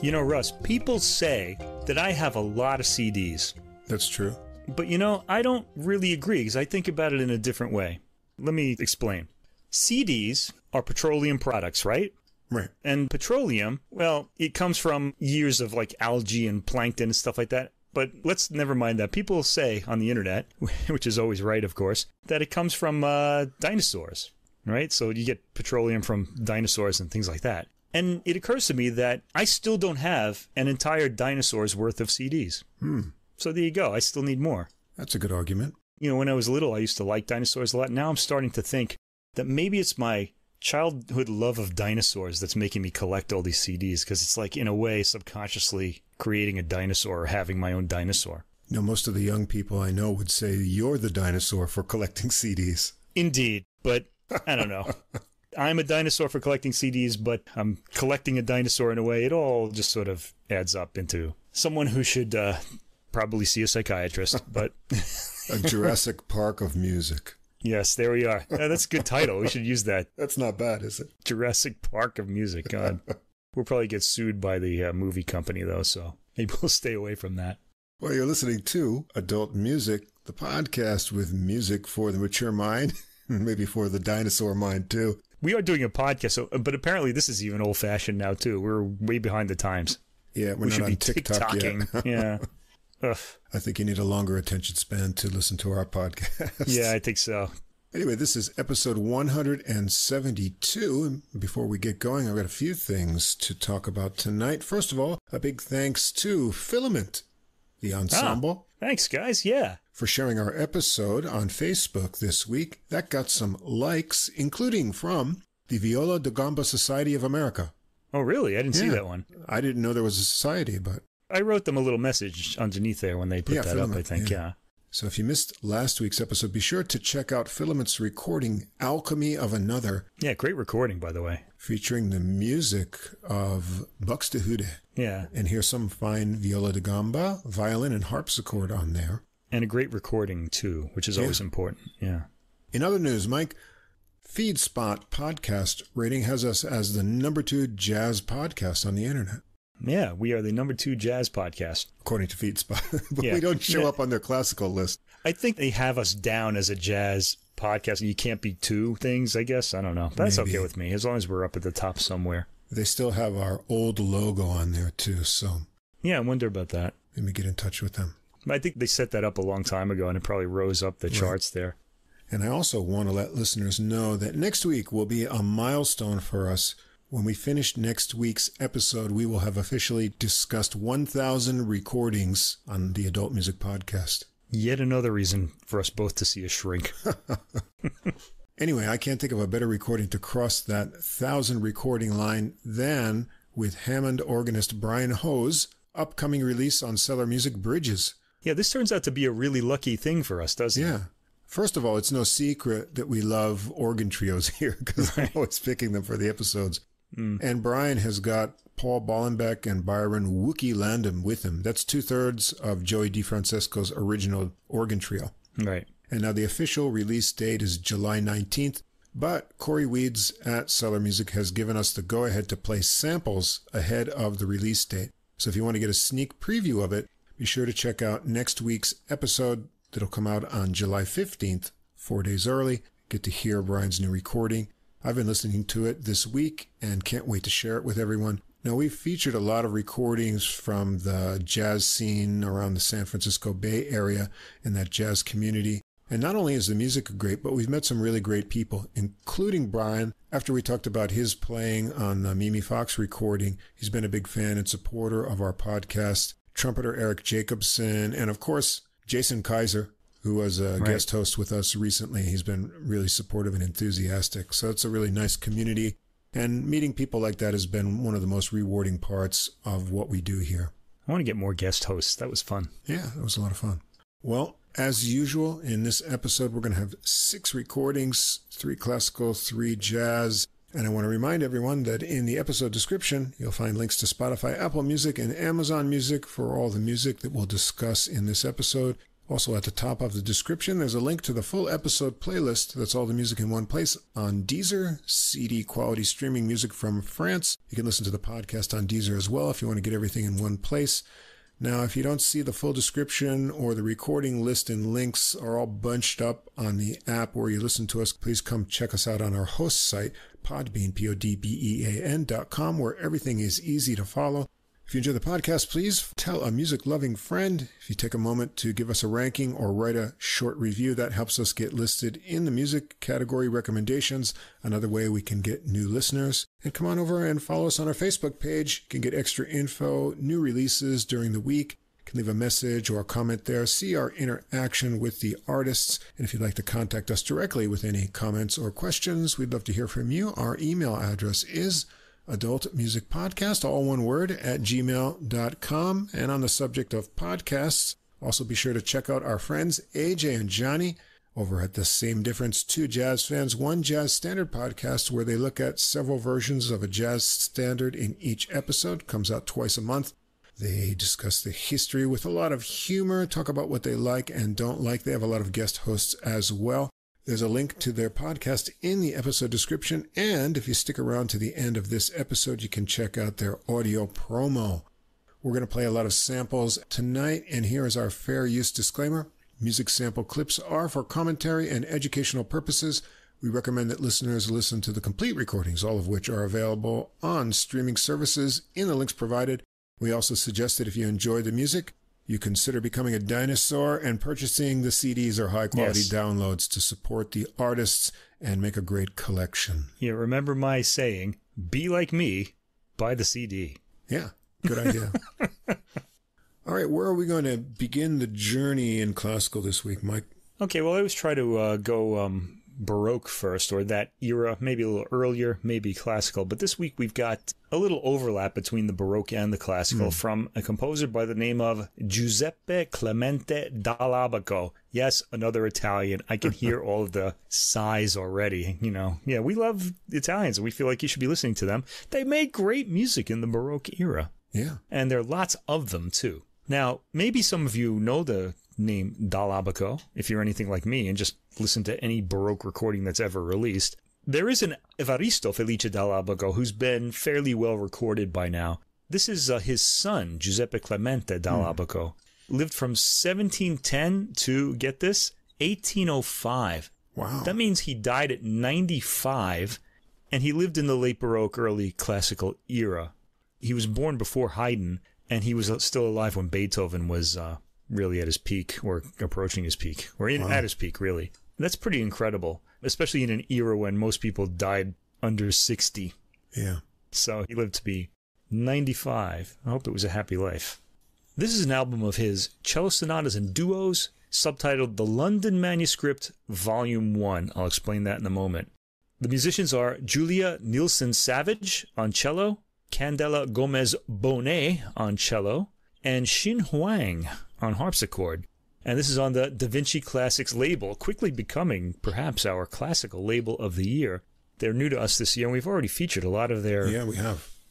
You know, Russ, people say that I have a lot of CDs. That's true. But, you know, I don't really agree because I think about it in a different way. Let me explain. CDs are petroleum products, right? Right. And petroleum, well, it comes from years of like algae and plankton and stuff like that. But let's never mind that. People say on the internet, which is always right, of course, that it comes from dinosaurs, right? So you get petroleum from dinosaurs and things like that. And it occurs to me that I still don't have an entire dinosaur's worth of CDs. So there you go. I still need more. That's a good argument. You know, when I was little, I used to like dinosaurs a lot. Now I'm starting to think that maybe it's my childhood love of dinosaurs that's making me collect all these CDs, because it's like, in a way, subconsciously creating a dinosaur or having my own dinosaur. You know, most of the young people I know would say you're the dinosaur for collecting CDs. Indeed, but I don't know. I'm a dinosaur for collecting CDs, but I'm collecting a dinosaur in a way. It all just sort of adds up into someone who should probably see a psychiatrist. But A Jurassic Park of music. Yes, there we are. That's a good title. We should use that. That's not bad, is it? Jurassic Park of music. God. We'll probably get sued by the movie company, though, so maybe we'll stay away from that. Well, you're listening to Adult Music, the podcast with music for the mature mind, maybe for the dinosaur mind, too. We are doing a podcast, but apparently this is even old-fashioned now, too. We're way behind the times. Yeah, we should be TikTok yet. Yeah. Ugh. I think you need a longer attention span to listen to our podcast. Yeah, I think so. Anyway, this is episode 172. And before we get going, I've got a few things to talk about tonight. First of all, a big thanks to Filament, the ensemble. Thanks, guys. Yeah. For sharing our episode on Facebook this week. That got some likes, including from the Viola da Gamba Society of America. Oh, really? I didn't see that one. I didn't know there was a society, but... I wrote them a little message underneath there when they put that Filament, up, I think, yeah. So if you missed last week's episode, be sure to check out Filament's recording, Alchemy of Another. Yeah, great recording, by the way. Featuring the music of Buxtehude. Yeah. And here's some fine viola da gamba, violin, and harpsichord on there. And a great recording, too, which is always important. Yeah. In other news, Mike, FeedSpot podcast rating has us as the #2 jazz podcast on the internet. Yeah, we are the #2 jazz podcast. According to FeedSpot. But we don't show up on their classical list. I think they have us down as a jazz podcast. You can't be two things, I guess. I don't know. That's okay with me, as long as we're up at the top somewhere. They still have our old logo on there, too, so... Yeah, I wonder about that. Let me get in touch with them. I think they set that up a long time ago, and it probably rose up the charts there. And I also want to let listeners know that next week will be a milestone for us. When we finish next week's episode, we will have officially discussed 1,000 recordings on the Adult Music Podcast. Yet another reason for us both to see a shrink. Anyway, I can't think of a better recording to cross that 1,000 recording line than with Hammond organist Brian Ho's upcoming release on Cellar Music, Bridges. Yeah, this turns out to be a really lucky thing for us, doesn't it? Yeah. First of all, it's no secret that we love organ trios here because I'm always picking them for the episodes. And Brian has got Paul Bollenbeck and Byron Wookie Landham with him. That's 2/3 of Joey DeFrancesco's original organ trio. Right. And now the official release date is July 19th, but Corey Weeds at Cellar Music has given us the go-ahead to play samples ahead of the release date. So if you want to get a sneak preview of it, be sure to check out next week's episode that'll come out on July 15th, 4 days early. Get to hear Brian's new recording. I've been listening to it this week and can't wait to share it with everyone. Now, we've featured a lot of recordings from the jazz scene around the San Francisco Bay Area and that jazz community. And not only is the music great, but we've met some really great people, including Brian. After we talked about his playing on the Mimi Fox recording, he's been a big fan and supporter of our podcast. Trumpeter Eric Jacobson, and of course, Jason Kaiser, who was a guest host with us recently. He's been really supportive and enthusiastic. So it's a really nice community. And meeting people like that has been one of the most rewarding parts of what we do here. I want to get more guest hosts. That was fun. Yeah, that was a lot of fun. Well, as usual, in this episode, we're going to have 6 recordings, 3 classical, 3 jazz. And I want to remind everyone that in the episode description, you'll find links to Spotify, Apple Music, and Amazon Music for all the music that we'll discuss in this episode. Also at the top of the description, there's a link to the full episode playlist. That's all the music in one place on Deezer, CD quality streaming music from France. You can listen to the podcast on Deezer as well if you want to get everything in one place. Now, if you don't see the full description or the recording list and links are all bunched up on the app where you listen to us, please come check us out on our host site, Podbean, podbean.com, where everything is easy to follow. If you enjoy the podcast, please tell a music-loving friend. If you take a moment to give us a ranking or write a short review, that helps us get listed in the music category recommendations, another way we can get new listeners. And come on over and follow us on our Facebook page. You can get extra info, new releases during the week. You can leave a message or a comment there, see our interaction with the artists. And if you'd like to contact us directly with any comments or questions, we'd love to hear from you. Our email address is adultmusicpodcast, all one word, at gmail.com. And on the subject of podcasts, also be sure to check out our friends AJ and Johnny over at The Same Difference, Two Jazz Fans, One Jazz Standard podcast, where they look at several versions of a jazz standard in each episode. Comes out twice a month. They discuss the history with a lot of humor, talk about what they like and don't like. They have a lot of guest hosts as well. There's a link to their podcast in the episode description, and if you stick around to the end of this episode, you can check out their audio promo. We're going to play a lot of samples tonight, and here is our fair use disclaimer. Music sample clips are for commentary and educational purposes. We recommend that listeners listen to the complete recordings, all of which are available on streaming services in the links provided. We also suggest that if you enjoy the music, you consider becoming a dinosaur and purchasing the CDs or high-quality downloads to support the artists and make a great collection. Yeah, remember my saying, be like me, buy the CD. Yeah, good idea. All right, where are we going to begin the journey in classical this week, Mike? Okay, well, I always try to go Baroque first, or that era, maybe a little earlier, maybe classical. But this week we've got a little overlap between the Baroque and the classical from a composer by the name of Giuseppe Clemente Dall'abaco. Yes, another Italian. I can hear all of the sighs already, you know. Yeah, we love Italians, and we feel like you should be listening to them. They made great music in the Baroque era. Yeah. And there are lots of them, too. Now, maybe some of you know the name Dall'abaco, if you're anything like me and just listen to any Baroque recording that's ever released. There is an Evaristo Felice Dall'abaco who's been fairly well recorded by now. This is his son, Giuseppe Clemente Dall'abaco. Lived from 1710 to, get this, 1805. Wow. That means he died at 95, and he lived in the late Baroque, early classical era. He was born before Haydn, and he was still alive when Beethoven was really at his peak, or approaching his peak, or at his peak, really. That's pretty incredible, especially in an era when most people died under 60. Yeah. So he lived to be 95. I hope it was a happy life. This is an album of his cello sonatas and duos, subtitled The London Manuscript, Volume 1. I'll explain that in a moment. The musicians are Julia Nilsen-Savage on cello, Candela Gómez Bonet on cello, and Shin Hwang on harpsichord. And this is on the Da Vinci Classics label, quickly becoming perhaps our classical label of the year. They're new to us this year, and we've already featured a lot of their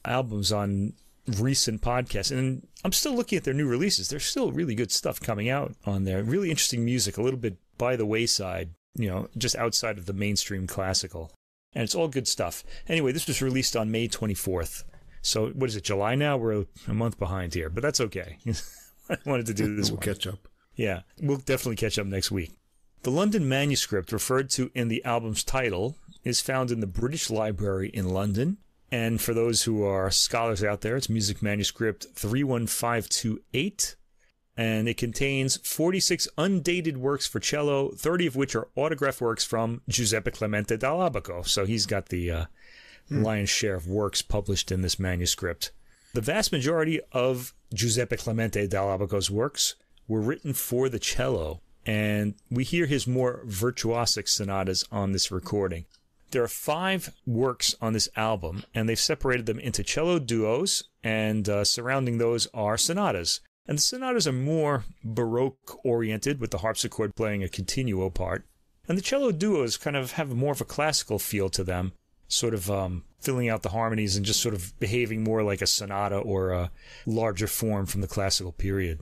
albums on recent podcasts. And I'm still looking at their new releases. There's still really good stuff coming out on there. Really interesting music, a little bit by the wayside, you know, just outside of the mainstream classical. And it's all good stuff. Anyway, this was released on May 24th. So what is it, July now? We're a month behind here, but that's okay. I wanted to do this. We'll catch up. Yeah, we'll definitely catch up next week. The London Manuscript, referred to in the album's title, is found in the British Library in London. And for those who are scholars out there, it's Music Manuscript 31528. And it contains 46 undated works for cello, 30 of which are autograph works from Giuseppe Clemente Dall'abaco. So he's got the lion's share of works published in this manuscript. The vast majority of Giuseppe Clemente Dall'abaco's works were written for the cello, and we hear his more virtuosic sonatas on this recording. There are 5 works on this album, and they've separated them into cello duos, and surrounding those are sonatas. And the sonatas are more Baroque-oriented, with the harpsichord playing a continuo part. And the cello duos kind of have more of a classical feel to them, sort of filling out the harmonies and just sort of behaving more like a sonata or a larger form from the classical period.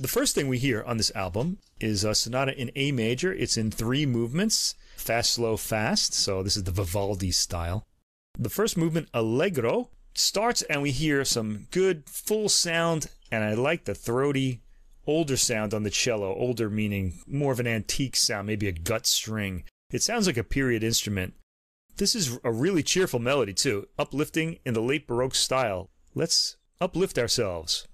The first thing we hear on this album is a sonata in A major. It's in 3 movements, fast, slow, fast. So this is the Vivaldi style. The first movement, Allegro, starts and we hear some good full sound, and I like the throaty, older sound on the cello. Older meaning more of an antique sound, maybe a gut string. It sounds like a period instrument. This is a really cheerful melody too, uplifting in the late Baroque style. Let's uplift ourselves.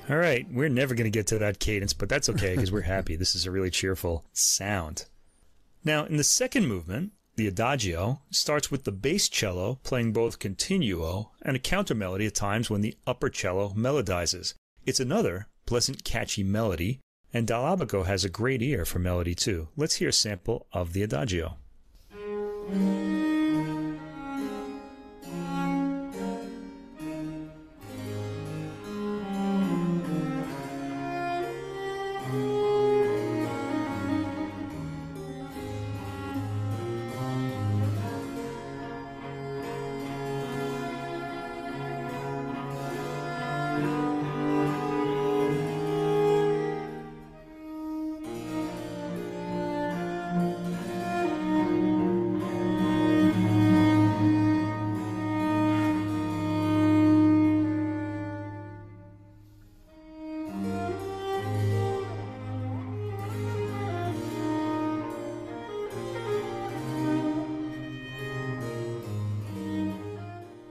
All right, we're never going to get to that cadence, but that's okay because we're happy. This is a really cheerful sound. Now, in the second movement, the Adagio starts with the bass cello playing both continuo and a counter melody at times when the upper cello melodizes. It's another pleasant, catchy melody, and Dall'abaco has a great ear for melody too. Let's hear a sample of the Adagio.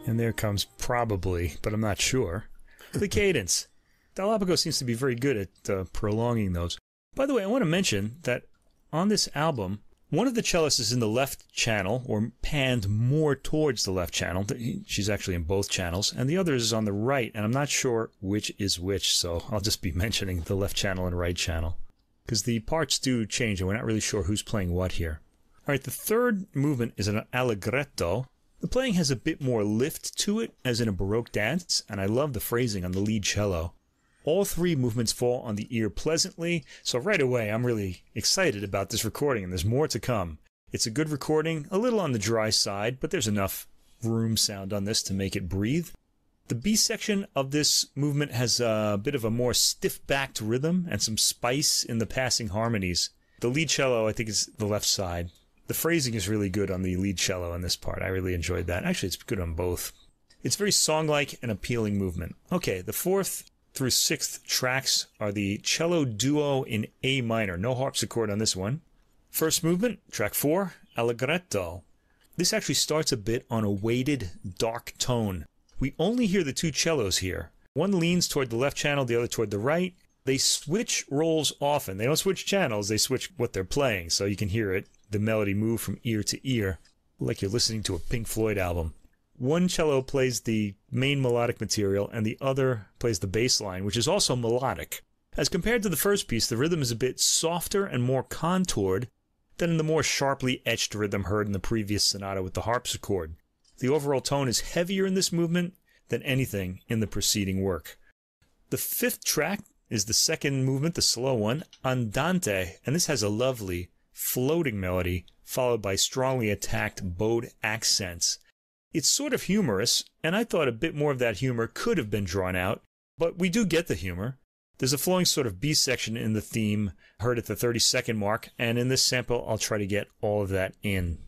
And there comes probably, but I'm not sure, the cadence. Dall'abaco seems to be very good at prolonging those. By the way, I want to mention that on this album, one of the cellists is in the left channel, or panned more towards the left channel. She's actually in both channels. And the other is on the right, and I'm not sure which is which, so I'll just be mentioning the left channel and right channel. Because the parts do change, and we're not really sure who's playing what here. All right, the third movement is an allegretto. The playing has a bit more lift to it, as in a Baroque dance, and I love the phrasing on the lead cello. All 3 movements fall on the ear pleasantly, so right away I'm really excited about this recording, and there's more to come. It's a good recording, a little on the dry side, but there's enough room sound on this to make it breathe. The B section of this movement has a bit of a more stiff-backed rhythm and some spice in the passing harmonies. The lead cello, I think, is the left side. The phrasing is really good on the lead cello in this part. I really enjoyed that. Actually, it's good on both. It's very song-like and appealing movement. Okay, the 4th through 6th tracks are the cello duo in A minor. No harpsichord on this one. First movement, track 4, Allegretto. This actually starts a bit on a weighted, dark tone. We only hear the 2 cellos here. One leans toward the left channel, the other toward the right. They switch roles often. They don't switch channels, they switch what they're playing, so you can hear it. The melody move from ear to ear, like you're listening to a Pink Floyd album. One cello plays the main melodic material, and the other plays the bass line, which is also melodic. As compared to the first piece, the rhythm is a bit softer and more contoured than in the more sharply etched rhythm heard in the previous sonata with the harpsichord. The overall tone is heavier in this movement than anything in the preceding work. The 5th track is the second movement, the slow one, Andante, and this has a lovely floating melody followed by strongly attacked bowed accents. It's sort of humorous, and I thought a bit more of that humor could have been drawn out, but we do get the humor. There's a flowing sort of B section in the theme, heard at the 30-second mark, and in this sample I'll try to get all of that in.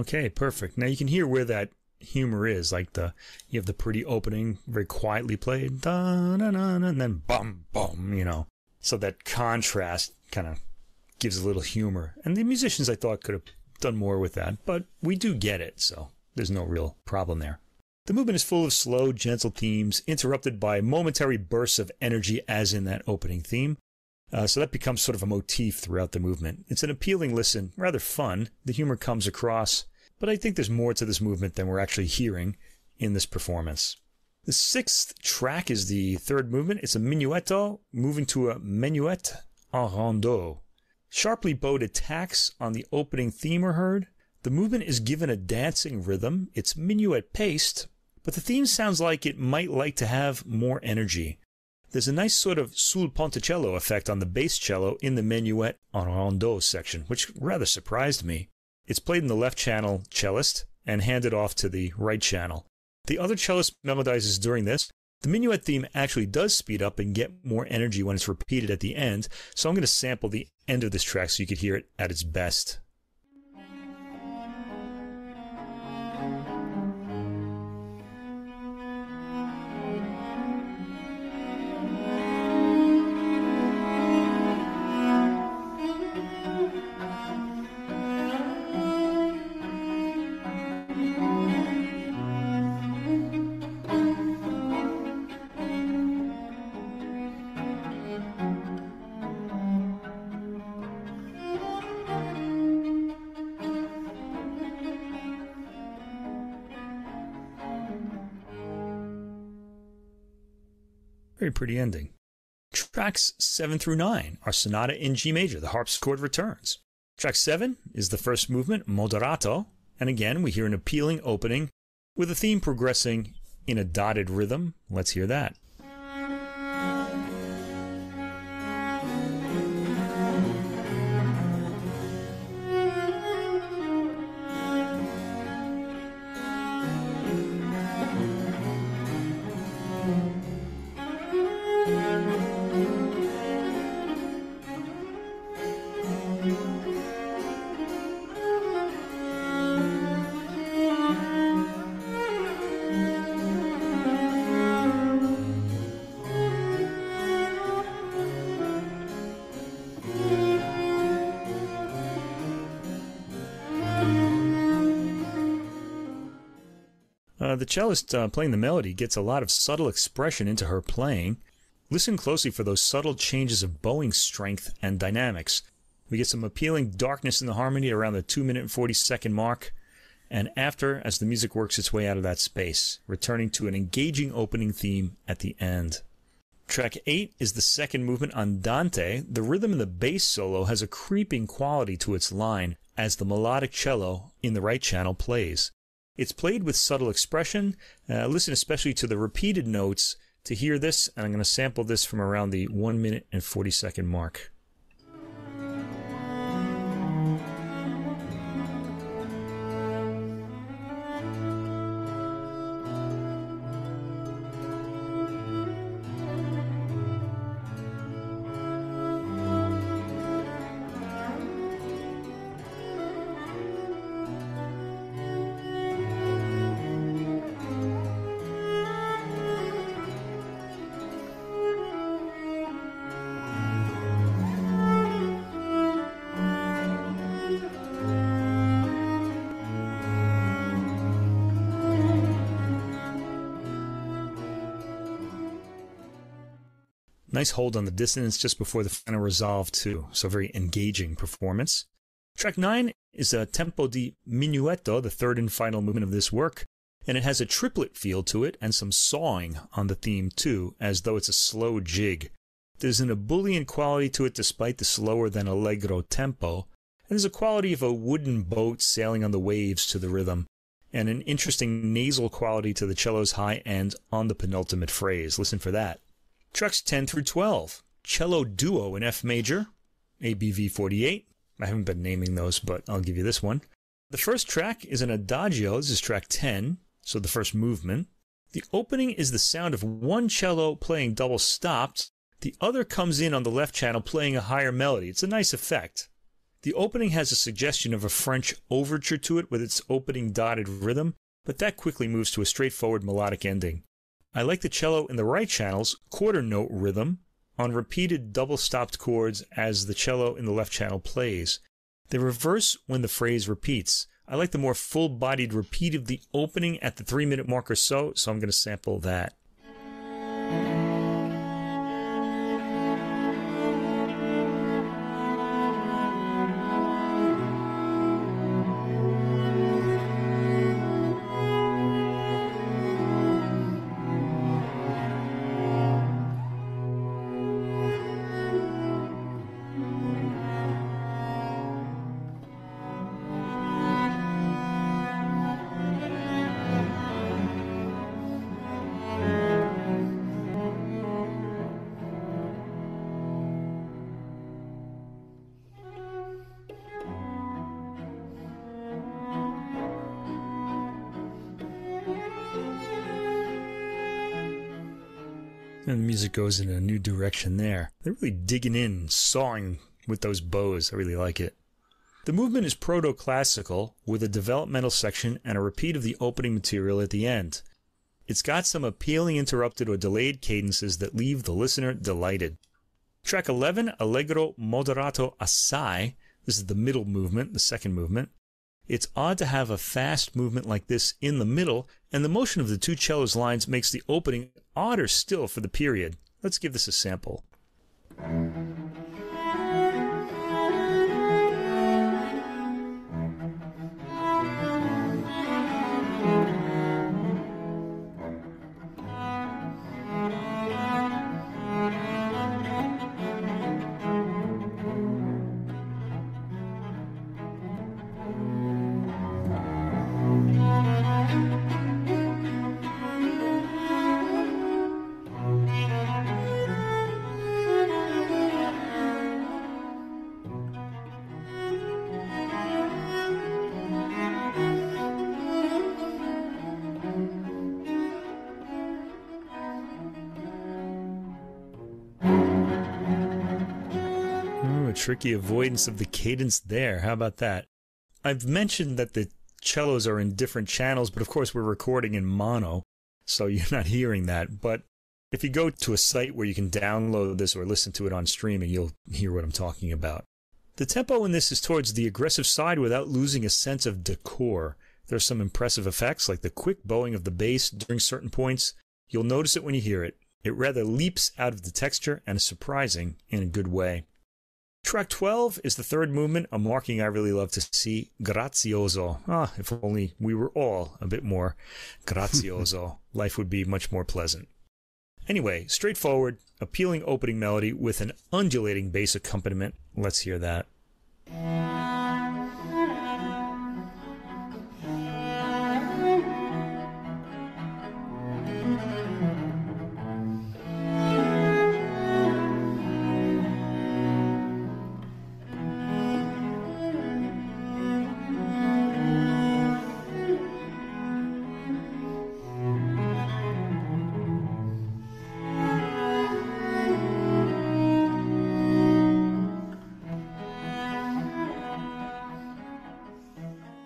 Okay, perfect. Now you can hear where that humor is. Like you have the pretty opening, very quietly played, and then bum, bum, you know. So that contrast kind of gives a little humor. And the musicians, I thought, could have done more with that, but we do get it, so there's no real problem there. The movement is full of slow, gentle themes, interrupted by momentary bursts of energy, as in that opening theme. So that becomes sort of a motif throughout the movement. It's an appealing listen, rather fun. The humor comes across, but I think there's more to this movement than we're actually hearing in this performance. The sixth track is the third movement. It's a minuetto, moving to a menuet en rondeau. Sharply bowed attacks on the opening theme are heard. The movement is given a dancing rhythm. It's minuet paced, but the theme sounds like it might like to have more energy. There's a nice sort of sul ponticello effect on the bass cello in the menuet en rondeau section, which rather surprised me. It's played in the left channel cellist and handed off to the right channel. The other cellist melodizes during this. The minuet theme actually does speed up and get more energy when it's repeated at the end, so I'm going to sample the end of this track so you could hear it at its best. Very pretty ending. Tracks 7 through 9 are Sonata in G major, the harpsichord returns. Track 7 is the first movement, Moderato, and again we hear an appealing opening with the theme progressing in a dotted rhythm. Let's hear that. The cellist playing the melody gets a lot of subtle expression into her playing. Listen closely for those subtle changes of bowing strength and dynamics. We get some appealing darkness in the harmony around the 2-minute and 40-second mark, and after, as the music works its way out of that space, returning to an engaging opening theme at the end. Track 8 is the second movement, Andante. The rhythm in the bass solo has a creeping quality to its line as the melodic cello in the right channel plays. It's played with subtle expression. Listen especially to the repeated notes to hear this, and I'm going to sample this from around the 1-minute and 40-second mark. Nice hold on the dissonance just before the final resolve too, so very engaging performance. Track 9 is a tempo di minuetto, the third and final movement of this work, and it has a triplet feel to it and some sawing on the theme too, as though it's a slow jig. There's an ebullient quality to it despite the slower than allegro tempo, and there's a quality of a wooden boat sailing on the waves to the rhythm, and an interesting nasal quality to the cello's high end on the penultimate phrase. Listen for that. Tracks 10 through 12, Cello Duo in F major, ABV 48. I haven't been naming those, but I'll give you this one. The first track is an Adagio. This is track 10, so the first movement. The opening is the sound of one cello playing double stopped. The other comes in on the left channel playing a higher melody. It's a nice effect. The opening has a suggestion of a French overture to it with its opening dotted rhythm, but that quickly moves to a straightforward melodic ending. I like the cello in the right channel's quarter note rhythm on repeated double-stopped chords as the cello in the left channel plays. They reverse when the phrase repeats. I like the more full-bodied repeat of the opening at the 3-minute mark or so I'm going to sample that. And the music goes in a new direction there. They're really digging in, sawing with those bows. I really like it. The movement is proto-classical with a developmental section and a repeat of the opening material at the end. It's got some appealing interrupted or delayed cadences that leave the listener delighted. Track 11, Allegro moderato assai. This is the middle movement, the second movement. It's odd to have a fast movement like this in the middle, and the motion of the two cellos lines makes the opening odder still for the period. Let's give this a sample. Tricky avoidance of the cadence there. How about that? I've mentioned that the cellos are in different channels, but of course we're recording in mono, so you're not hearing that. But if you go to a site where you can download this or listen to it on streaming, you'll hear what I'm talking about. The tempo in this is towards the aggressive side without losing a sense of decor. There's some impressive effects, like the quick bowing of the bass during certain points. You'll notice it when you hear it. It rather leaps out of the texture and is surprising in a good way. Track 12 is the third movement, a marking I really love to see, grazioso. If only we were all a bit more grazioso. Life would be much more pleasant. Anyway, straightforward, appealing opening melody with an undulating bass accompaniment. Let's hear that.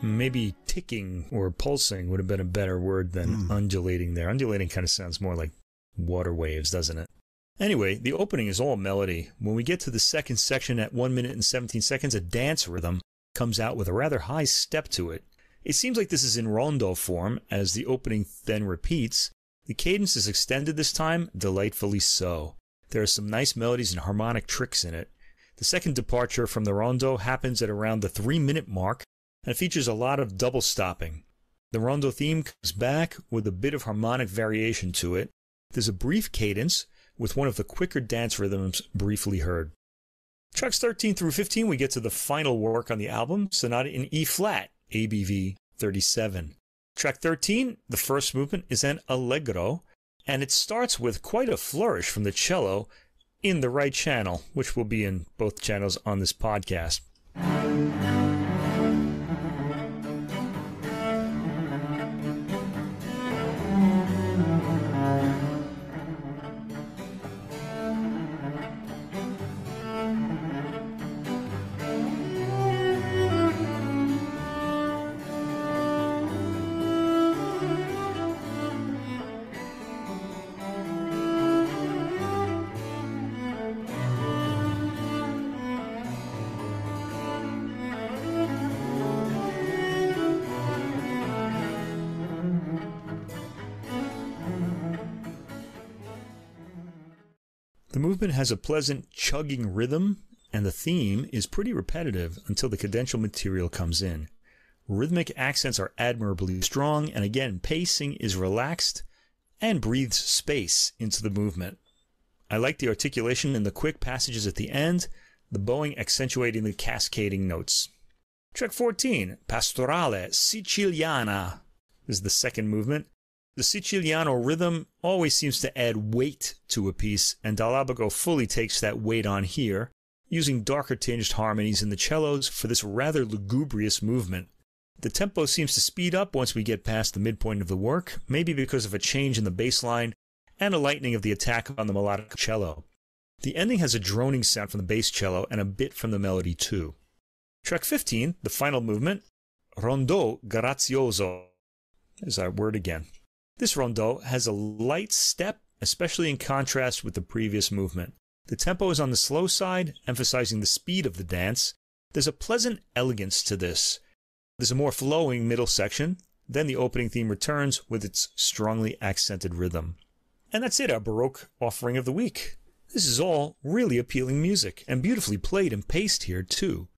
Maybe ticking or pulsing would have been a better word than undulating there. Undulating kind of sounds more like water waves, doesn't it? Anyway, the opening is all melody. When we get to the second section at 1 minute and 17 seconds, a dance rhythm comes out with a rather high step to it. It seems like this is in rondo form, as the opening then repeats. The cadence is extended this time, delightfully so. There are some nice melodies and harmonic tricks in it. The second departure from the rondo happens at around the 3-minute mark, and features a lot of double stopping. The rondo theme comes back with a bit of harmonic variation to it. There's a brief cadence with one of the quicker dance rhythms briefly heard. Tracks 13 through 15, we get to the final work on the album, Sonata in E-flat, ABV 37. Track 13, the first movement, is an allegro, and it starts with quite a flourish from the cello in the right channel, which will be in both channels on this podcast. The movement has a pleasant chugging rhythm, and the theme is pretty repetitive until the cadential material comes in. Rhythmic accents are admirably strong, and again, pacing is relaxed and breathes space into the movement. I like the articulation in the quick passages at the end, the bowing accentuating the cascading notes. Track 14, Pastorale Siciliana, is the second movement. The Siciliano rhythm always seems to add weight to a piece, and Dall'abaco fully takes that weight on here, using darker tinged harmonies in the cellos for this rather lugubrious movement. The tempo seems to speed up once we get past the midpoint of the work, maybe because of a change in the bass line and a lightening of the attack on the melodic cello. The ending has a droning sound from the bass cello and a bit from the melody too. Track 15, the final movement, Rondò Grazioso. There's our word again. This rondò has a light step, especially in contrast with the previous movement. The tempo is on the slow side, emphasizing the speed of the dance. There's a pleasant elegance to this. There's a more flowing middle section, then the opening theme returns with its strongly accented rhythm. And that's it, our Baroque offering of the week. This is all really appealing music, and beautifully played and paced here too.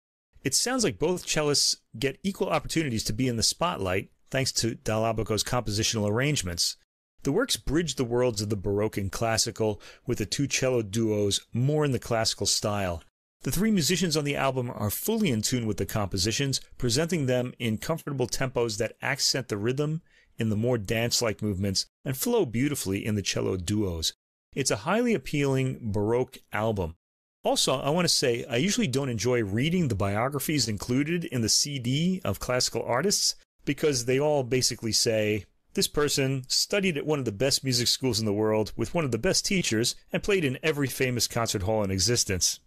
It sounds like both cellists get equal opportunities to be in the spotlight, thanks to Dall'abaco's compositional arrangements. The works bridge the worlds of the Baroque and classical, with the two cello duos more in the classical style. The three musicians on the album are fully in tune with the compositions, presenting them in comfortable tempos that accent the rhythm in the more dance-like movements and flow beautifully in the cello duos. It's a highly appealing Baroque album. Also, I want to say I usually don't enjoy reading the biographies included in the CD of classical artists, because they all basically say, this person studied at one of the best music schools in the world with one of the best teachers and played in every famous concert hall in existence.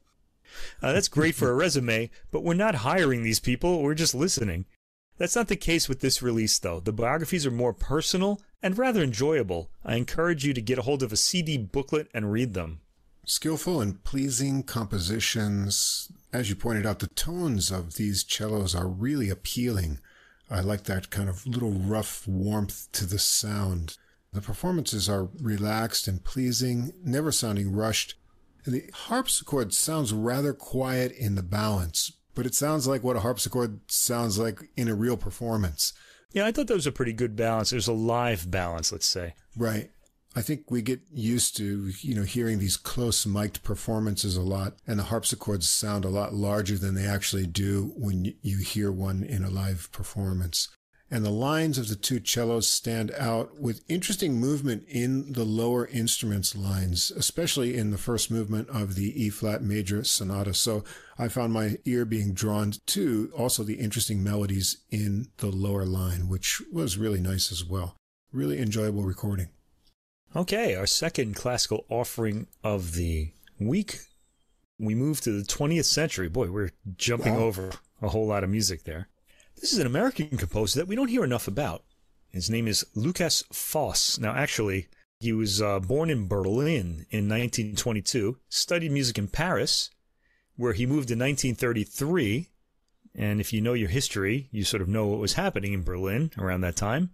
That's great for a resume, but we're not hiring these people, we're just listening. That's not the case with this release, though. The biographies are more personal and rather enjoyable. I encourage you to get a hold of a CD booklet and read them. Skillful and pleasing compositions. As you pointed out, the tones of these cellos are really appealing. I like that kind of little rough warmth to the sound. The performances are relaxed and pleasing, never sounding rushed. And the harpsichord sounds rather quiet in the balance, but it sounds like what a harpsichord sounds like in a real performance. Yeah, I thought that was a pretty good balance. There's a live balance, let's say. Right. I think we get used to, hearing these close mic'd performances a lot, and the harpsichords sound a lot larger than they actually do when you hear one in a live performance. And the lines of the two cellos stand out with interesting movement in the lower instruments lines, especially in the first movement of the E-flat major sonata. So I found my ear being drawn to also the interesting melodies in the lower line, which was really nice as well. Really enjoyable recording. Okay, our second classical offering of the week. We move to the 20th century. Boy, we're jumping over a whole lot of music there. This is an American composer that we don't hear enough about. His name is Lukas Foss. Now, actually, he was born in Berlin in 1922, studied music in Paris, where he moved in 1933. And if you know your history, you sort of know what was happening in Berlin around that time.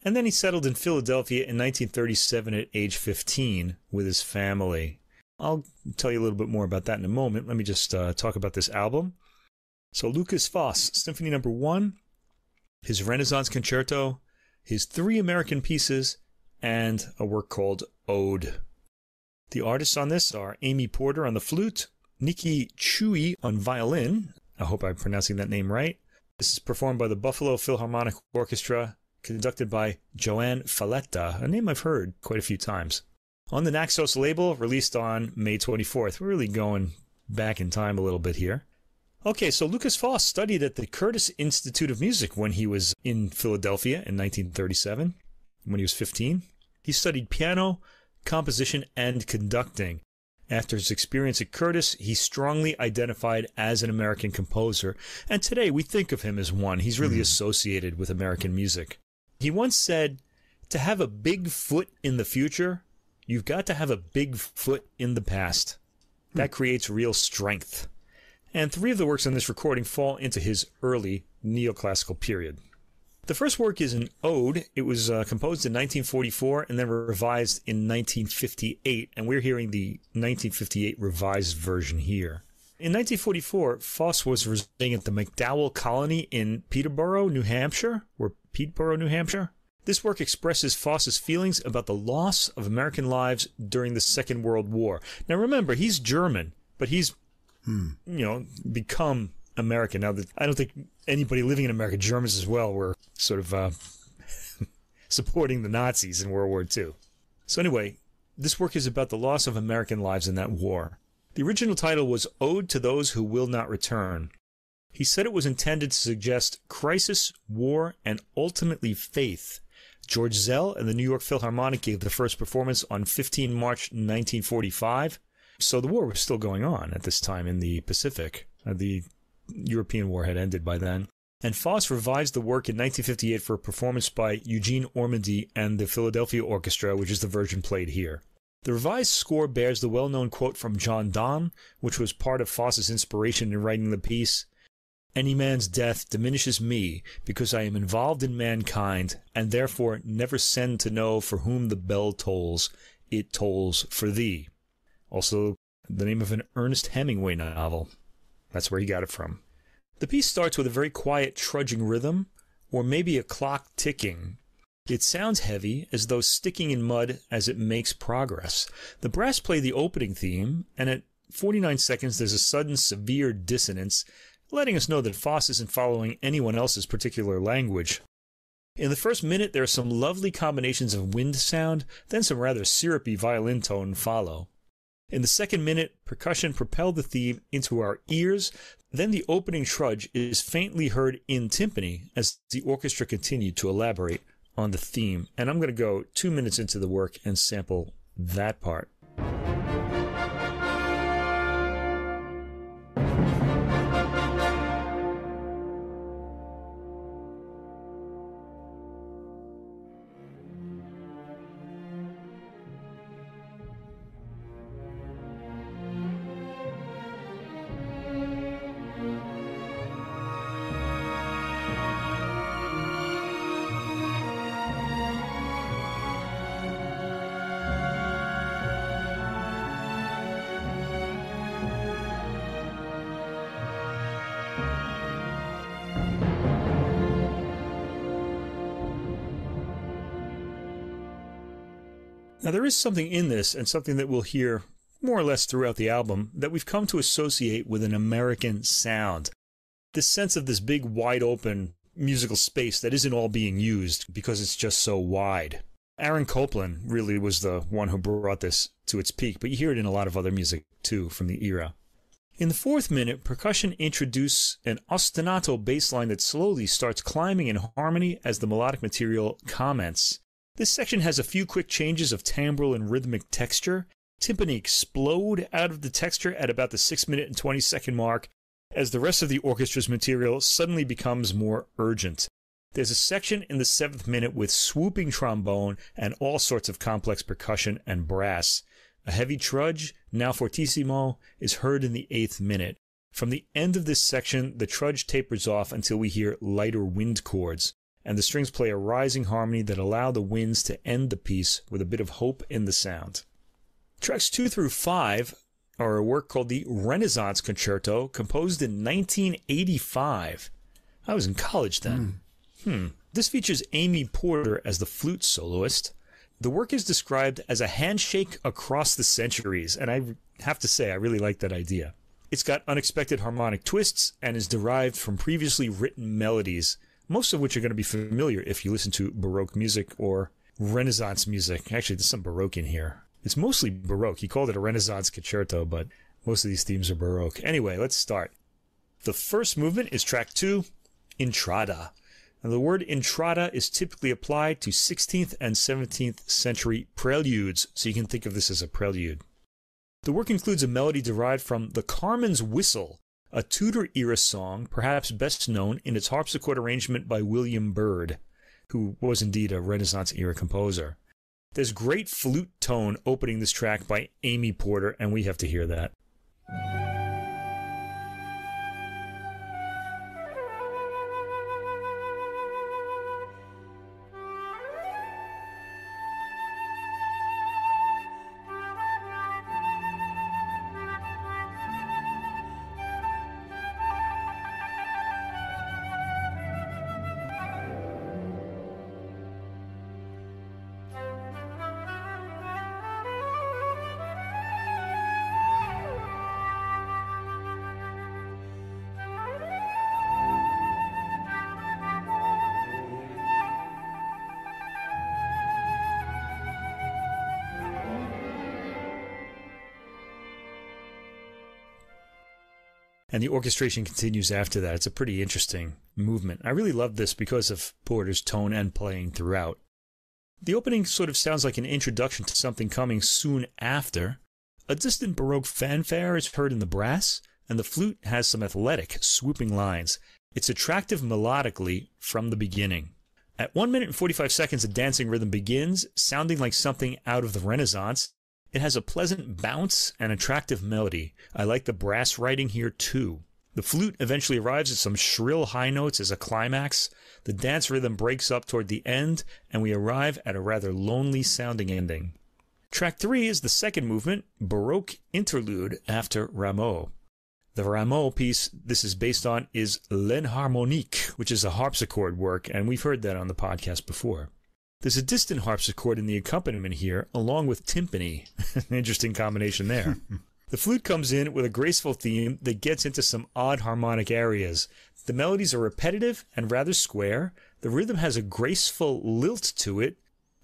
And then he settled in Philadelphia in 1937 at age 15 with his family. I'll tell you a little bit more about that in a moment. Let me just talk about this album. So Lukas Foss, Symphony No. 1, his Renaissance Concerto, his 3 American pieces, and a work called Ode. The artists on this are Amy Porter on the flute, Nikki Chooi on violin. I hope I'm pronouncing that name right. This is performed by the Buffalo Philharmonic Orchestra, conducted by Joann Falletta, a name I've heard quite a few times. On the Naxos label, released on May 24th. We're really going back in time a little bit here. Okay, so Lukas Foss studied at the Curtis Institute of Music when he was in Philadelphia in 1937, when he was 15. He studied piano, composition, and conducting. After his experience at Curtis, he strongly identified as an American composer, and today we think of him as one. He's really associated with American music. He once said, to have a big foot in the future, you've got to have a big foot in the past. That creates real strength. And 3 of the works on this recording fall into his early neoclassical period. The first work is an ode. It was composed in 1944 and then revised in 1958, and we're hearing the 1958 revised version here. In 1944, Foss was residing at the McDowell Colony in Peterborough, New Hampshire, This work expresses Foss's feelings about the loss of American lives during the Second World War. Now remember, he's German, but he's, become American. Now, I don't think anybody living in America, Germans as well, were sort of supporting the Nazis in World War II. So anyway, this work is about the loss of American lives in that war. The original title was Ode to Those Who Will Not Return. He said it was intended to suggest crisis, war, and ultimately faith. George Zell and the New York Philharmonic gave the first performance on 15 March 1945. So the war was still going on at this time in the Pacific. The European war had ended by then. And Foss revised the work in 1958 for a performance by Eugene Ormandy and the Philadelphia Orchestra, which is the version played here. The revised score bears the well-known quote from John Donne, which was part of Foss's inspiration in writing the piece. Any man's death diminishes me, because I am involved in mankind, and therefore never send to know for whom the bell tolls. It tolls for thee. Also, the name of an Ernest Hemingway novel. That's where he got it from. The piece starts with a very quiet trudging rhythm, or maybe a clock ticking. It sounds heavy, as though sticking in mud as it makes progress. The brass play the opening theme, and at 49 seconds there's a sudden severe dissonance, letting us know that Foss isn't following anyone else's particular language. In the first minute there are some lovely combinations of wind sound, then some rather syrupy violin tone follow. In the second minute, percussion propelled the theme into our ears, then the opening trudge is faintly heard in timpani as the orchestra continued to elaborate on the theme. And I'm going to go 2 minutes into the work and sample that part. Now, there is something in this, and something that we'll hear more or less throughout the album, that we've come to associate with an American sound. This sense of this big, wide-open musical space that isn't all being used because it's just so wide. Aaron Copland really was the one who brought this to its peak, but you hear it in a lot of other music, too, from the era. In the fourth minute, percussion introduces an ostinato bass line that slowly starts climbing in harmony as the melodic material comments. This section has a few quick changes of timbral and rhythmic texture. Timpani explode out of the texture at about the 6 minute and 20 second mark as the rest of the orchestra's material suddenly becomes more urgent. There's a section in the 7th minute with swooping trombone and all sorts of complex percussion and brass. A heavy trudge, now fortissimo, is heard in the 8th minute. From the end of this section, the trudge tapers off until we hear lighter wind chords, and the strings play a rising harmony that allow the winds to end the piece with a bit of hope in the sound. Tracks 2 through 5 are a work called the Renaissance Concerto, composed in 1985. I was in college then. This features Amy Porter as the flute soloist. The work is described as a handshake across the centuries, and I have to say I really like that idea. It's got unexpected harmonic twists and is derived from previously written melodies, most of which are going to be familiar if you listen to Baroque music or Renaissance music. Actually, there's some Baroque in here. It's mostly Baroque. He called it a Renaissance concerto, but most of these themes are Baroque. Anyway, let's start. The first movement is track 2, Entrada. Now, the word entrada is typically applied to 16th and 17th century preludes, so you can think of this as a prelude. The work includes a melody derived from the Carmen's Whistle, a Tudor-era song, perhaps best known in its harpsichord arrangement by William Byrd, who was indeed a Renaissance-era composer. There's great flute tone opening this track by Amy Porter, and we have to hear that. And the orchestration continues after that. It's a pretty interesting movement. I really love this because of Porter's tone and playing throughout. The opening sort of sounds like an introduction to something coming soon after. A distant Baroque fanfare is heard in the brass, and the flute has some athletic, swooping lines. It's attractive melodically from the beginning. At 1 minute and 45 seconds, a dancing rhythm begins, sounding like something out of the Renaissance. It has a pleasant bounce and attractive melody. I like the brass writing here too. The flute eventually arrives at some shrill high notes as a climax. The dance rhythm breaks up toward the end, and we arrive at a rather lonely sounding ending. Track 3 is the second movement, Baroque Interlude after Rameau. The Rameau piece this is based on is L'Enharmonique, which is a harpsichord work, and we've heard that on the podcast before. There's a distant harpsichord in the accompaniment here, along with timpani. An interesting combination there. The flute comes in with a graceful theme that gets into some odd harmonic areas. The melodies are repetitive and rather square. The rhythm has a graceful lilt to it.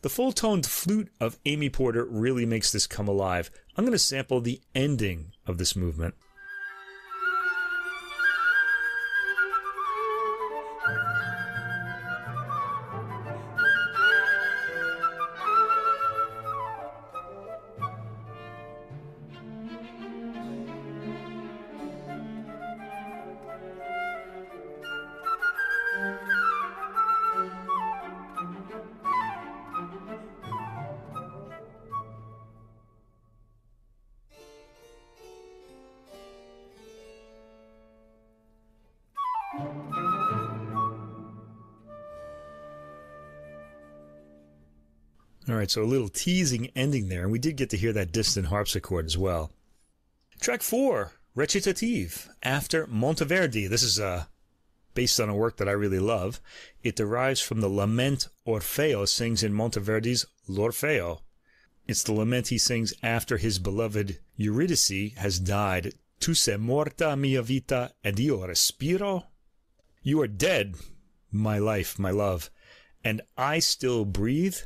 The full-toned flute of Amy Porter really makes this come alive. I'm going to sample the ending of this movement. All right, so a little teasing ending there, and we did get to hear that distant harpsichord as well. Track 4, Recitative, after Monteverdi. This is based on a work that I really love. It derives from the lament Orfeo sings in Monteverdi's L'Orfeo. It's the lament he sings after his beloved Eurydice has died. Tu sei morta, mia vita, ed io respiro. You are dead, my life, my love, and I still breathe.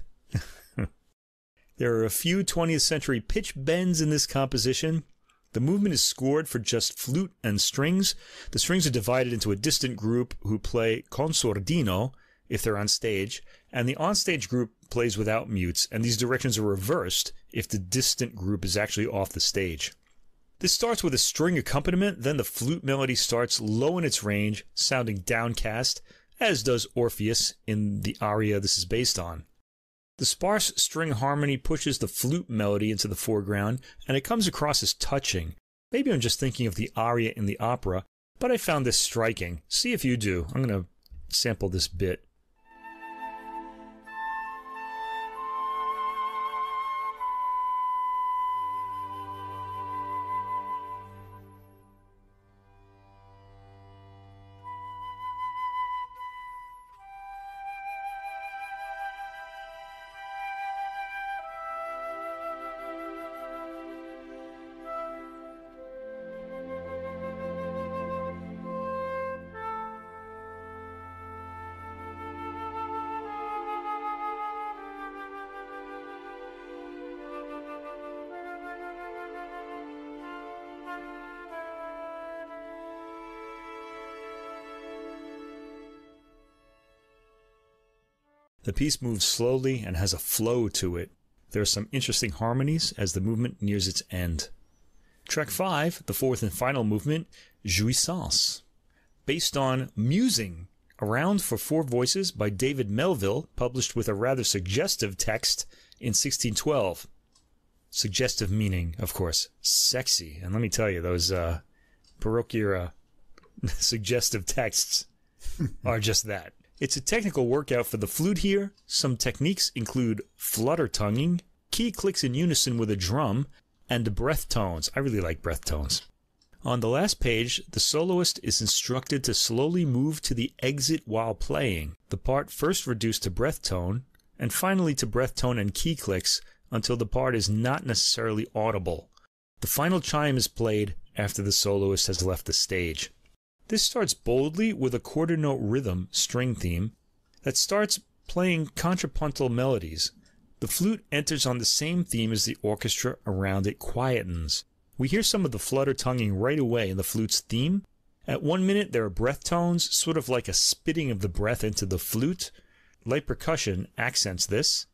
There are a few 20th century pitch bends in this composition. The movement is scored for just flute and strings. The strings are divided into a distant group who play con sordino if they're on stage, and the onstage group plays without mutes, and these directions are reversed if the distant group is actually off the stage. This starts with a string accompaniment, then the flute melody starts low in its range, sounding downcast, as does Orpheus in the aria this is based on. The sparse string harmony pushes the flute melody into the foreground, and it comes across as touching. Maybe I'm just thinking of the aria in the opera, but I found this striking. See if you do. I'm going to sample this bit. The piece moves slowly and has a flow to it. There are some interesting harmonies as the movement nears its end. Track 5, the fourth and final movement, Jouissance, based on Musing, a round for four voices by David Melville, published with a rather suggestive text in 1612. Suggestive meaning, of course, sexy. And let me tell you, those Baroque era suggestive texts are just that. It's a technical workout for the flute here. Some techniques include flutter tonguing, key clicks in unison with a drum, and breath tones. I really like breath tones. On the last page, the soloist is instructed to slowly move to the exit while playing, the part first reduced to breath tone, and finally to breath tone and key clicks until the part is not necessarily audible. The final chime is played after the soloist has left the stage. This starts boldly with a quarter note rhythm string theme that starts playing contrapuntal melodies. The flute enters on the same theme as the orchestra around it quietens. We hear some of the flutter tonguing right away in the flute's theme. At 1 minute, there are breath tones, sort of like a spitting of the breath into the flute. Light percussion accents this.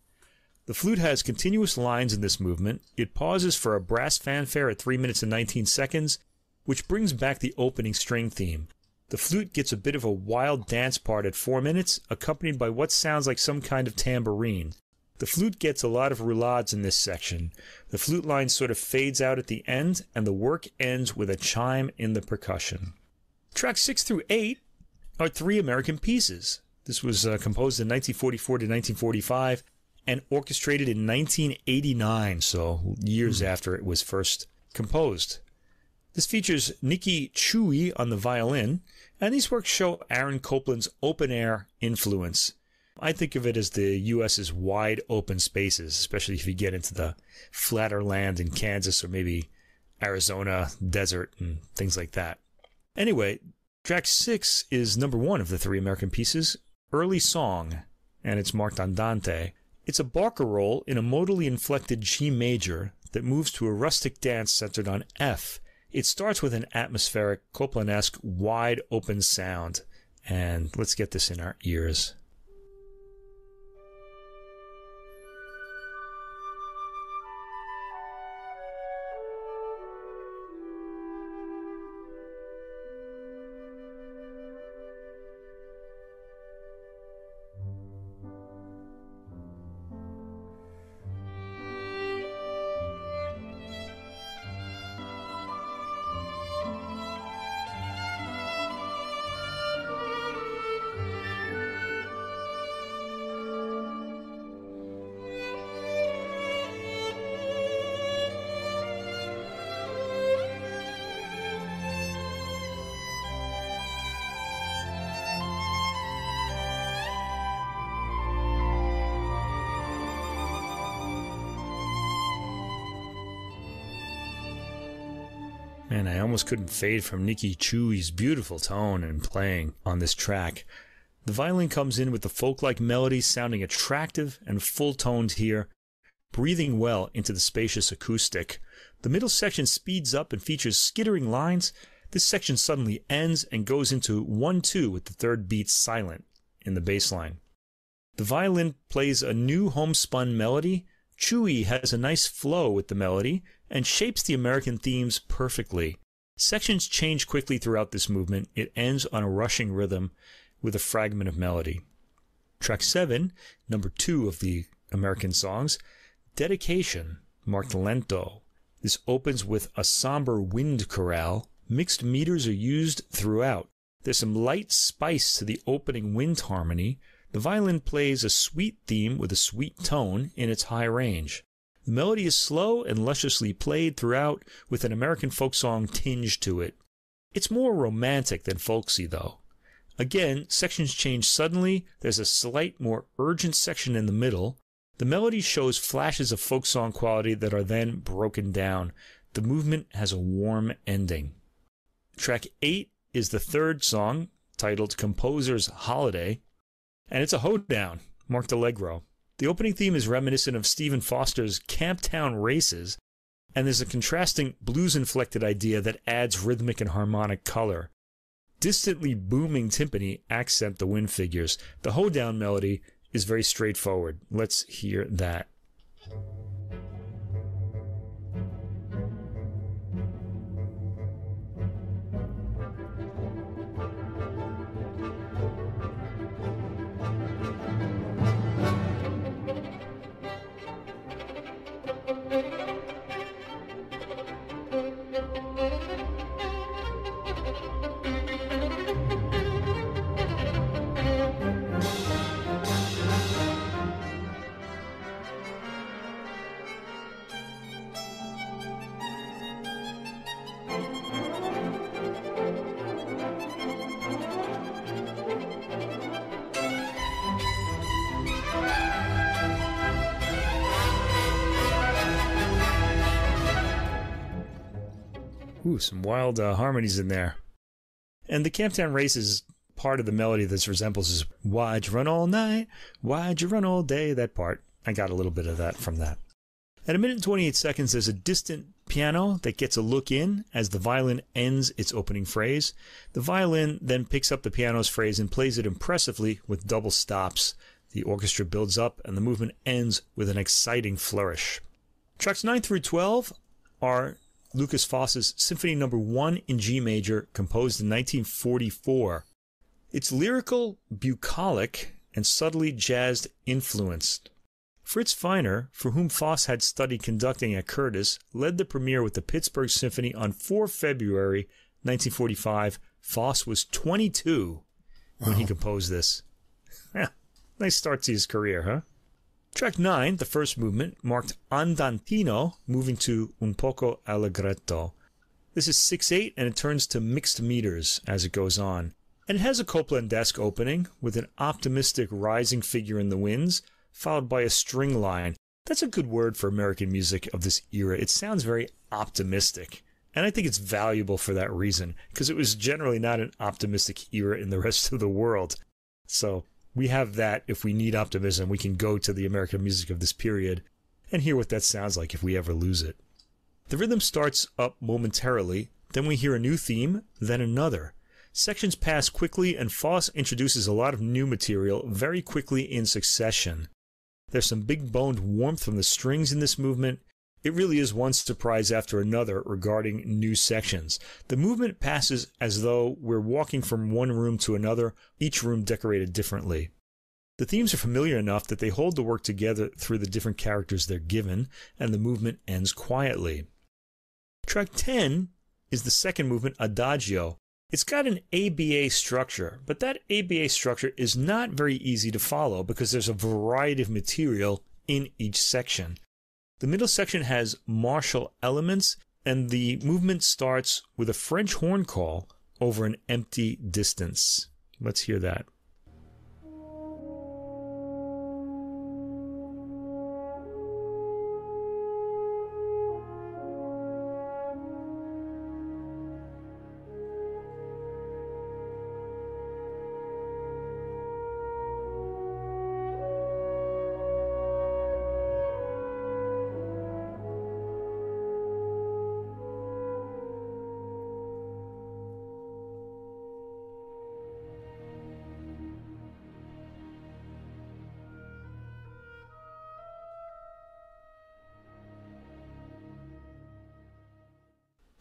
The flute has continuous lines in this movement. It pauses for a brass fanfare at 3 minutes and 19 seconds, which brings back the opening string theme. The flute gets a bit of a wild dance part at 4 minutes, accompanied by what sounds like some kind of tambourine. The flute gets a lot of roulades in this section. The flute line sort of fades out at the end, and the work ends with a chime in the percussion. Tracks 6 through 8 are 3 American pieces. This was composed in 1944 to 1945 and orchestrated in 1989, so years after it was first composed. This features Nikki Chooi on the violin, and these works show Aaron Copland's open-air influence. I think of it as the U.S.'s wide open spaces, especially if you get into the flatter land in Kansas or maybe Arizona desert and things like that. Anyway, track 6 is number 1 of the 3 American pieces, Early Song, and it's marked andante. It's a barcarolle in a modally inflected G major that moves to a rustic dance centered on F. It starts with an atmospheric, Copland-esque, wide open sound, and let's get this in our ears. Man, I almost couldn't fade from Nikki Chooi's beautiful tone and playing on this track. The violin comes in with the folk-like melody sounding attractive and full-toned here, breathing well into the spacious acoustic. The middle section speeds up and features skittering lines. This section suddenly ends and goes into 1-2 with the third beat silent in the bass line. The violin plays a new homespun melody. Chooi has a nice flow with the melody and shapes the American themes perfectly. Sections change quickly throughout this movement. It ends on a rushing rhythm with a fragment of melody. Track 7, number 2 of the American songs, Dedication, marked lento. This opens with a somber wind chorale. Mixed meters are used throughout. There's some light spice to the opening wind harmony. The violin plays a sweet theme with a sweet tone in its high range. The melody is slow and lusciously played throughout with an American folk song tinge to it. It's more romantic than folksy, though. Again, sections change suddenly. There's a slight, more urgent section in the middle. The melody shows flashes of folk song quality that are then broken down. The movement has a warm ending. Track 8 is the third song, titled Composer's Holiday, and it's a hoedown, marked allegro. The opening theme is reminiscent of Stephen Foster's Camptown Races, and there's a contrasting blues-inflected idea that adds rhythmic and harmonic color. Distantly booming timpani accent the wind figures. The hoedown melody is very straightforward. Let's hear that. Ooh, some wild harmonies in there. And the Camptown Race is part of the melody that resembles is Why'd you run all night? Why'd you run all day? That part. I got a little bit of that from that. At 1 minute and 28 seconds, there's a distant piano that gets a look in as the violin ends its opening phrase. The violin then picks up the piano's phrase and plays it impressively with double stops. The orchestra builds up and the movement ends with an exciting flourish. Tracks 9 through 12 are Lukas Foss's Symphony No. 1 in G major, composed in 1944. It's lyrical, bucolic, and subtly jazz influenced. Fritz Feiner, for whom Foss had studied conducting at Curtis, led the premiere with the Pittsburgh Symphony on 4 February 1945. Foss was 22 when he composed this. Nice start to his career, huh? Track 9, the first movement, marked andantino, moving to un poco allegretto. This is 6/8 and it turns to mixed meters as it goes on. And it has a Copland-esque opening with an optimistic rising figure in the winds, followed by a string line. That's a good word for American music of this era. It sounds very optimistic. And I think it's valuable for that reason, because it was generally not an optimistic era in the rest of the world. So we have that. If we need optimism, we can go to the American music of this period and hear what that sounds like if we ever lose it. The rhythm starts up momentarily, then we hear a new theme, then another. Sections pass quickly, and Foss introduces a lot of new material very quickly in succession. There's some big-boned warmth from the strings in this movement. It really is one surprise after another regarding new sections. The movement passes as though we're walking from one room to another, each room decorated differently. The themes are familiar enough that they hold the work together through the different characters they're given, and the movement ends quietly. Track 10 is the second movement, Adagio. It's got an ABA structure, but that ABA structure is not very easy to follow because there's a variety of material in each section. The middle section has martial elements, and the movement starts with a French horn call over an empty distance. Let's hear that.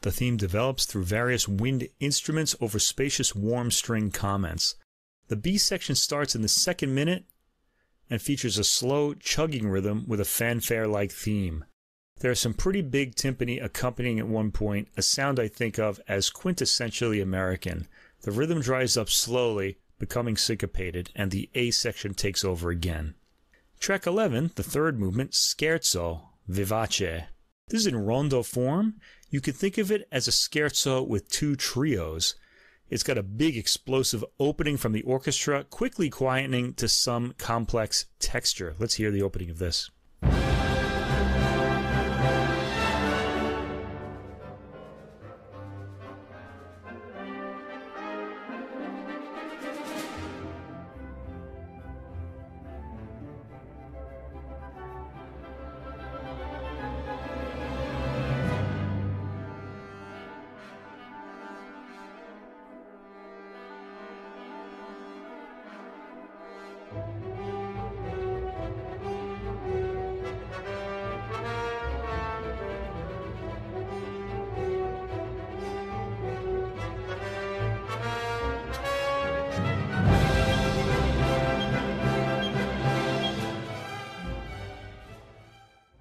The theme develops through various wind instruments over spacious warm string comments. The B section starts in the second minute and features a slow chugging rhythm with a fanfare-like theme. There are some pretty big timpani accompanying at one point, a sound I think of as quintessentially American. The rhythm dries up slowly, becoming syncopated, and the A section takes over again. Track 11, the third movement, Scherzo, vivace. This is in rondo form. You could think of it as a scherzo with two trios. It's got a big explosive opening from the orchestra, quickly quietening to some complex texture. Let's hear the opening of this.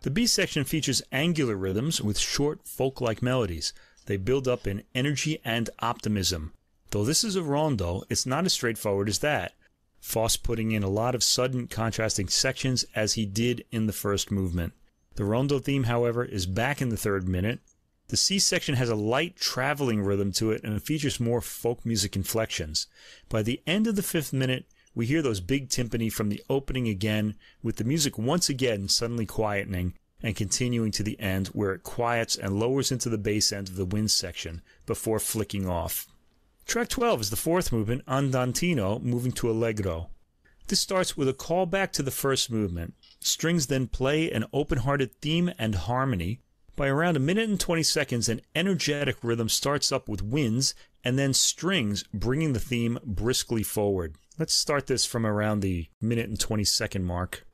The B section features angular rhythms with short folk-like melodies. They build up in energy and optimism. Though this is a rondo, it's not as straightforward as that. Foss putting in a lot of sudden contrasting sections as he did in the first movement. The rondo theme, however, is back in the third minute. The C section has a light traveling rhythm to it and it features more folk music inflections. By the end of the fifth minute, we hear those big timpani from the opening again, with the music once again suddenly quietening and continuing to the end where it quiets and lowers into the bass end of the wind section before flicking off. Track 12 is the fourth movement, Andantino, moving to Allegro. This starts with a callback to the first movement. Strings then play an open-hearted theme and harmony. By around 1 minute and 20 seconds, an energetic rhythm starts up with winds and then strings, bringing the theme briskly forward. Let's start this from around the 1 minute and 20 second mark.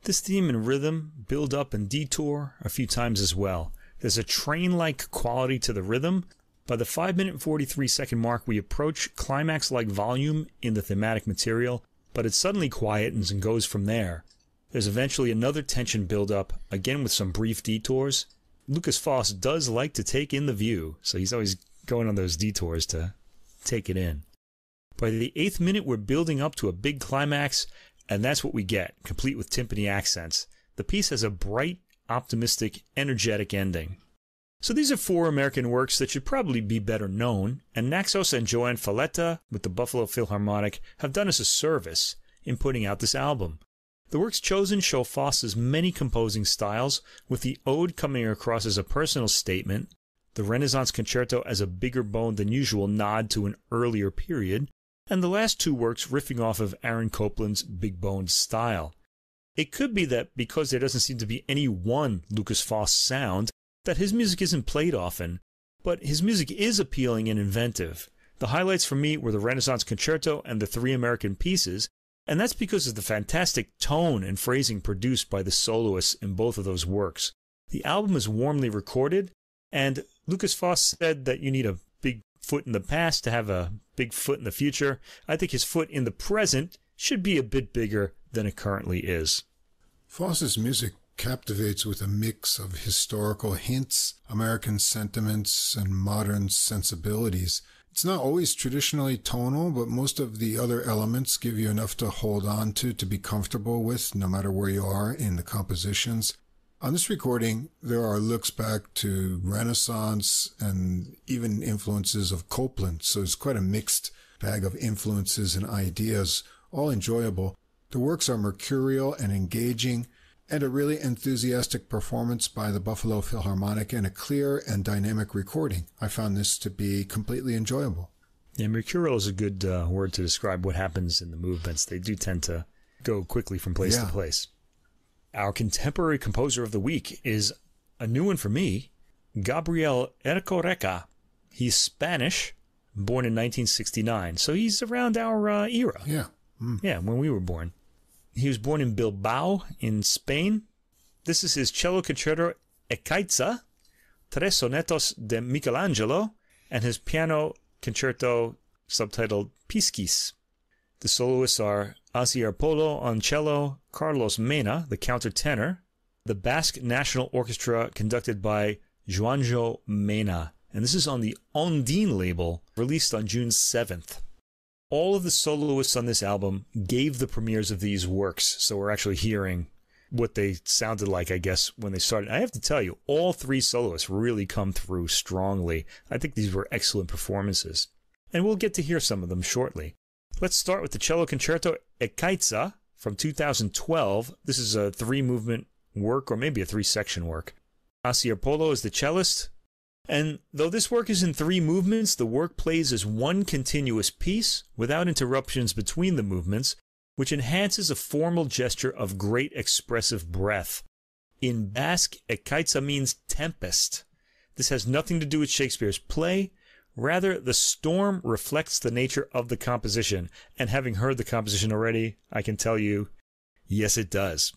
This theme and rhythm build up and detour a few times as well. There's a train-like quality to the rhythm. By the 5 minute and 43 second mark, we approach climax-like volume in the thematic material, but it suddenly quietens and goes from there. There's eventually another tension build-up, again with some brief detours. Lukas Foss does like to take in the view, so he's always going on those detours to take it in. By the 8th minute, we're building up to a big climax, and that's what we get, complete with timpani accents. The piece has a bright, optimistic, energetic ending. So these are 4 American works that should probably be better known, and Naxos and Joann Falletta with the Buffalo Philharmonic have done us a service in putting out this album. The works chosen show Foss's many composing styles, with the ode coming across as a personal statement, the Renaissance Concerto as a bigger boned than usual nod to an earlier period, and the last 2 works riffing off of Aaron Copland's big-boned style. It could be that because there doesn't seem to be any one Lukas Foss sound, that his music isn't played often, but his music is appealing and inventive. The highlights for me were the Renaissance Concerto and the 3 American pieces, and that's because of the fantastic tone and phrasing produced by the soloists in both of those works. The album is warmly recorded, and Lukas Foss said that you need a big foot in the past to have a big foot in the future. I think his foot in the present should be a bit bigger than it currently is. Foss's music captivates with a mix of historical hints, American sentiments, and modern sensibilities. It's not always traditionally tonal, but most of the other elements give you enough to hold on to be comfortable with, no matter where you are in the compositions. On this recording, there are looks back to Renaissance and even influences of Copland, so it's quite a mixed bag of influences and ideas, all enjoyable. The works are mercurial and engaging, and a really enthusiastic performance by the Buffalo Philharmonic and a clear and dynamic recording. I found this to be completely enjoyable. Yeah, mercurial is a good word to describe what happens in the movements. They do tend to go quickly from place to place. Our contemporary composer of the week is a new one for me, Gabriel Erkoreka. He's Spanish, born in 1969, so he's around our era. Yeah. Yeah, when we were born. He was born in Bilbao, in Spain. This is his cello concerto Ekaitza, Tres Sonetos de Michelangelo, and his piano concerto subtitled Piscis. The soloists are Asier Polo on cello, Carlos Mena, the countertenor, the Basque National Orchestra conducted by Joann Mena, and this is on the Ondine label, released on June 7th. All of the soloists on this album gave the premieres of these works, so we're actually hearing what they sounded like, I guess, when they started. I have to tell you, all 3 soloists really come through strongly. I think these were excellent performances, and we'll get to hear some of them shortly. Let's start with the cello concerto Ekaitza from 2012. This is a 3-movement work, or maybe a 3-section work. Asier Polo is the cellist, and though this work is in 3 movements, the work plays as one continuous piece without interruptions between the movements, which enhances a formal gesture of great expressive breadth. In Basque, ekaitza means tempest. This has nothing to do with Shakespeare's play. Rather, the storm reflects the nature of the composition, and having heard the composition already, I can tell you, yes, it does.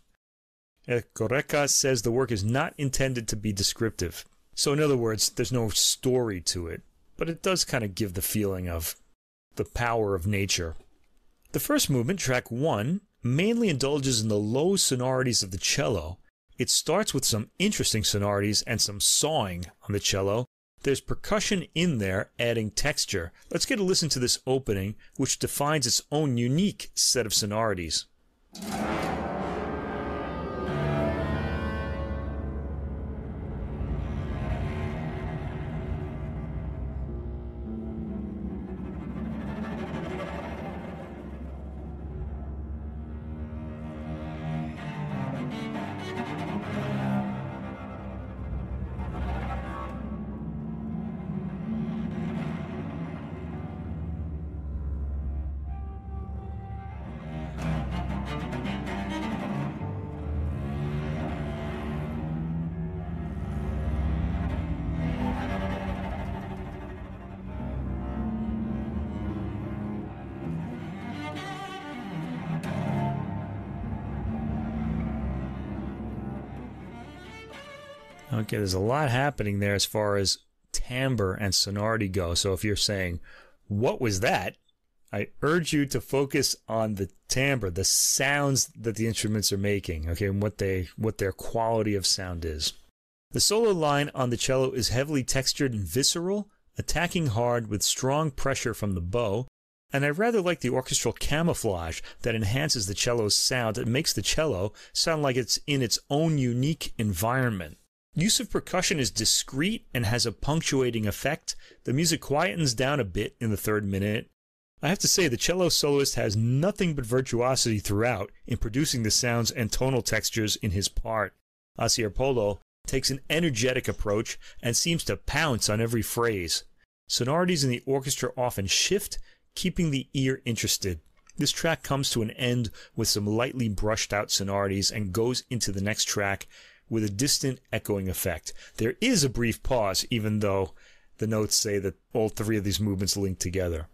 Erkoreka says the work is not intended to be descriptive. So in other words, there's no story to it, but it does kind of give the feeling of the power of nature. The first movement, track 1, mainly indulges in the low sonorities of the cello, It starts with some interesting sonorities and some sawing on the cello. There's percussion in there, adding texture. Let's get a listen to this opening, which defines its own unique set of sonorities. Okay, there's a lot happening there as far as timbre and sonority go. So if you're saying, what was that? I urge you to focus on the timbre, the sounds that the instruments are making, okay, and what their quality of sound is. The solo line on the cello is heavily textured and visceral, attacking hard with strong pressure from the bow, and I rather like the orchestral camouflage that enhances the cello's sound and makes the cello sound like it's in its own unique environment. Use of percussion is discreet and has a punctuating effect. The music quietens down a bit in the third minute. I have to say the cello soloist has nothing but virtuosity throughout in producing the sounds and tonal textures in his part. Polo takes an energetic approach and seems to pounce on every phrase. Sonorities in the orchestra often shift, keeping the ear interested. This track comes to an end with some lightly brushed out sonorities and goes into the next track with a distant echoing effect. There is a brief pause, even though the notes say that all three of these movements link together.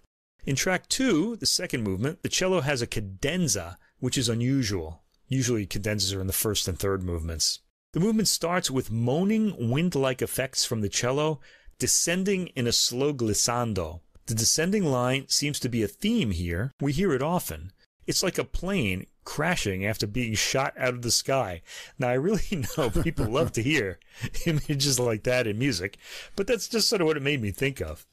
In track 2, the second movement, the cello has a cadenza, which is unusual. Usually cadenzas are in the first and third movements. The movement starts with moaning, wind-like effects from the cello, descending in a slow glissando. The descending line seems to be a theme here. We hear it often. It's like a plane crashing after being shot out of the sky. Now, I really know people love to hear images like that in music, but that's just sort of what it made me think of.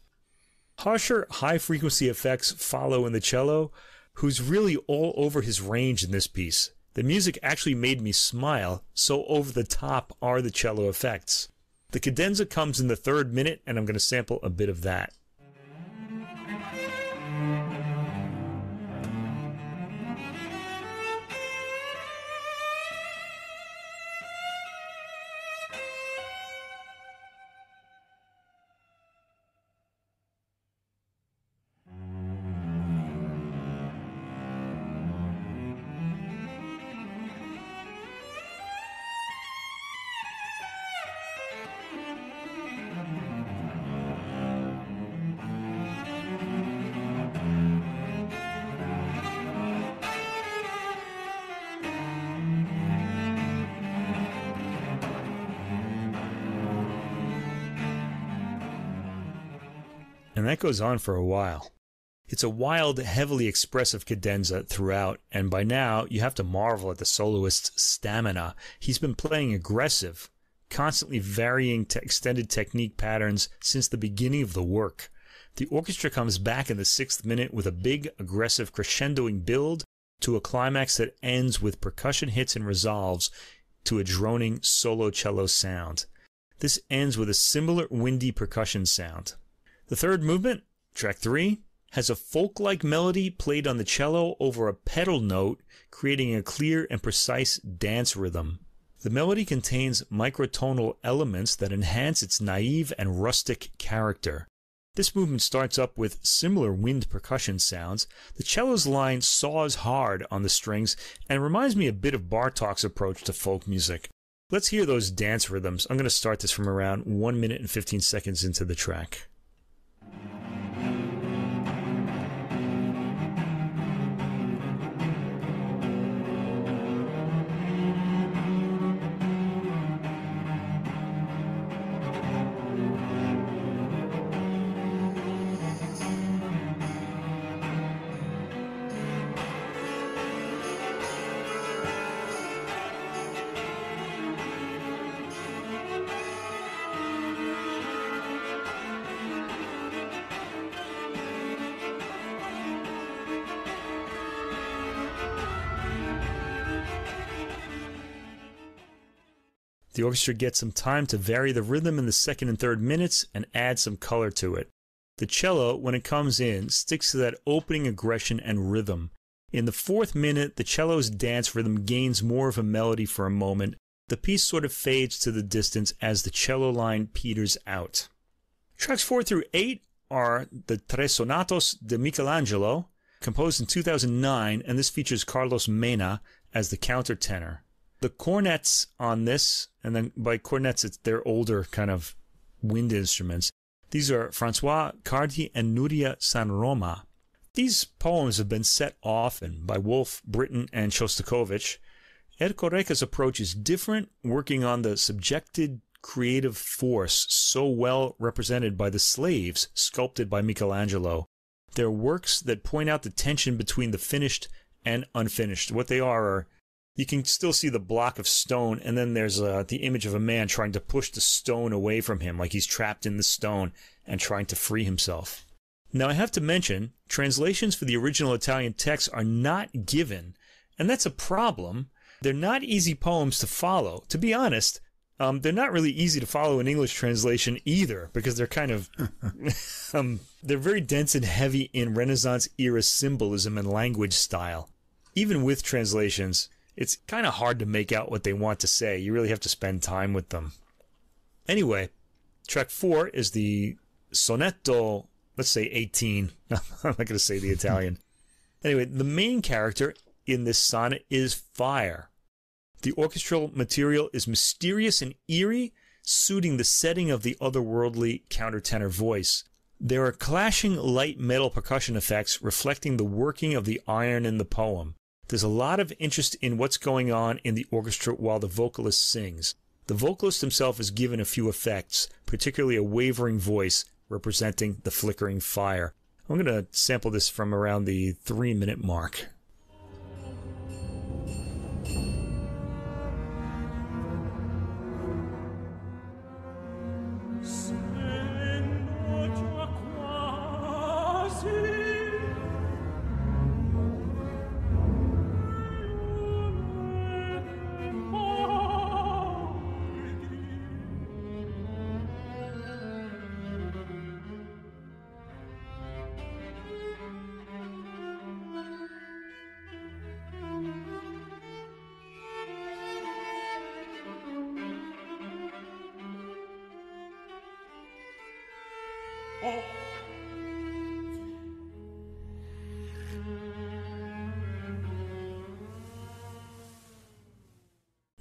Harsher, high-frequency effects follow in the cello, who's really all over his range in this piece. The music actually made me smile, so over the top are the cello effects. The cadenza comes in the third minute, and I'm going to sample a bit of that. And that goes on for a while. It's a wild, heavily expressive cadenza throughout, and by now you have to marvel at the soloist's stamina. He's been playing aggressive, constantly varying extended technique patterns since the beginning of the work. The orchestra comes back in the 6th minute with a big, aggressive crescendoing build to a climax that ends with percussion hits and resolves to a droning solo cello sound. This ends with a similar windy percussion sound. The third movement, track 3, has a folk-like melody played on the cello over a pedal note, creating a clear and precise dance rhythm. The melody contains microtonal elements that enhance its naive and rustic character. This movement starts up with similar wind percussion sounds. The cello's line saws hard on the strings and reminds me a bit of Bartók's approach to folk music. Let's hear those dance rhythms. I'm going to start this from around 1 minute and 15 seconds into the track. The orchestra gets some time to vary the rhythm in the second and third minutes and add some color to it. The cello, when it comes in, sticks to that opening aggression and rhythm. In the fourth minute, the cello's dance rhythm gains more of a melody for a moment. The piece sort of fades to the distance as the cello line peters out. Tracks 4 through 8 are the Tre Sonatos de Michelangelo, composed in 2009, and this features Carlos Mena as the countertenor. The cornets on this, and then by cornets it's their older kind of wind instruments, these are François Cardi and Nuria Sanroma. These poems have been set often by Wolf, Britten, and Shostakovich. Erkoreka's approach is different, working on the subjected creative force so well represented by the slaves sculpted by Michelangelo. They're works that point out the tension between the finished and unfinished. What they are, you can still see the block of stone, and then there's the image of a man trying to push the stone away from him, like he's trapped in the stone and trying to free himself. Now, I have to mention, translations for the original Italian text are not given, and that's a problem. They're not easy poems to follow. To be honest, they're not really easy to follow in English translation either, because they're kind of, they're very dense and heavy in Renaissance-era symbolism and language style. Even with translations, it's kind of hard to make out what they want to say. You really have to spend time with them. Anyway, track 4 is the Soneto, let's say 18. I'm not going to say the Italian. Anyway, the main character in this sonnet is fire. The orchestral material is mysterious and eerie, suiting the setting of the otherworldly countertenor voice. There are clashing light metal percussion effects reflecting the working of the iron in the poem. There's a lot of interest in what's going on in the orchestra while the vocalist sings. The vocalist himself is given a few effects, particularly a wavering voice representing the flickering fire. I'm going to sample this from around the 3-minute mark.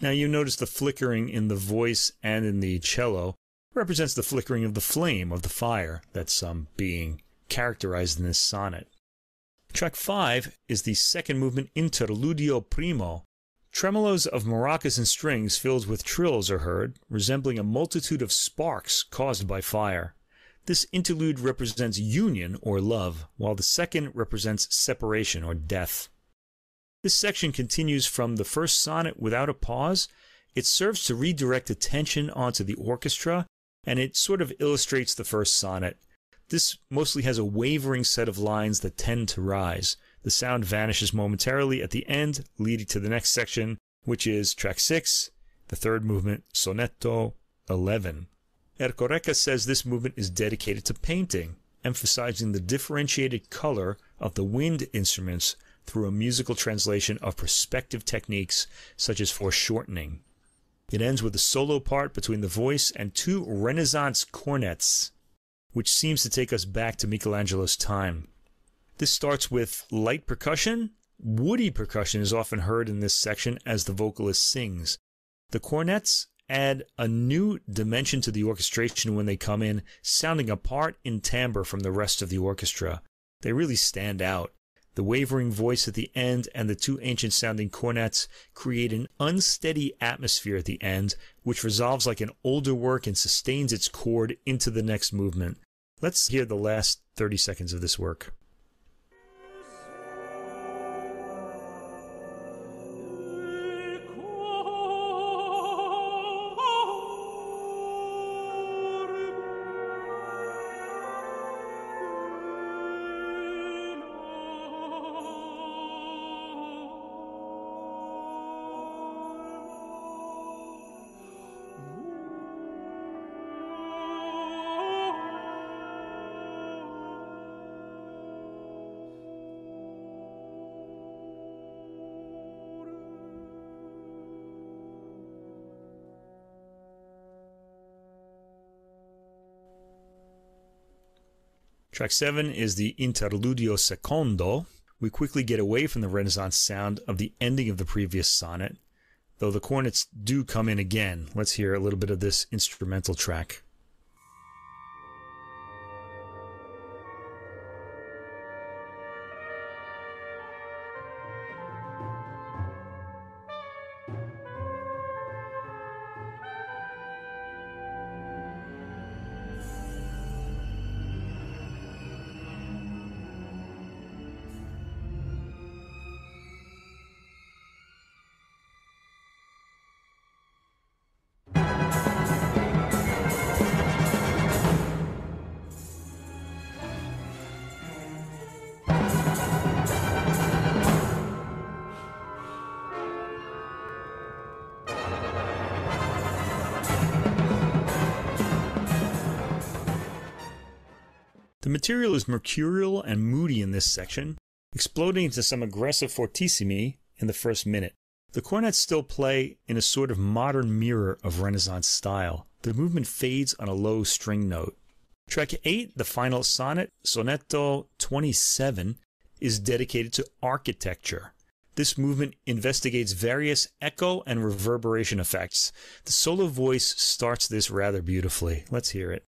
Now you notice the flickering in the voice and in the cello represents the flickering of the flame of the fire that's being characterized in this sonnet. Track 5 is the second movement Interludio Primo. Tremolos of maracas and strings filled with trills are heard, resembling a multitude of sparks caused by fire. This interlude represents union or love, while the second represents separation or death. This section continues from the first sonnet without a pause. It serves to redirect attention onto the orchestra, and it sort of illustrates the first sonnet. This mostly has a wavering set of lines that tend to rise. The sound vanishes momentarily at the end, leading to the next section, which is track 6, the third movement, Soneto 11. Erkoreka says this movement is dedicated to painting, emphasizing the differentiated color of the wind instruments through a musical translation of perspective techniques such as foreshortening. It ends with a solo part between the voice and 2 Renaissance cornets, which seems to take us back to Michelangelo's time. This starts with light percussion. Woody percussion is often heard in this section as the vocalist sings. The cornets add a new dimension to the orchestration when they come in, sounding apart in timbre from the rest of the orchestra. They really stand out. The wavering voice at the end and the 2 ancient-sounding cornets create an unsteady atmosphere at the end, which resolves like an older work and sustains its chord into the next movement. Let's hear the last 30 seconds of this work. Track 7 is the Interludio Secondo. We quickly get away from the Renaissance sound of the ending of the previous sonnet, though the cornets do come in again. Let's hear a little bit of this instrumental track. The material is mercurial and moody in this section, exploding into some aggressive fortissimi in the first minute. The cornets still play in a sort of modern mirror of Renaissance style. The movement fades on a low string note. Track 8, the final sonnet, Soneto 27, is dedicated to architecture. This movement investigates various echo and reverberation effects. The solo voice starts this rather beautifully. Let's hear it.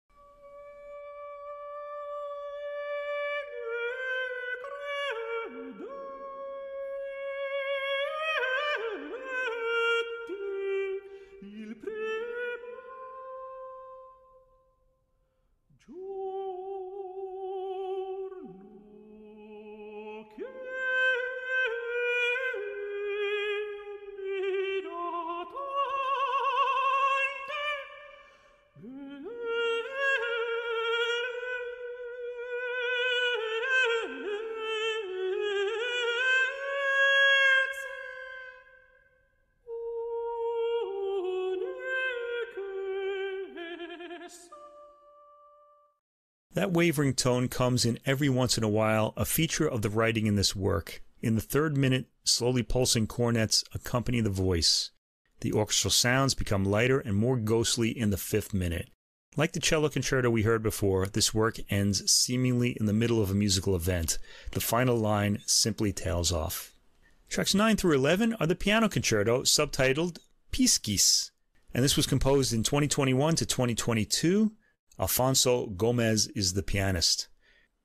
That wavering tone comes in every once in a while, a feature of the writing in this work. In the third minute, slowly pulsing cornets accompany the voice. The orchestral sounds become lighter and more ghostly in the fifth minute. Like the cello concerto we heard before, this work ends seemingly in the middle of a musical event. The final line simply tails off. Tracks 9 through 11 are the piano concerto, subtitled Piscis, and this was composed in 2021 to 2022. Alfonso Gómez is the pianist.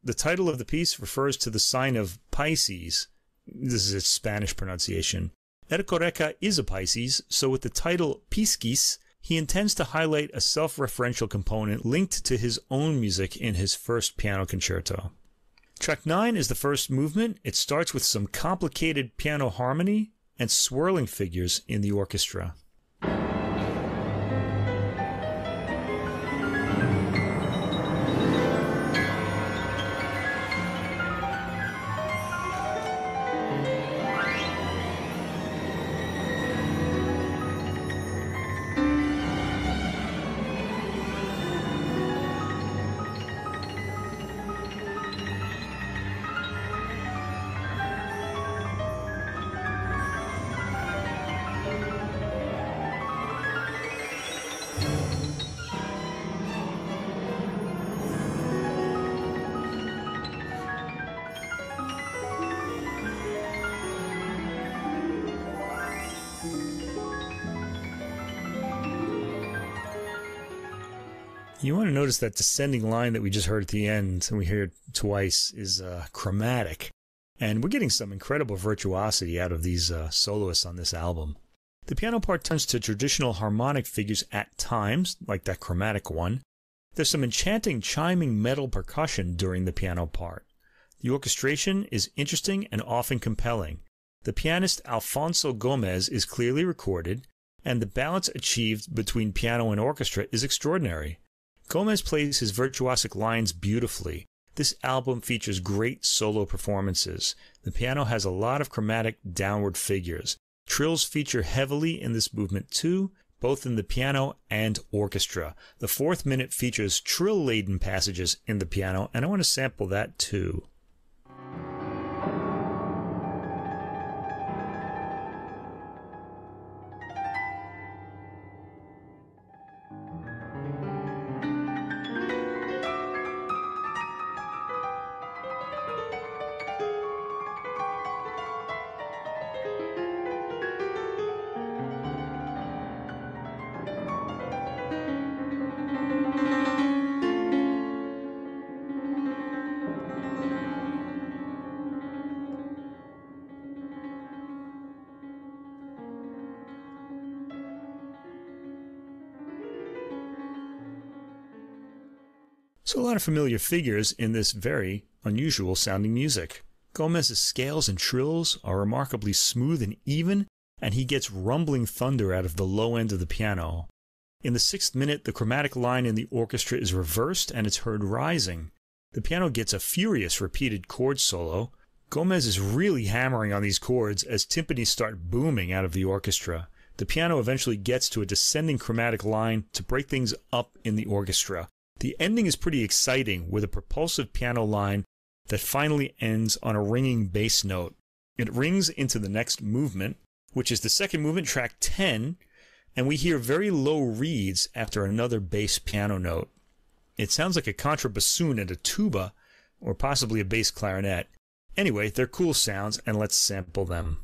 The title of the piece refers to the sign of Pisces. This is its Spanish pronunciation. Erkoreka is a Pisces, so with the title Piscis, he intends to highlight a self-referential component linked to his own music in his first piano concerto. Track 9 is the first movement. It starts with some complicated piano harmony and swirling figures in the orchestra. You want to notice that descending line that we just heard at the end, and we hear it twice, is chromatic. And we're getting some incredible virtuosity out of these soloists on this album. The piano part turns to traditional harmonic figures at times, like that chromatic one. There's some enchanting chiming metal percussion during the piano part. The orchestration is interesting and often compelling. The pianist Alfonso Gómez is clearly recorded, and the balance achieved between piano and orchestra is extraordinary. Gómez plays his virtuosic lines beautifully. This album features great solo performances. The piano has a lot of chromatic downward figures. Trills feature heavily in this movement too, both in the piano and orchestra. The fourth minute features trill-laden passages in the piano, and I want to sample that too. So a lot of familiar figures in this very unusual sounding music. Gómez's scales and trills are remarkably smooth and even, and he gets rumbling thunder out of the low end of the piano. In the 6th minute, the chromatic line in the orchestra is reversed and it's heard rising. The piano gets a furious repeated chord solo. Gómez is really hammering on these chords as timpanis start booming out of the orchestra. The piano eventually gets to a descending chromatic line to break things up in the orchestra. The ending is pretty exciting with a propulsive piano line that finally ends on a ringing bass note. It rings into the next movement, which is the second movement, track 10, and we hear very low reeds after another bass piano note. It sounds like a contrabassoon and a tuba, or possibly a bass clarinet. Anyway, they're cool sounds, and let's sample them.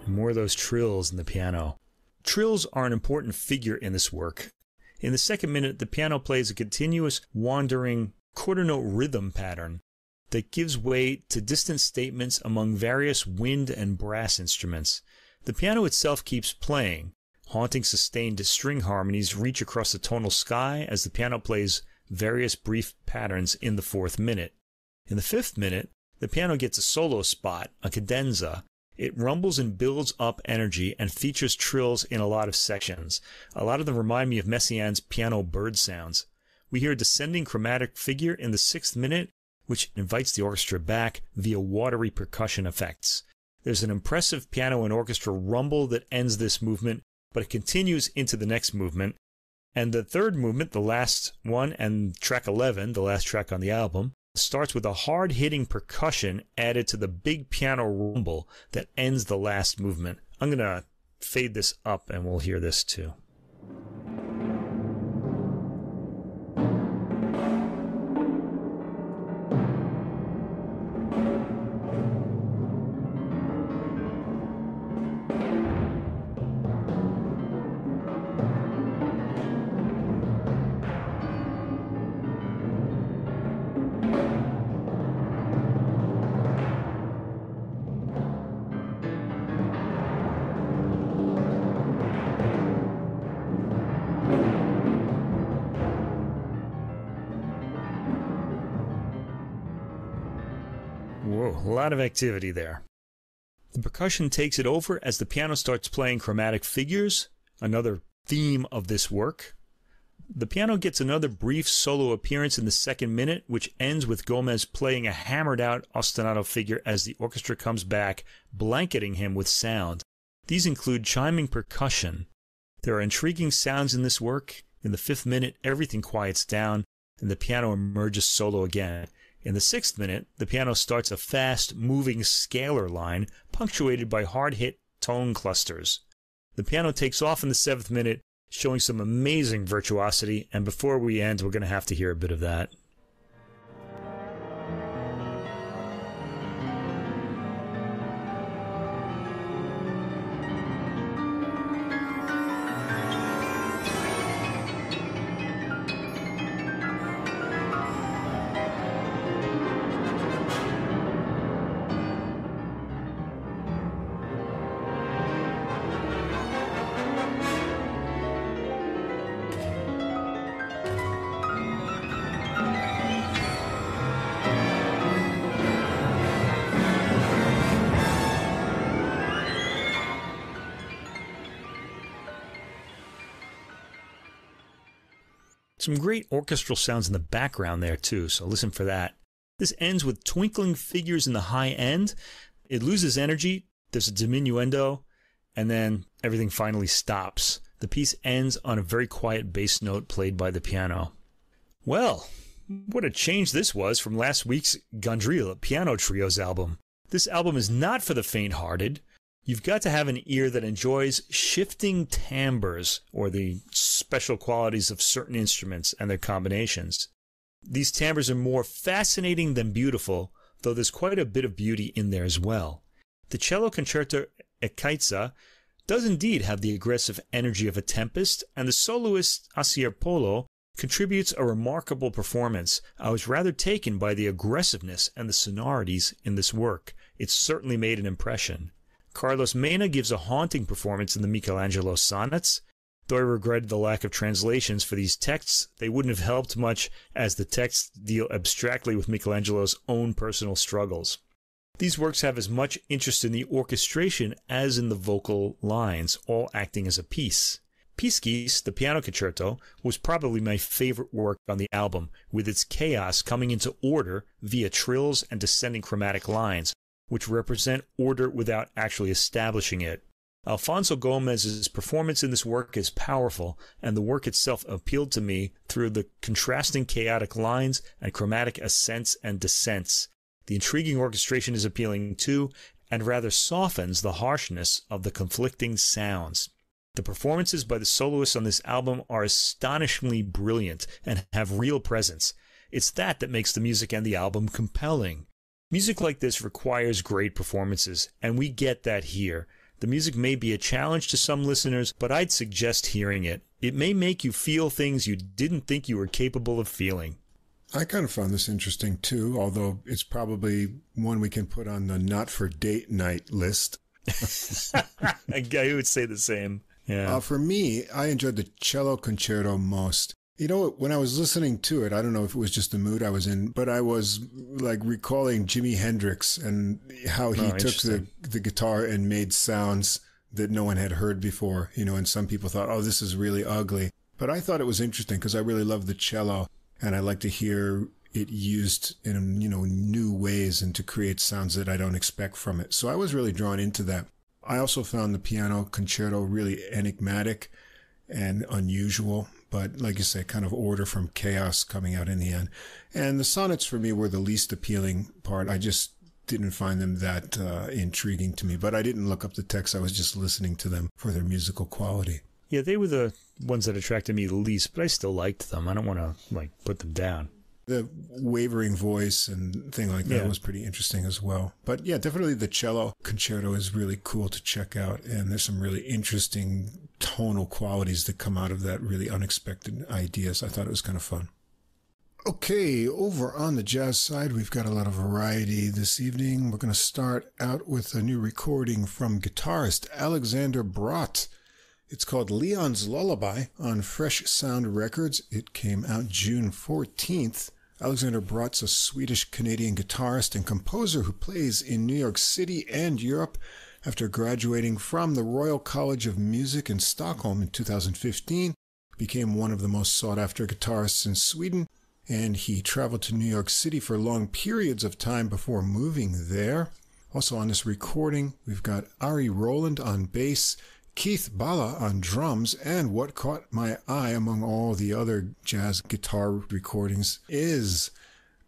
More of those trills in the piano. Trills are an important figure in this work. In the 2nd minute, the piano plays a continuous, wandering, quarter note rhythm pattern that gives way to distant statements among various wind and brass instruments. The piano itself keeps playing. Haunting sustained string harmonies reach across the tonal sky as the piano plays various brief patterns in the 4th minute. In the 5th minute, the piano gets a solo spot, a cadenza. It rumbles and builds up energy and features trills in a lot of sections. A lot of them remind me of Messiaen's piano bird sounds. We hear a descending chromatic figure in the 6th minute, which invites the orchestra back via watery percussion effects. There's an impressive piano and orchestra rumble that ends this movement, but it continues into the next movement. And the 3rd movement, the last one, and track 11, the last track on the album, starts with a hard-hitting percussion added to the big piano rumble that ends the last movement. I'm going to fade this up and we'll hear this too. Whoa, a lot of activity there. The percussion takes it over as the piano starts playing chromatic figures, another theme of this work. The piano gets another brief solo appearance in the 2nd minute, which ends with Gómez playing a hammered-out ostinato figure as the orchestra comes back, blanketing him with sound. These include chiming percussion. There are intriguing sounds in this work. In the 5th minute, everything quiets down, and the piano emerges solo again. In the 6th minute, the piano starts a fast, moving scalar line, punctuated by hard-hit tone clusters. The piano takes off in the 7th minute, showing some amazing virtuosity, and before we end, we're going to have to hear a bit of that. Some great orchestral sounds in the background there too, so listen for that. This ends with twinkling figures in the high end. It loses energy, there's a diminuendo, and then everything finally stops. The piece ends on a very quiet bass note played by the piano. Well, what a change this was from last week's Gabriel Piano Trios album. This album is not for the faint-hearted. You've got to have an ear that enjoys shifting timbres, or the special qualities of certain instruments and their combinations. These timbres are more fascinating than beautiful, though there's quite a bit of beauty in there as well. The cello concerto ekaitza does indeed have the aggressive energy of a Tempest, and the soloist Polo contributes a remarkable performance. I was rather taken by the aggressiveness and the sonorities in this work. It certainly made an impression. Carlos Mena gives a haunting performance in the Michelangelo sonnets. Though I regretted the lack of translations for these texts, they wouldn't have helped much, as the texts deal abstractly with Michelangelo's own personal struggles. These works have as much interest in the orchestration as in the vocal lines, all acting as a piece. Piscis, the piano concerto, was probably my favorite work on the album, with its chaos coming into order via trills and descending chromatic lines, which represent order without actually establishing it. Alfonso Gómez's performance in this work is powerful, and the work itself appealed to me through the contrasting chaotic lines and chromatic ascents and descents. The intriguing orchestration is appealing too, and rather softens the harshness of the conflicting sounds. The performances by the soloists on this album are astonishingly brilliant and have real presence. It's that makes the music and the album compelling. Music like this requires great performances, and we get that here. The music may be a challenge to some listeners, but I'd suggest hearing it. It may make you feel things you didn't think you were capable of feeling. I kind of found this interesting too, although it's probably one we can put on the not for date night list. A guy who would say the same. Yeah. For me, I enjoyed the cello concerto most. You know, when I was listening to it, I don't know if it was just the mood I was in, but I was like recalling Jimi Hendrix and how he took the guitar and made sounds that no one had heard before, you know, and some people thought, oh, this is really ugly. But I thought it was interesting because I really love the cello, and I like to hear it used in, you know, new ways and to create sounds that I don't expect from it. So I was really drawn into that. I also found the piano concerto really enigmatic and unusual, but like you say, kind of order from chaos coming out in the end. And the sonnets for me were the least appealing part. I just didn't find them that intriguing to me, but I didn't look up the text. I was just listening to them for their musical quality. Yeah, they were the ones that attracted me the least, but I still liked them. I don't want to put them down. The wavering voice and thing like that was pretty interesting as well. But yeah, definitely the cello concerto is really cool to check out. And there's some really interesting tonal qualities that come out of that, really unexpected ideas. I thought it was kind of fun. Okay, over on the jazz side, we've got a lot of variety this evening. We're going to start out with a new recording from guitarist Alexander Brott. It's called Leon's Lullaby on Fresh Sound Records. It came out June 14th. Alexander Brott's a Swedish-Canadian guitarist and composer who plays in New York City and Europe. After graduating from the Royal College of Music in Stockholm in 2015, he became one of the most sought-after guitarists in Sweden, and he traveled to New York City for long periods of time before moving there. Also on this recording, we've got Ari Roland on bass, Keith Bala on drums, and what caught my eye among all the other jazz guitar recordings is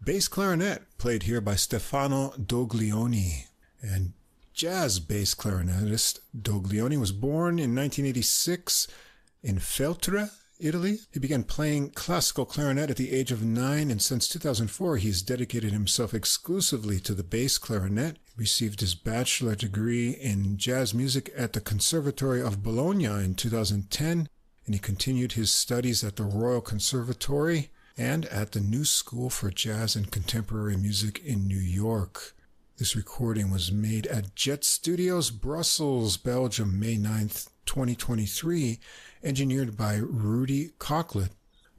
bass clarinet, played here by Stefano Doglioni. And jazz bass clarinetist Doglioni was born in 1986 in Feltre, Italy. He began playing classical clarinet at the age of 9, and since 2004 he's dedicated himself exclusively to the bass clarinet. He received his bachelor degree in jazz music at the Conservatory of Bologna in 2010, and he continued his studies at the Royal Conservatory and at the New School for Jazz and Contemporary Music in New York. This recording was made at Jet Studios, Brussels, Belgium, May 9th, 2023, engineered by Rudy Cocklet,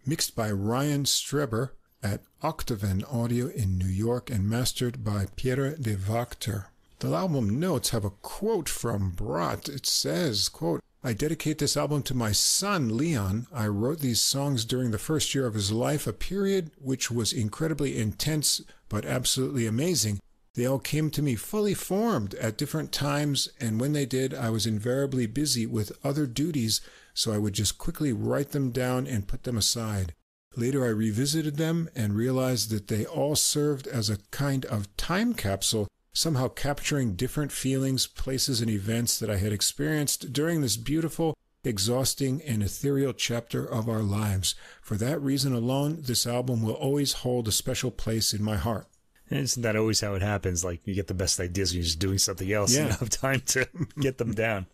mixed by Ryan Streber at Octaven Audio in New York, and mastered by Pierre de Wachter. The album notes have a quote from Brott. It says, quote, "I dedicate this album to my son, Leon. I wrote these songs during the first year of his life, a period which was incredibly intense but absolutely amazing. They all came to me fully formed at different times, and when they did, I was invariably busy with other duties, so I would just quickly write them down and put them aside. Later I revisited them and realized that they all served as a kind of time capsule, somehow capturing different feelings, places, and events that I had experienced during this beautiful, exhausting, and ethereal chapter of our lives. For that reason alone, this album will always hold a special place in my heart. Isn't that always how it happens? Like, you get the best ideas when you're just doing something else and you don't have time to get them down.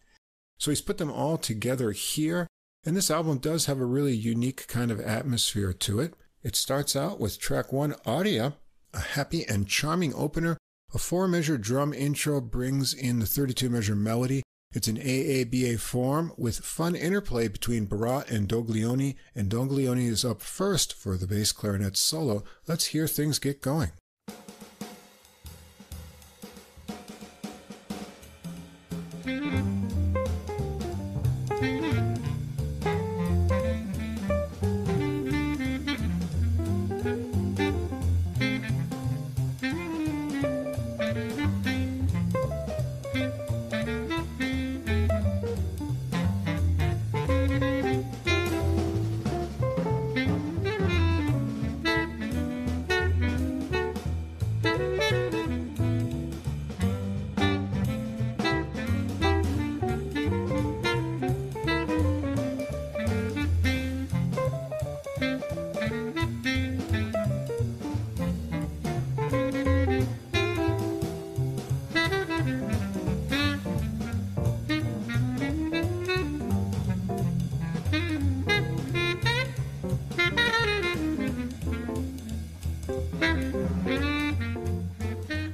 So he's put them all together here, and this album does have a really unique kind of atmosphere to it. It starts out with track 1, Aria, a happy and charming opener. A 4-measure drum intro brings in the 32-measure melody. It's an AABA form with fun interplay between Barat and Doglioni is up first for the bass clarinet solo. Let's hear things get going.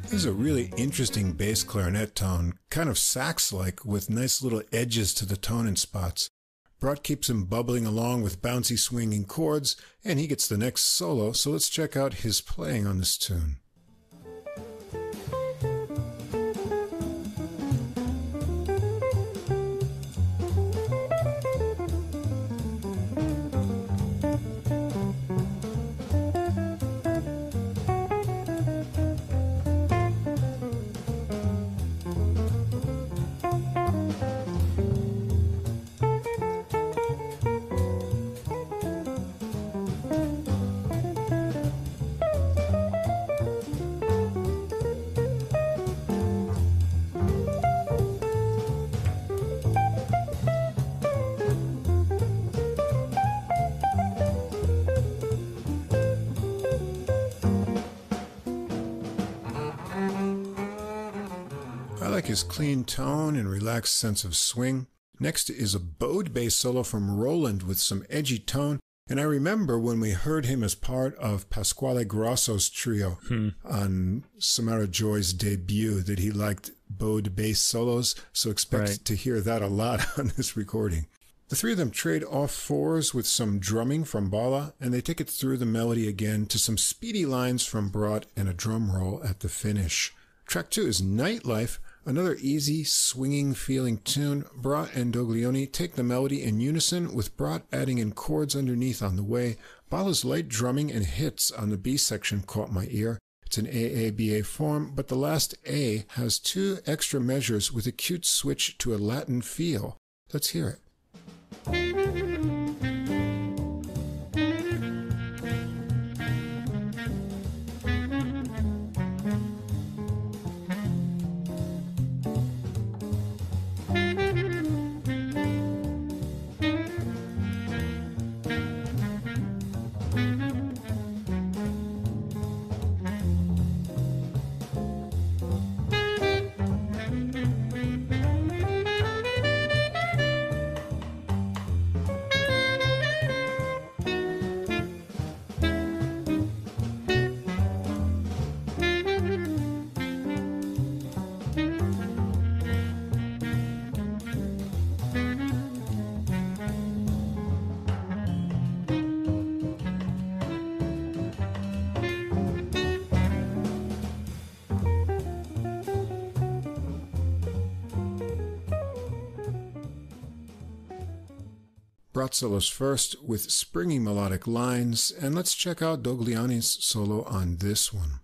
This is a really interesting bass clarinet tone, kind of sax-like, with nice little edges to the tone and spots. Barat keeps him bubbling along with bouncy swinging chords, and he gets the next solo, so let's check out his playing on this tune. His clean tone and relaxed sense of swing. Next is a bowed bass solo from Roland with some edgy tone, and I remember when we heard him as part of Pasquale Grosso's trio on Samara Joy's debut that he liked bowed bass solos, so expect to hear that a lot on this recording. The three of them trade off fours with some drumming from Bala, and they take it through the melody again to some speedy lines from Barat and a drum roll at the finish. Track 2 is Nightlife, another easy, swinging feeling tune. Barat and Doglioni take the melody in unison, with Barat adding in chords underneath on the way. Bala's light drumming and hits on the B section caught my ear. It's an AABA form, but the last A has 2 extra measures with a cute switch to a Latin feel. Let's hear it. Barat solos first with springy melodic lines, and let's check out Doglioni's solo on this one.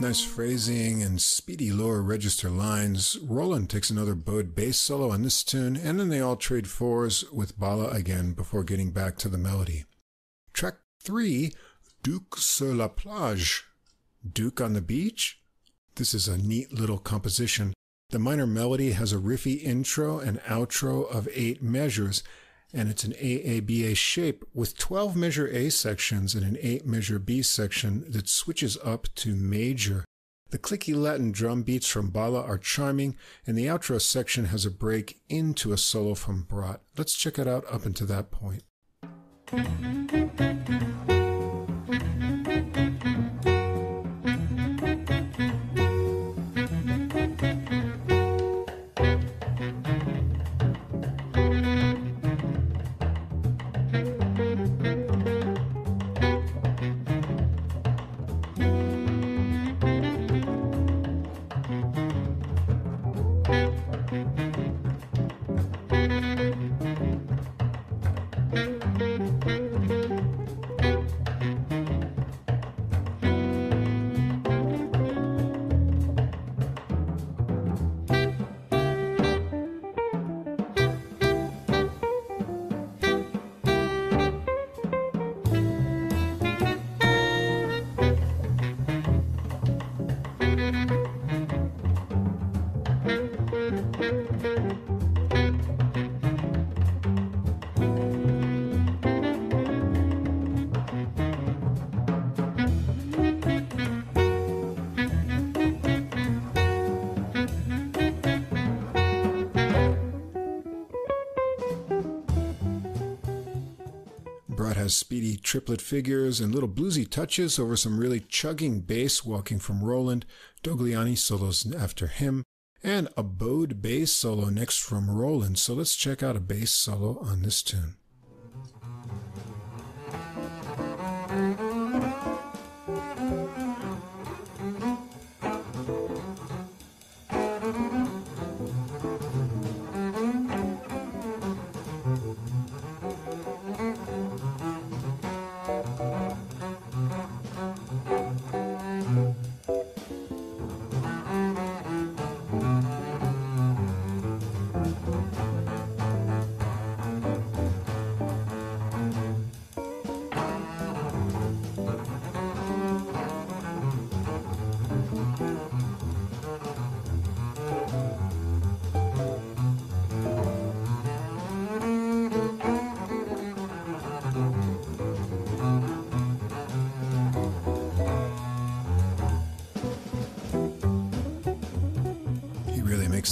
Nice phrasing and speedy lower register lines. Roland takes another bowed bass solo on this tune, and then they all trade fours with Bala again before getting back to the melody. Track 3, Duc sur la plage. Duke on the beach? This is a neat little composition. The minor melody has a riffy intro and outro of 8 measures, and it's an AABA shape with 12 measure A sections and an 8 measure B section that switches up to major. The clicky Latin drum beats from Bala are charming, and the outro section has a break into a solo from Brat. Let's check it out up until that point. Speedy triplet figures and little bluesy touches over some really chugging bass walking from Roland, Dogliani solos after him, and a bowed bass solo next from Roland. So let's check out a bass solo on this tune.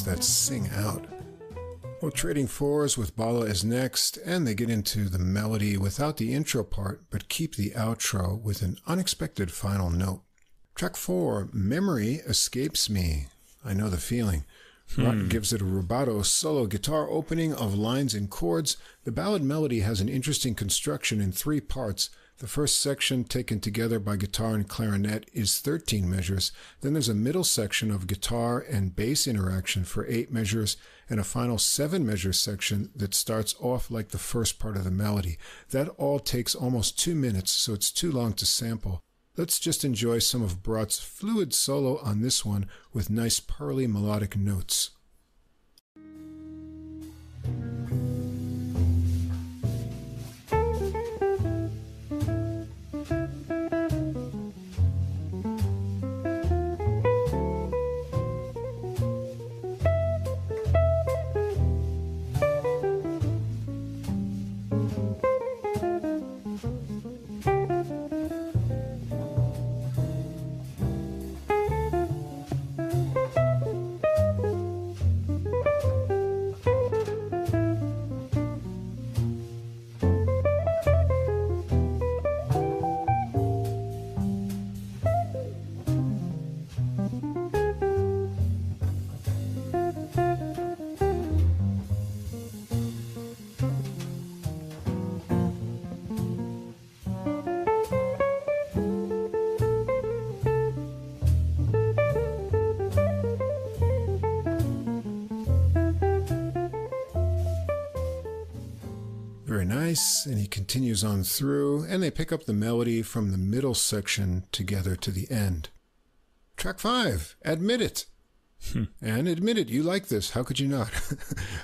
That sing out. Well, trading fours with Bala is next, and they get into the melody without the intro part, but keep the outro with an unexpected final note. Track 4, Memory Escapes Me. I know the feeling. Rott gives it a rubato solo guitar opening of lines and chords. The ballad melody has an interesting construction in 3 parts. The first section, taken together by guitar and clarinet, is 13 measures. Then there's a middle section of guitar and bass interaction for 8 measures, and a final 7-measure section that starts off like the first part of the melody. That all takes almost 2 minutes, so it's too long to sample. Let's just enjoy some of Brat's fluid solo on this one with nice pearly melodic notes. Very nice, and he continues on through, and they pick up the melody from the middle section together to the end. Track 5, Admit It. And admit it, you like this. How could you not?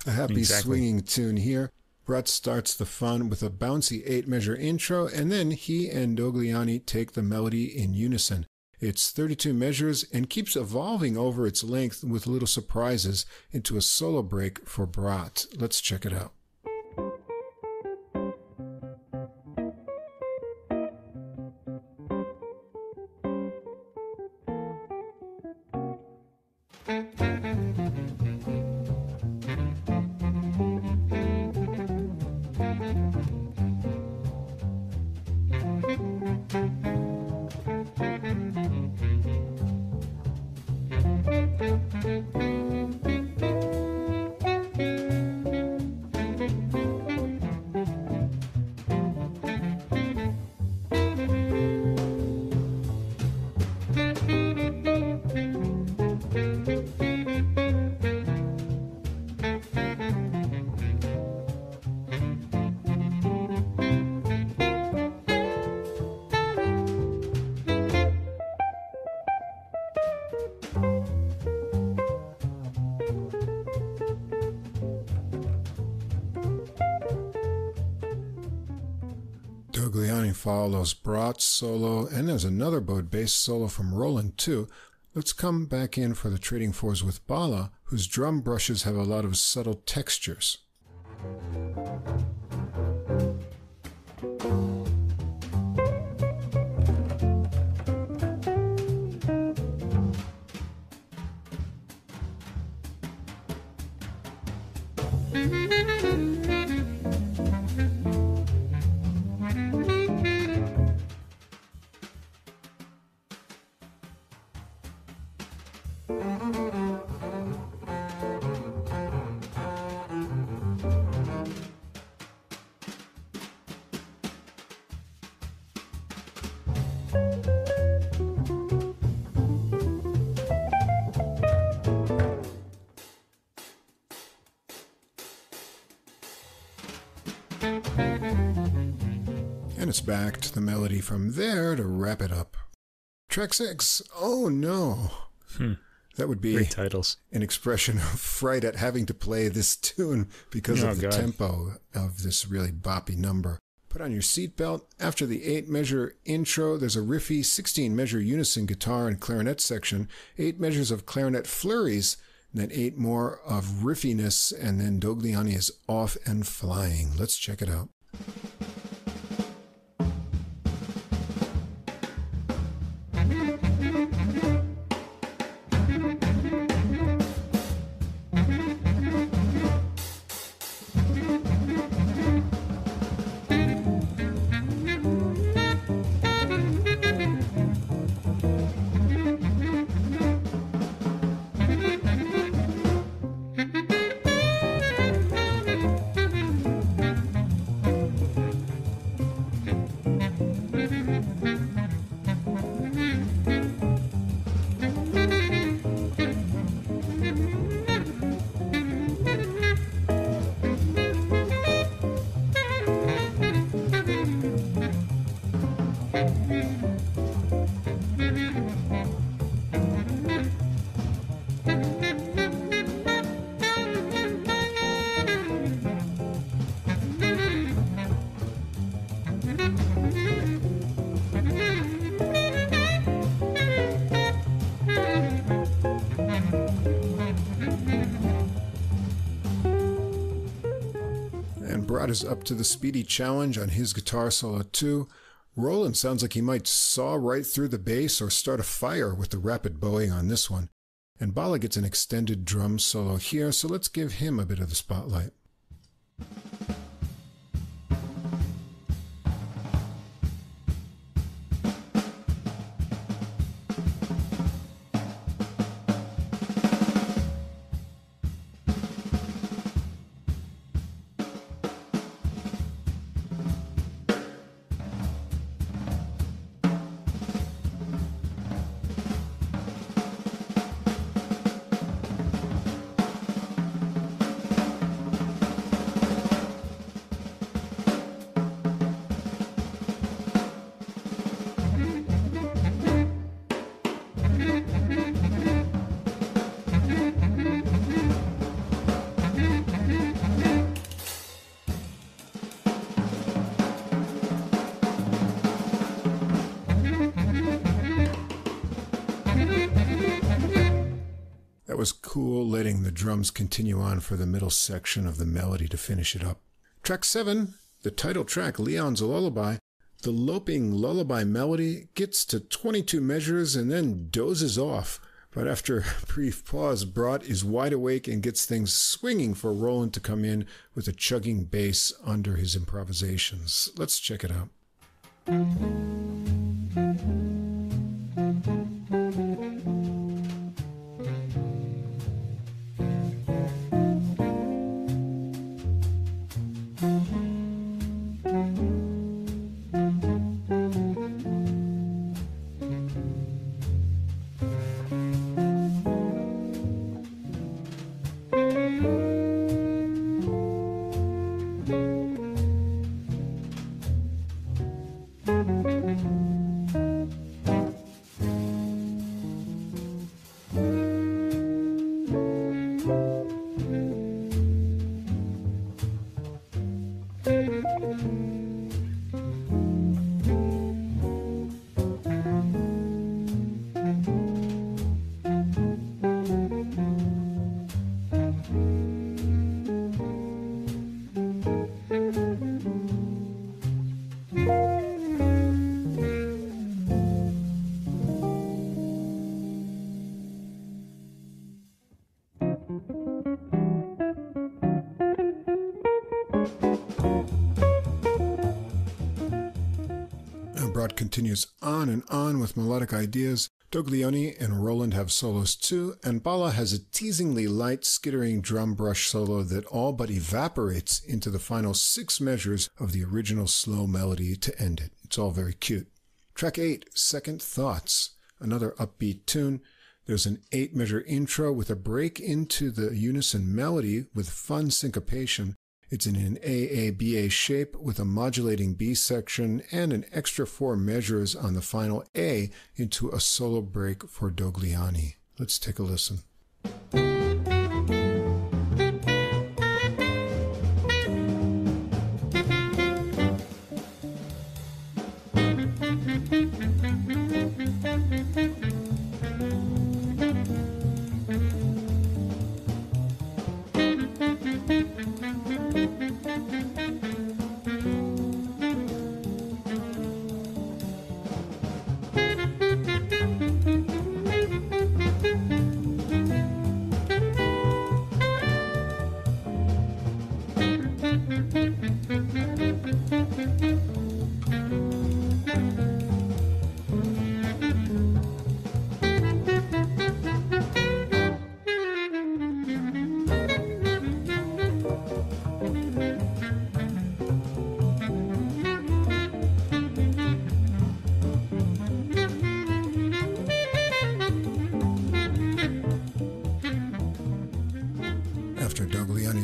A happy swinging tune here. Brett starts the fun with a bouncy 8-measure intro, and then he and Dogliani take the melody in unison. It's 32 measures and keeps evolving over its length with little surprises into a solo break for Brat. Let's check it out. Follows Brat's solo, and there's another bowed bass solo from Roland too. Let's come back in for the trading fours with Bala, whose drum brushes have a lot of subtle textures. And it's back to the melody from there to wrap it up. Track 6, Oh No. That would be great titles. An expression of fright at having to play this tune because of the tempo of this really boppy number. Put on your seatbelt. After the 8-measure intro, there's a riffy 16-measure unison guitar and clarinet section, 8 measures of clarinet flurries, and then 8 more of riffiness, and then Dogliani is off and flying. Let's check it out. Is up to the speedy challenge on his guitar solo too. Roland sounds like he might saw right through the bass or start a fire with the rapid bowing on this one. And Bala gets an extended drum solo here, so let's give him a bit of the spotlight. cool, letting the drums continue on for the middle section of the melody to finish it up. Track 7, the title track, Leon's Lullaby. The loping lullaby melody gets to 22 measures and then dozes off. But after a brief pause, Brat is wide awake and gets things swinging for Roland to come in with a chugging bass under his improvisations. Let's check it out. Continues on with melodic ideas. Doglioni and Roland have solos too, and Bala has a teasingly light, skittering drum brush solo that all but evaporates into the final 6 measures of the original slow melody to end it. It's all very cute. Track 8, Second Thoughts, another upbeat tune. There's an 8-measure intro with a break into the unison melody with fun syncopation. It's in an AABA shape with a modulating B section and an extra 4 measures on the final A into a solo break for Doglioni. Let's take a listen.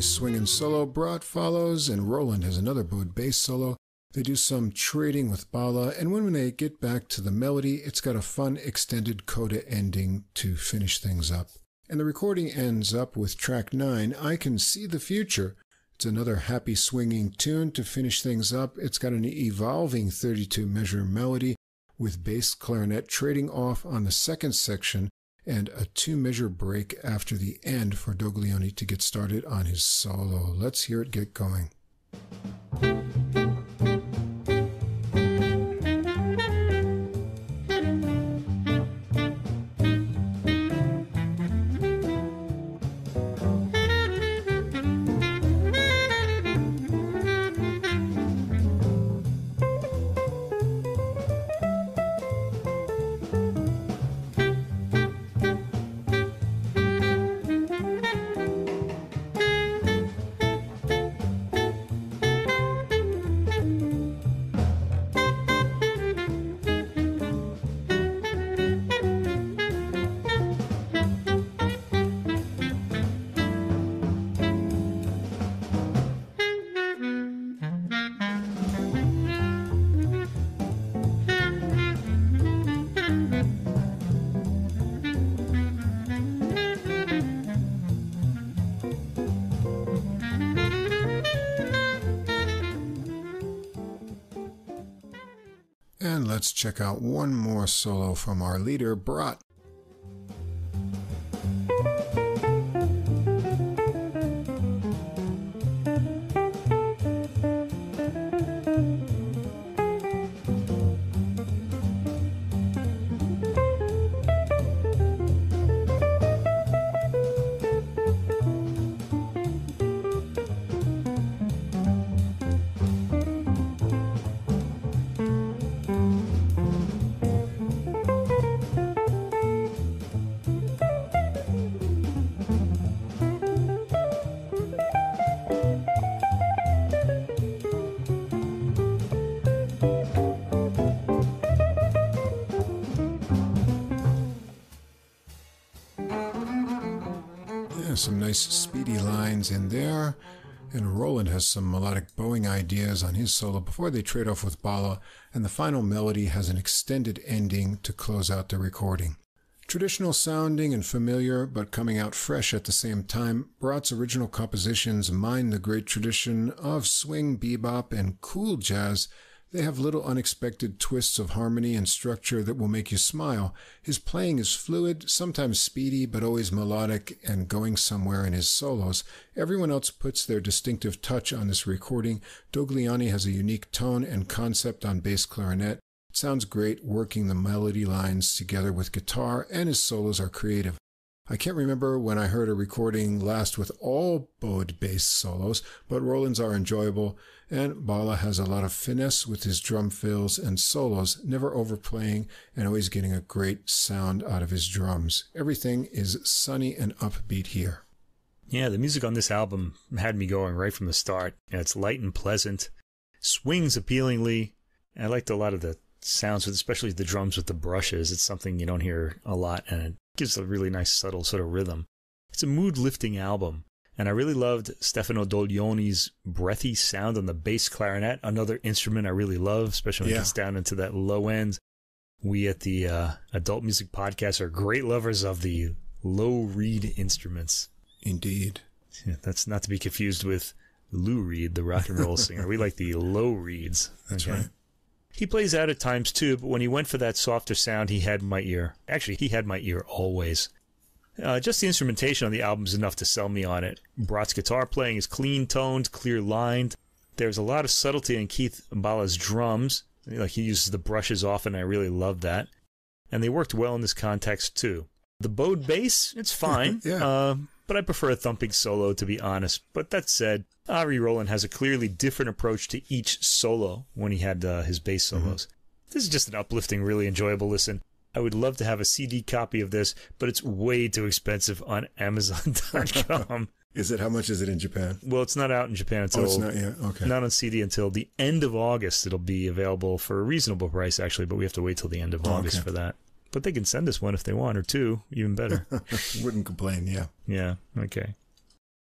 Swinging solo, Brat follows, and Roland has another bowed bass solo. They do some trading with Bala, and when they get back to the melody, it's got a fun extended coda ending to finish things up. And the recording ends up with track 9, I Can See the Future. It's another happy swinging tune to finish things up. It's got an evolving 32-measure melody with bass clarinet trading off on the second section, and a 2-measure break after the end for Doglioni to get started on his solo. Let's hear it get going. And let's check out one more solo from our leader, Brat. Yeah, some nice speedy lines in there. And Roland has some melodic bowing ideas on his solo before they trade off with Bala, and the final melody has an extended ending to close out the recording. Traditional sounding and familiar, but coming out fresh at the same time, Barat's original compositions mine the great tradition of swing, bebop, and cool jazz. They have little unexpected twists of harmony and structure that will make you smile. His playing is fluid, sometimes speedy, but always melodic and going somewhere in his solos. Everyone else puts their distinctive touch on this recording. Dogliani has a unique tone and concept on bass clarinet. It sounds great working the melody lines together with guitar, and his solos are creative. I can't remember when I heard a recording last with all bowed bass solos, but Roland's are enjoyable, and Bala has a lot of finesse with his drum fills and solos, never overplaying and always getting a great sound out of his drums. Everything is sunny and upbeat here. Yeah, the music on this album had me going right from the start. It's light and pleasant, swings appealingly. I liked a lot of the sounds, especially the drums with the brushes. It's something you don't hear a lot, and it gives a really nice subtle sort of rhythm. It's a mood-lifting album, and I really loved Stefano Doglioni's breathy sound on the bass clarinet, another instrument I really love, especially when it gets down into that low end. We at the Adult Music Podcast are great lovers of the low reed instruments. Indeed. Yeah, that's not to be confused with Lou Reed, the rock and roll singer. We like the low reeds. That's right. He plays out at times too, but when he went for that softer sound, he had my ear. Actually, he had my ear always. Just the instrumentation on the album is enough to sell me on it. Barat's guitar playing is clean-toned, clear-lined. There's a lot of subtlety in Keith Bala's drums. Like, he uses the brushes often. I really love that. And they worked well in this context too. The bowed bass, it's fine. But I prefer a thumping solo, to be honest. But that said, Ari Roland has a clearly different approach to each solo when he had his bass solos. This is just an uplifting, really enjoyable listen. I would love to have a CD copy of this, but it's way too expensive on Amazon.com. Is it? How much is it in Japan? Well, it's not out in Japan until... it's not yet? Okay. Not on CD until the end of August. It'll be available for a reasonable price, actually, but we have to wait till the end of August for that. But they can send us one if they want, or two, even better. Wouldn't complain, yeah. Yeah, okay.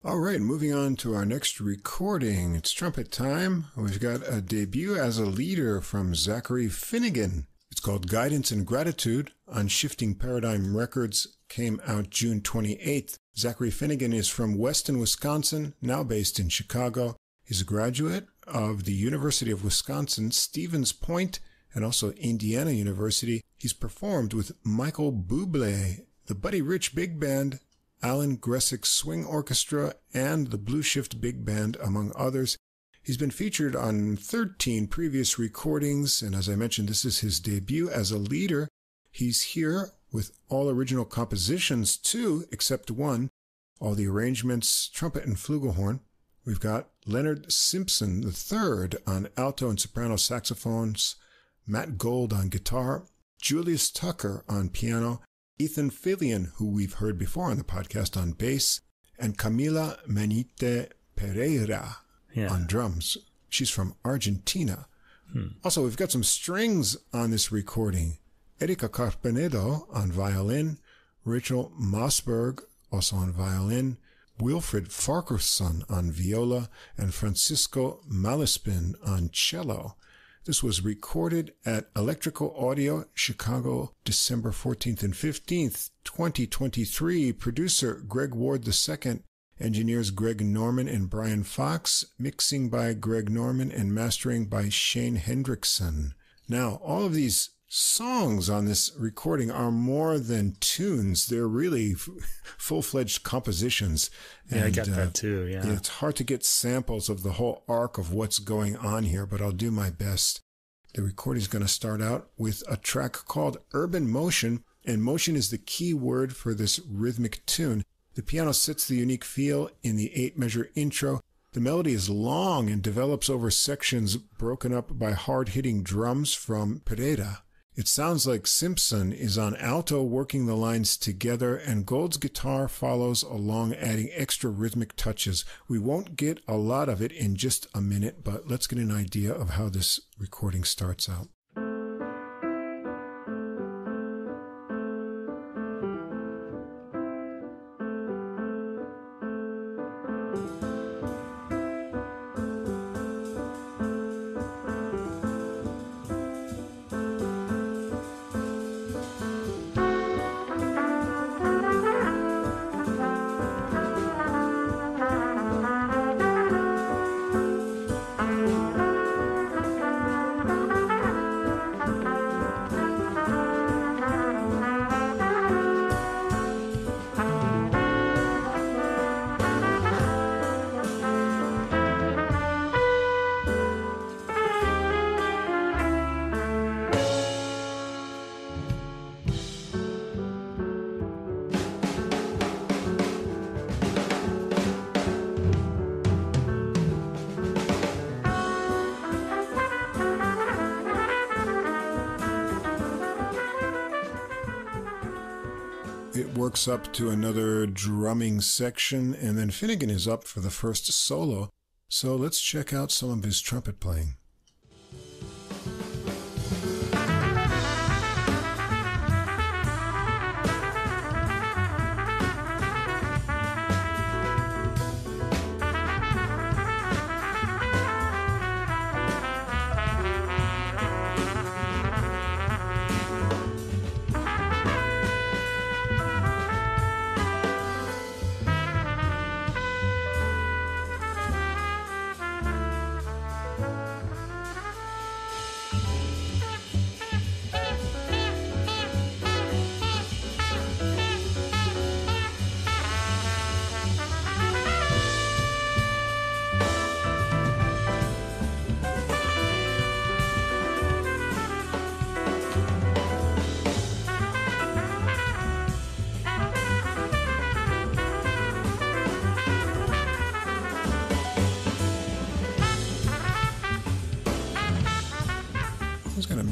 All right, moving on to our next recording. It's trumpet time. We've got a debut as a leader from Zachary Finnegan. It's called Guidance and Gratitude on Shifting Paradigm Records. Came out June 28th. Zachary Finnegan is from Weston, Wisconsin, now based in Chicago. He's a graduate of the University of Wisconsin, Stevens Point, and also Indiana University. He's performed with Michael Bublé, the Buddy Rich Big Band, Alan Gressick Swing Orchestra, and the Blue Shift Big Band, among others. He's been featured on 13 previous recordings, and as I mentioned, this is his debut as a leader. He's here with all original compositions, too, except one. All the arrangements, trumpet and flugelhorn. We've got Leonard Simpson III on alto and soprano saxophones, Matt Gold on guitar, Julius Tucker on piano, Ethan Fillion, who we've heard before on the podcast, on bass, and Camila Manite Pereira on drums. She's from Argentina. Also, we've got some strings on this recording. Erika Carpenedo on violin, Rachel Mossberg also on violin, Wilfred Farquharson on viola, and Francisco Malaspin on cello. This was recorded at Electrical Audio, Chicago, December 14th and 15th, 2023. Producer Greg Ward II, engineers Greg Norman and Brian Fox, mixing by Greg Norman and mastering by Shane Hendrickson. Now, all of these songs on this recording are more than tunes. They're really full-fledged compositions. Yeah, I got that too, yeah. It's hard to get samples of the whole arc of what's going on here, but I'll do my best. The recording is going to start out with a track called Urban Motion, and motion is the key word for this rhythmic tune. The piano sets the unique feel in the 8-measure intro. The melody is long and develops over sections broken up by hard-hitting drums from Pereira. It sounds like Simpson is on alto working the lines together, and Gold's guitar follows along, adding extra rhythmic touches. We won't get a lot of it in just a minute, but let's get an idea of how this recording starts out. it works up to another drumming section, and then Finnegan is up for the first solo. So let's check out some of his trumpet playing.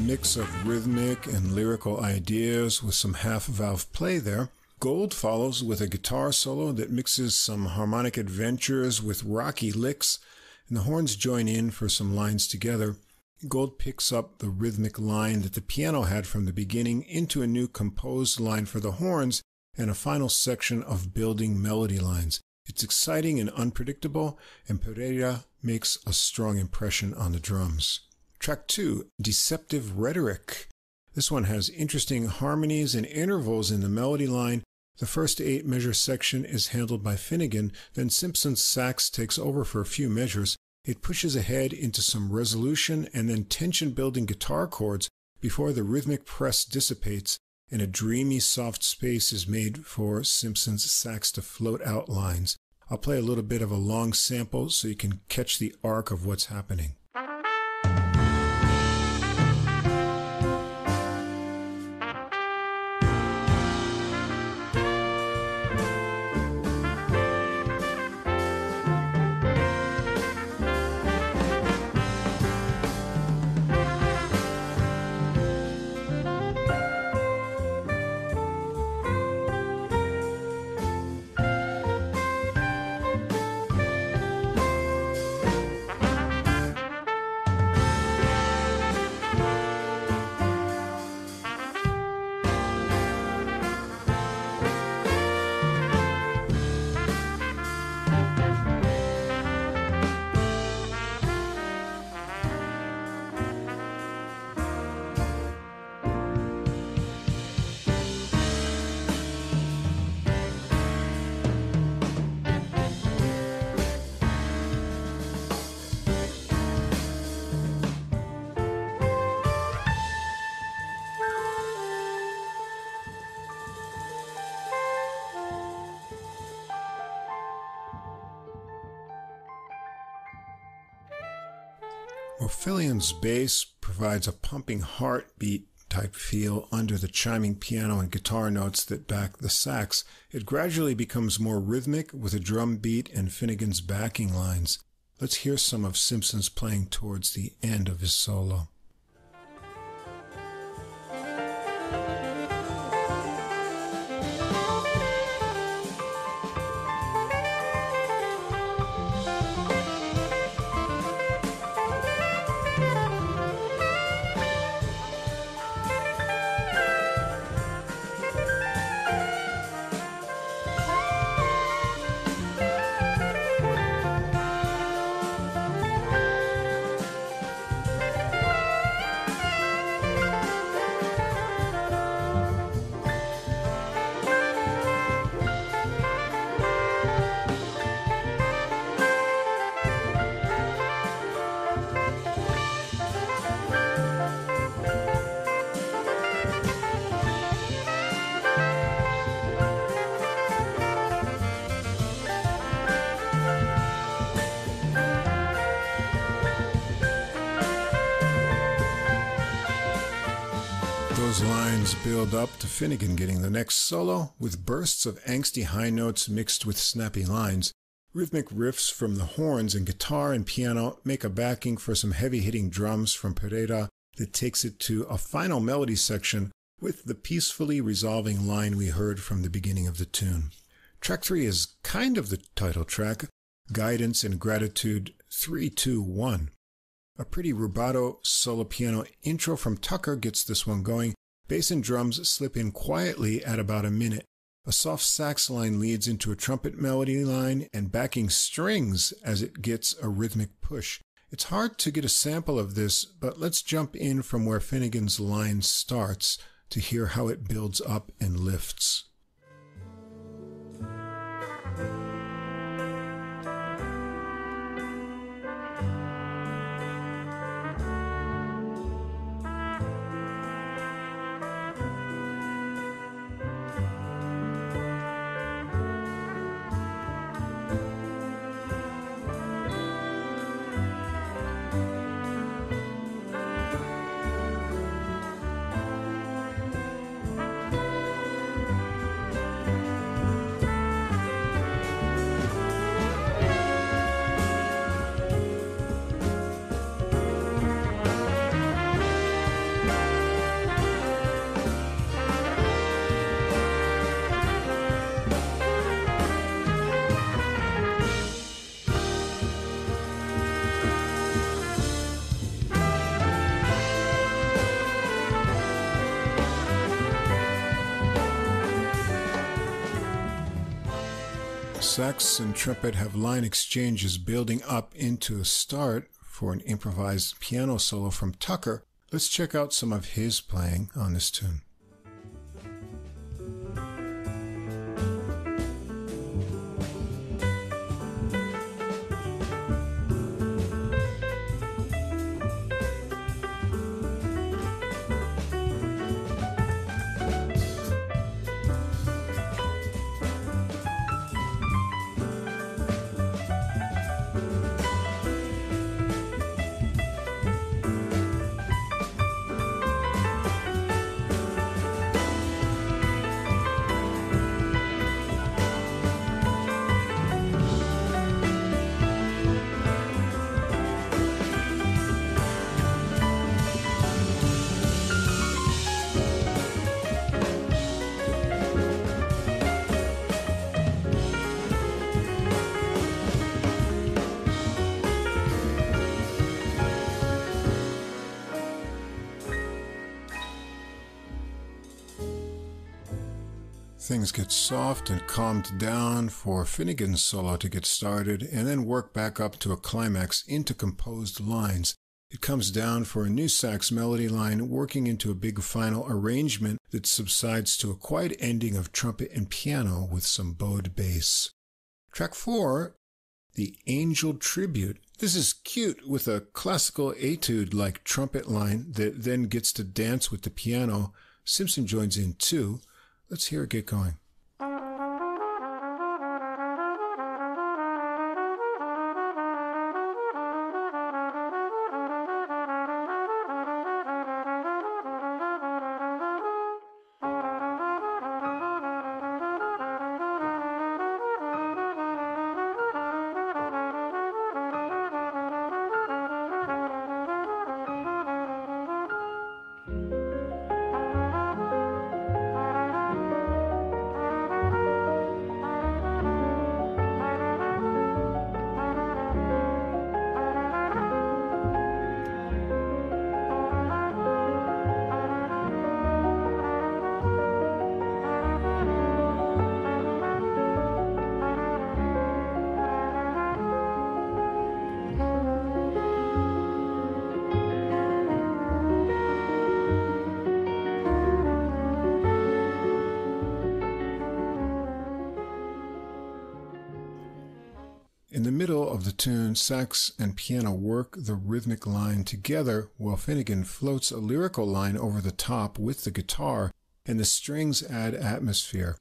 Mix of rhythmic and lyrical ideas with some half-valve play there. Gold follows with a guitar solo that mixes some harmonic adventures with rocky licks, and the horns join in for some lines together. Gold picks up the rhythmic line that the piano had from the beginning into a new composed line for the horns and a final section of building melody lines. It's exciting and unpredictable, and Pereira makes a strong impression on the drums. Track 2, Deceptive Rhetoric. This one has interesting harmonies and intervals in the melody line. The first 8-measure section is handled by Finnegan, then Simpson's sax takes over for a few measures. It pushes ahead into some resolution and then tension-building guitar chords before the rhythmic press dissipates and a dreamy soft space is made for Simpson's sax to float out lines. I'll play a little bit of a long sample so you can catch the arc of what's happening. Orphelian's bass provides a pumping heartbeat type feel under the chiming piano and guitar notes that back the sax. It gradually becomes more rhythmic with a drum beat and Finnegan's backing lines. Let's hear some of Simpson's playing towards the end of his solo. Lines build up to Finnegan getting the next solo with bursts of angsty high notes mixed with snappy lines. Rhythmic riffs from the horns and guitar and piano make a backing for some heavy-hitting drums from Pereira that takes it to a final melody section with the peacefully resolving line we heard from the beginning of the tune. Track 3 is kind of the title track, Guidance and Gratitude 3-2-1. A pretty rubato solo piano intro from Tucker gets this one going. Bass and drums slip in quietly at about a minute. A soft sax line leads into a trumpet melody line and backing strings as it gets a rhythmic push. It's hard to get a sample of this, but let's jump in from where Finnegan's line starts to hear how it builds up and lifts. Sax and trumpet have line exchanges building up into a start for an improvised piano solo from Tucker. Let's check out some of his playing on this tune. Things get soft and calmed down for Finnegan's solo to get started and then work back up to a climax into composed lines. It comes down for a new sax melody line working into a big final arrangement that subsides to a quiet ending of trumpet and piano with some bowed bass. Track 4, The Angel Tribute. This is cute with a classical etude-like trumpet line that then gets to dance with the piano. Simpson joins in too. Let's hear it get going. In the middle of the tune, sax and piano work the rhythmic line together while Finnegan floats a lyrical line over the top with the guitar, and the strings add atmosphere.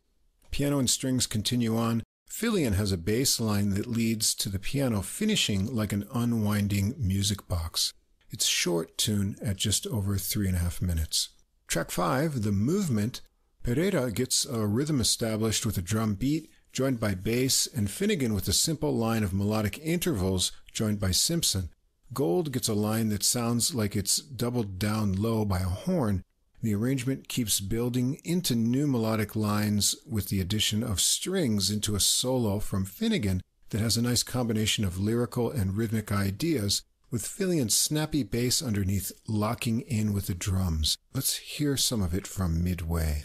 Piano and strings continue on. Fillion has a bass line that leads to the piano finishing like an unwinding music box. It's a short tune at just over 3.5 minutes. Track 5, The Movement. Pereira gets a rhythm established with a drum beat, joined by bass, and Finnegan with a simple line of melodic intervals, joined by Simpson. Gold gets a line that sounds like it's doubled down low by a horn. The arrangement keeps building into new melodic lines with the addition of strings into a solo from Finnegan that has a nice combination of lyrical and rhythmic ideas, with Filion's snappy bass underneath locking in with the drums. Let's hear some of it from midway.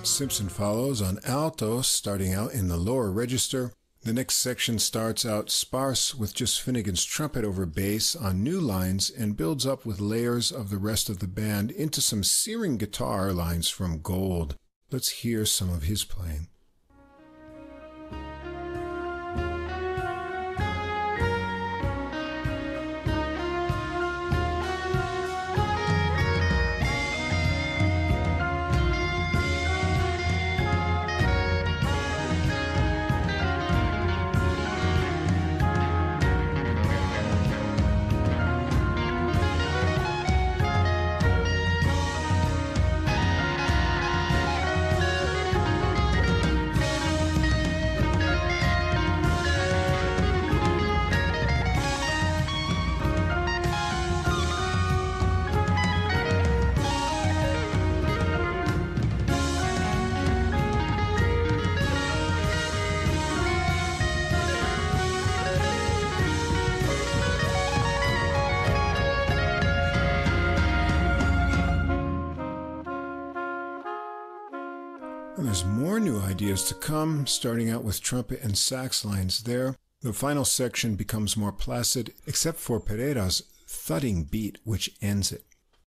Simpson follows on alto, starting out in the lower register. The next section starts out sparse with just Finnegan's trumpet over bass on new lines and builds up with layers of the rest of the band into some searing guitar lines from Gold. Let's hear some of his playing. And there's more new ideas to come, starting out with trumpet and sax lines there. The final section becomes more placid, except for Pereira's thudding beat, which ends it.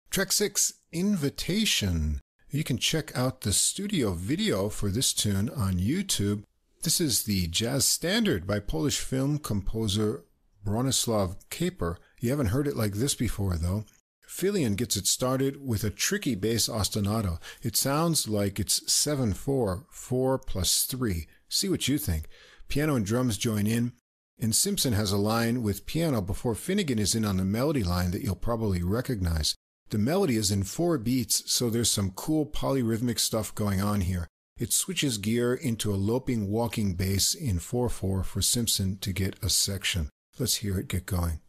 Track 6, Invitation. You can check out the studio video for this tune on YouTube. This is the jazz standard by Polish film composer Bronisław Kaper. You haven't heard it like this before, though. Filion gets it started with a tricky bass ostinato. It sounds like it's 7/4, 4 plus 3. See what you think. Piano and drums join in, and Simpson has a line with piano before Finnegan is in on the melody line that you'll probably recognize. The melody is in 4 beats, so there's some cool polyrhythmic stuff going on here. It switches gear into a loping walking bass in 4/4 for Simpson to get a section. Let's hear it get going.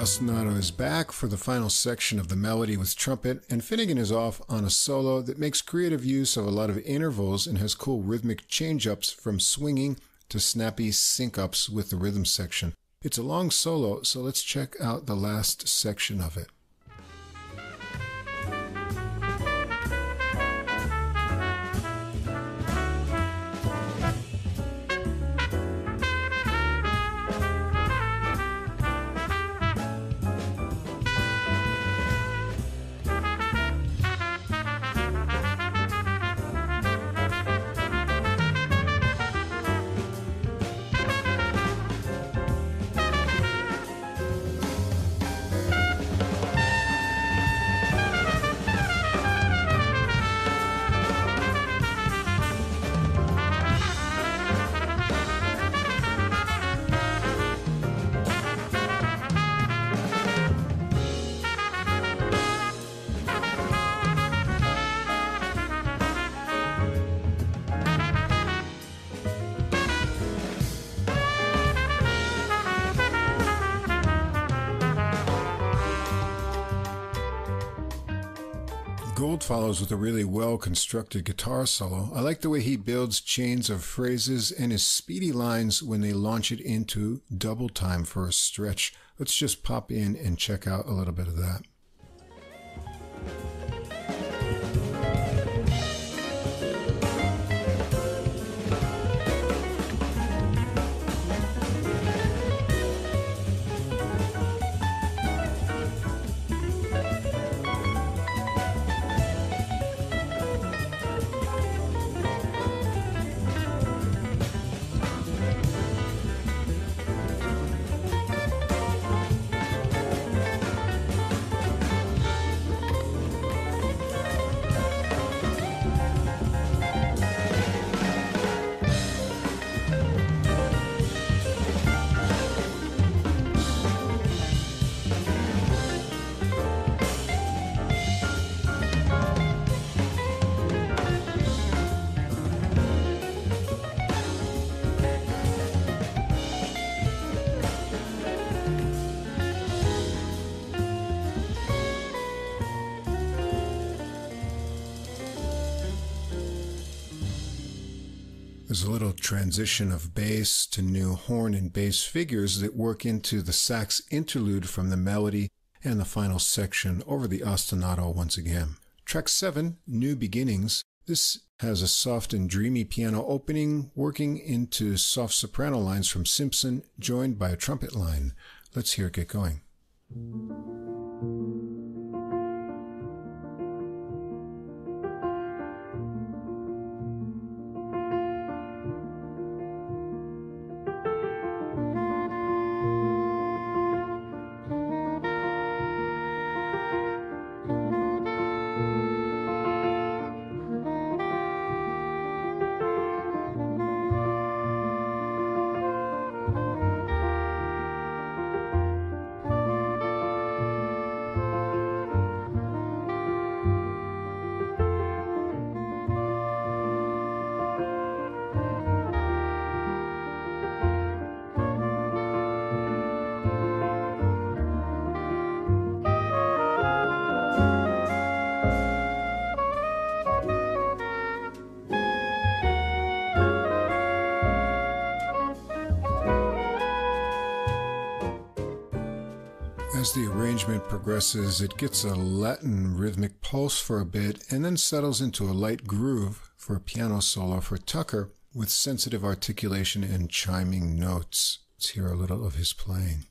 Ostinato is back for the final section of the melody with trumpet, and Finnegan is off on a solo that makes creative use of a lot of intervals and has cool rhythmic change-ups from swinging to snappy sync-ups with the rhythm section. It's a long solo, so let's check out the last section of it. Gold follows with a really well-constructed guitar solo. I like the way he builds chains of phrases and his speedy lines when they launch it into double time for a stretch. Let's just pop in and check out a little bit of that. There's a little transition of bass to new horn and bass figures that work into the sax interlude from the melody and the final section over the ostinato once again. Track 7, New Beginnings. This has a soft and dreamy piano opening working into soft soprano lines from Simpson, joined by a trumpet line. Let's hear it get going. As the arrangement progresses, it gets a Latin rhythmic pulse for a bit and then settles into a light groove for a piano solo for Tucker with sensitive articulation and chiming notes. Let's hear a little of his playing.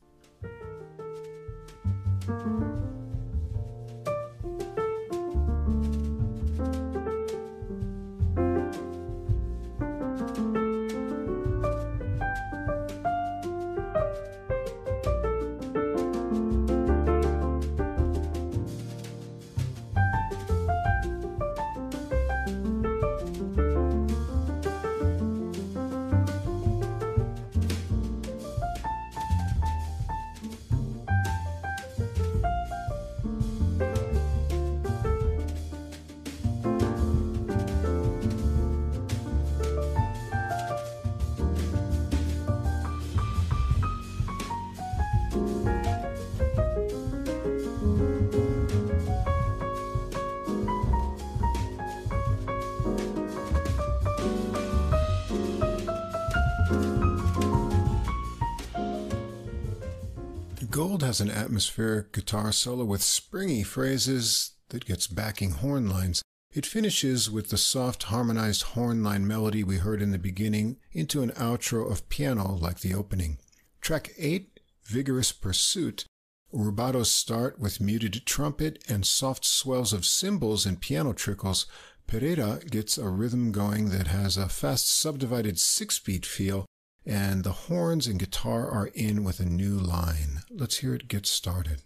Gold has an atmospheric guitar solo with springy phrases that gets backing horn lines. It finishes with the soft harmonized horn line melody we heard in the beginning into an outro of piano like the opening. Track 8, Vigorous Pursuit. Rubatos start with muted trumpet and soft swells of cymbals and piano trickles. Pereira gets a rhythm going that has a fast subdivided 6-beat feel, and the horns and guitar are in with a new line. Let's hear it get started.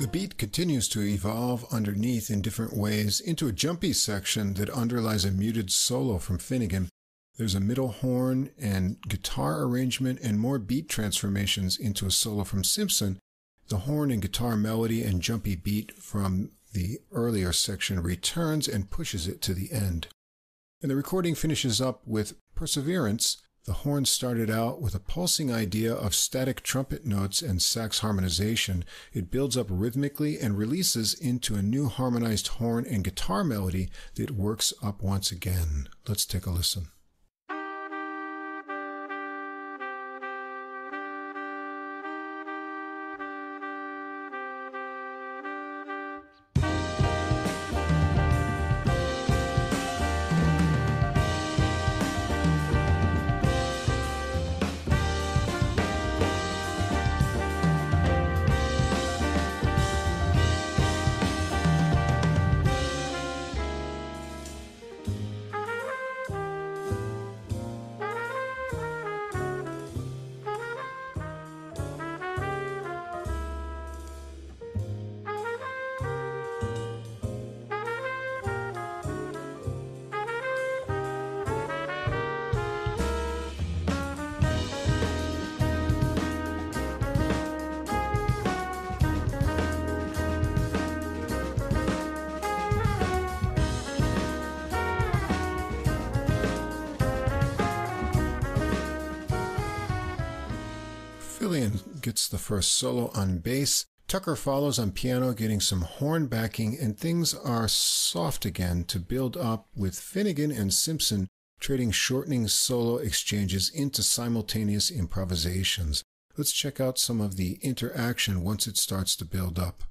The beat continues to evolve underneath in different ways into a jumpy section that underlies a muted solo from Finnegan. There's a middle horn and guitar arrangement and more beat transformations into a solo from Simpson. The horn and guitar melody and jumpy beat from the earlier section returns and pushes it to the end. And the recording finishes up with Perseverance. The horn started out with a pulsing idea of static trumpet notes and sax harmonization. It builds up rhythmically and releases into a new harmonized horn and guitar melody that works up once again. Let's take a listen. Gets the first solo on bass. Tucker follows on piano, getting some horn backing, and things are soft again to build up with Finnegan and Simpson trading shortening solo exchanges into simultaneous improvisations. Let's check out some of the interaction once it starts to build up.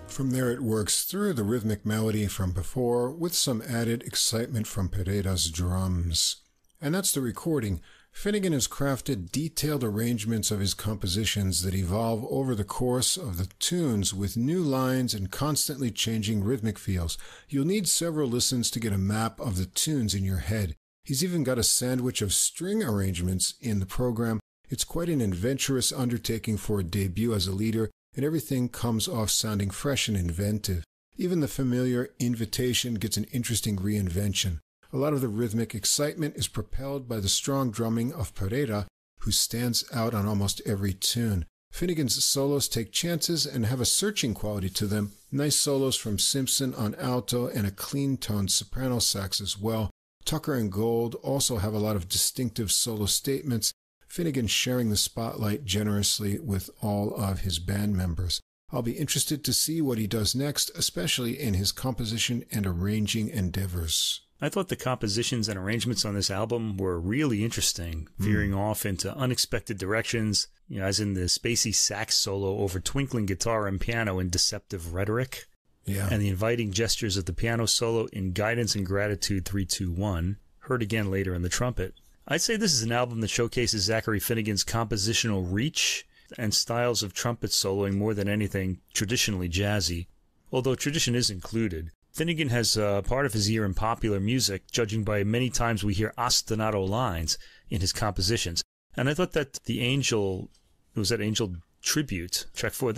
From there it works through the rhythmic melody from before with some added excitement from Pereira's drums. And that's the recording. Finnegan has crafted detailed arrangements of his compositions that evolve over the course of the tunes with new lines and constantly changing rhythmic feels. You'll need several listens to get a map of the tunes in your head. He's even got a sandwich of string arrangements in the program. It's quite an adventurous undertaking for a debut as a leader, and everything comes off sounding fresh and inventive. Even the familiar Invitation gets an interesting reinvention. A lot of the rhythmic excitement is propelled by the strong drumming of Pereira, who stands out on almost every tune. Finnegan's solos take chances and have a searching quality to them. Nice solos from Simpson on alto and a clean-toned soprano sax as well. Tucker and Gold also have a lot of distinctive solo statements, Finnegan sharing the spotlight generously with all of his band members. I'll be interested to see what he does next, especially in his composition and arranging endeavors. I thought the compositions and arrangements on this album were really interesting, veering off into unexpected directions, as in the spacey sax solo over twinkling guitar and piano in Deceptive Rhetoric, and the inviting gestures of the piano solo in Guidance and Gratitude 3-2-1, heard again later in the trumpet. I'd say this is an album that showcases Zachary Finnegan's compositional reach and styles of trumpet soloing more than anything traditionally jazzy, although tradition is included. Finnegan has part of his ear in popular music, judging by many times we hear ostinato lines in his compositions. And I thought that the Angel, it was that Angel Tribute, track 4,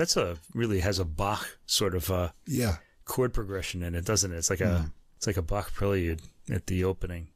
really has a Bach sort of chord progression in it, doesn't it? It's like a Bach prelude at the opening.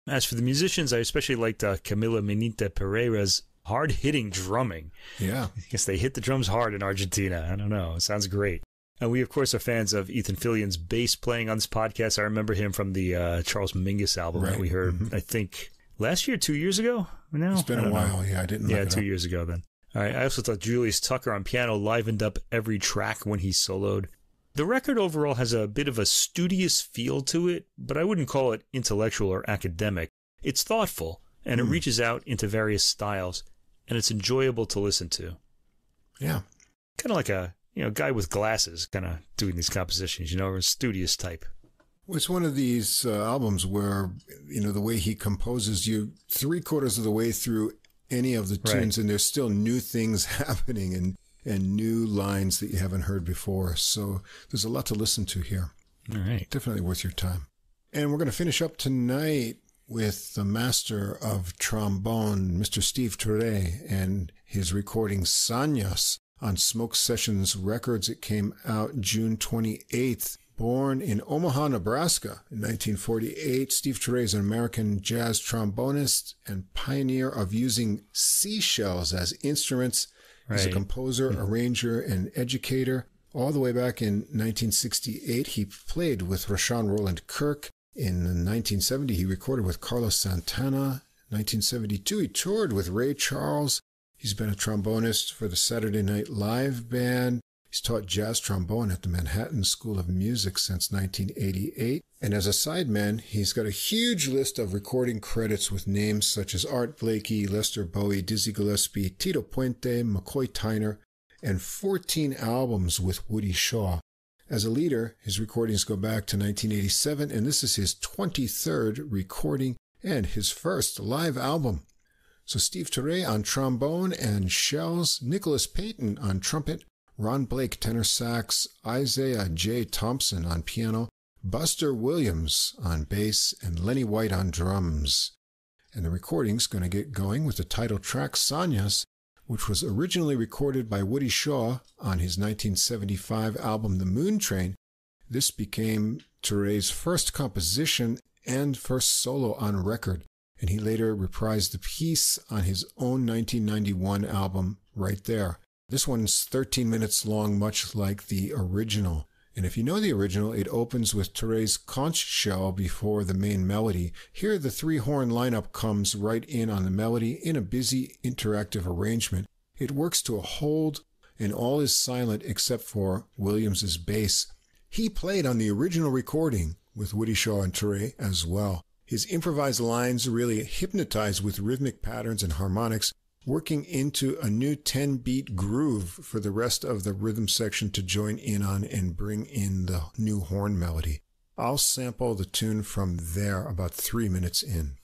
As for the musicians, I especially liked Camila Menita Pereira's hard-hitting drumming. Yeah. I guess they hit the drums hard in Argentina. I don't know. It sounds great. And we, of course, are fans of Ethan Fillion's bass playing on this podcast. I remember him from the Charles Mingus album that we heard, I think, last year, 2 years ago? No, it's been a while. Yeah, I didn't look it up. 2 years ago then. All right. I also thought Julius Tucker on piano livened up every track when he soloed. The record overall has a bit of a studious feel to it, but I wouldn't call it intellectual or academic. It's thoughtful, and it reaches out into various styles, and it's enjoyable to listen to. Yeah. Kind of like a guy with glasses kind of doing these compositions, or a studious type. Well, it's one of these albums where, the way he composes you 3/4 of the way through any of the tunes, and there's still new things happening and new lines that you haven't heard before. So there's a lot to listen to here. All right. Definitely worth your time. And we're going to finish up tonight with the master of trombone, Mr. Steve Turre, and his recording Sonatas on Smoke Sessions Records. It came out June 28th. Born in Omaha, Nebraska in 1948, Steve Turre is an American jazz trombonist and pioneer of using seashells as instruments. He's a composer, arranger, and educator. All the way back in 1968, he played with Rashawn Roland Kirk. In 1970, he recorded with Carlos Santana. 1972, he toured with Ray Charles. He's been a trombonist for the Saturday Night Live band. He's taught jazz trombone at the Manhattan School of Music since 1988. And as a sideman, he's got a huge list of recording credits with names such as Art Blakey, Lester Bowie, Dizzy Gillespie, Tito Puente, McCoy Tyner, and 14 albums with Woody Shaw. As a leader, his recordings go back to 1987, and this is his 23rd recording and his first live album. So Steve Turre on trombone and shells, Nicholas Payton on trumpet, Ron Blake tenor sax, Isaiah J. Thompson on piano, Buster Williams on bass, and Lenny White on drums. And the recording's going to get going with the title track Sonatas, which was originally recorded by Woody Shaw on his 1975 album The Moon Train. This became Turre's first composition and first solo on record, and he later reprised the piece on his own 1991 album Right There. This one's 13 minutes long, much like the original. And if you know the original, it opens with Turre's conch shell before the main melody. Here, the 3-horn lineup comes right in on the melody in a busy, interactive arrangement. It works to a hold, and all is silent except for Williams's bass. He played on the original recording with Woody Shaw and Turre as well. His improvised lines really hypnotize with rhythmic patterns and harmonics, working into a new 10-beat groove for the rest of the rhythm section to join in on and bring in the new horn melody. I'll sample the tune from there about 3 minutes in.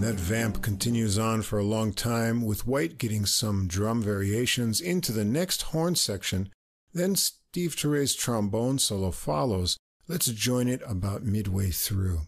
That vamp continues on for a long time, with White getting some drum variations into the next horn section. Then Steve Turre's trombone solo follows. Let's join it about midway through.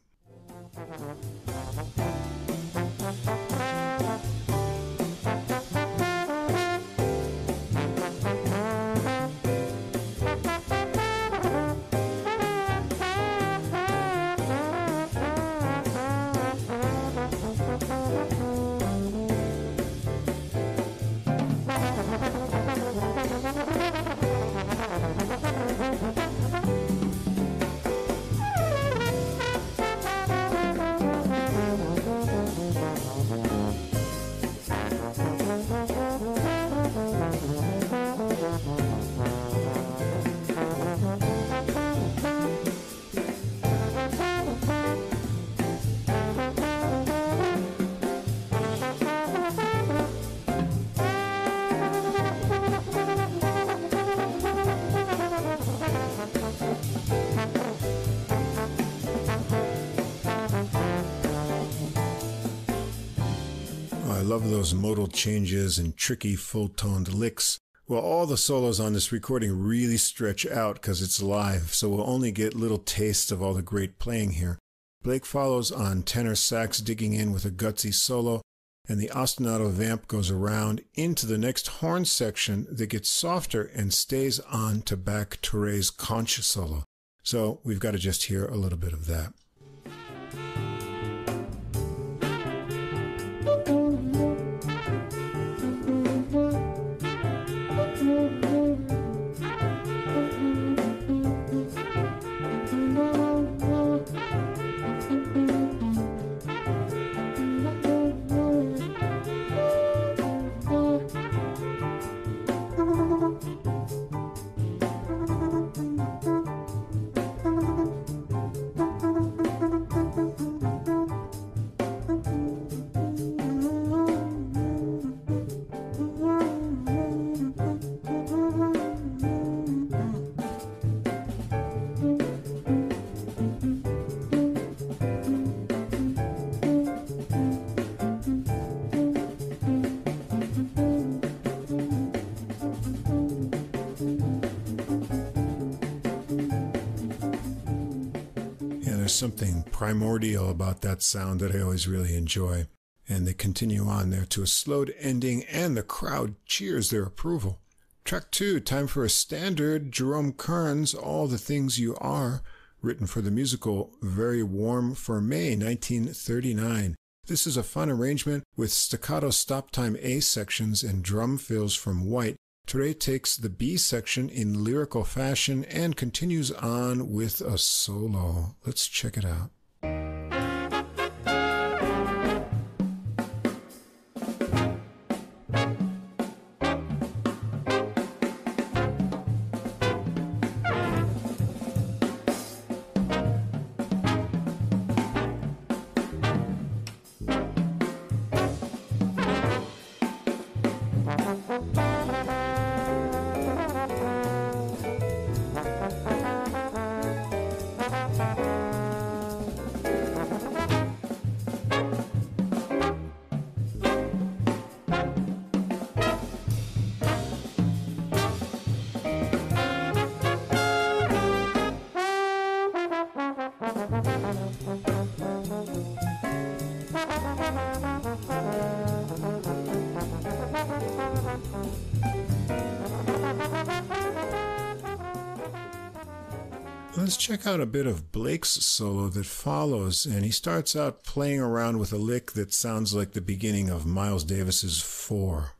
love those modal changes and tricky full-toned licks. Well, all the solos on this recording really stretch out because it's live, so we'll only get little tastes of all the great playing here. Blake follows on tenor sax, digging in with a gutsy solo, and the ostinato vamp goes around into the next horn section that gets softer and stays on to back Touré's conch solo. So we've got to just hear a little bit of that. Something primordial about that sound that I always really enjoy. And they continue on there to a slowed ending, and the crowd cheers their approval. Track 2, time for a standard, Jerome Kern's All the Things You Are, written for the musical Very Warm for May 1939. This is a fun arrangement with staccato stop time A sections and drum fills from White. Touré takes the B section in lyrical fashion and continues on with a solo. Let's check it out. Let's check out a bit of Blake's solo that follows, and he starts out playing around with a lick that sounds like the beginning of Miles Davis's 4.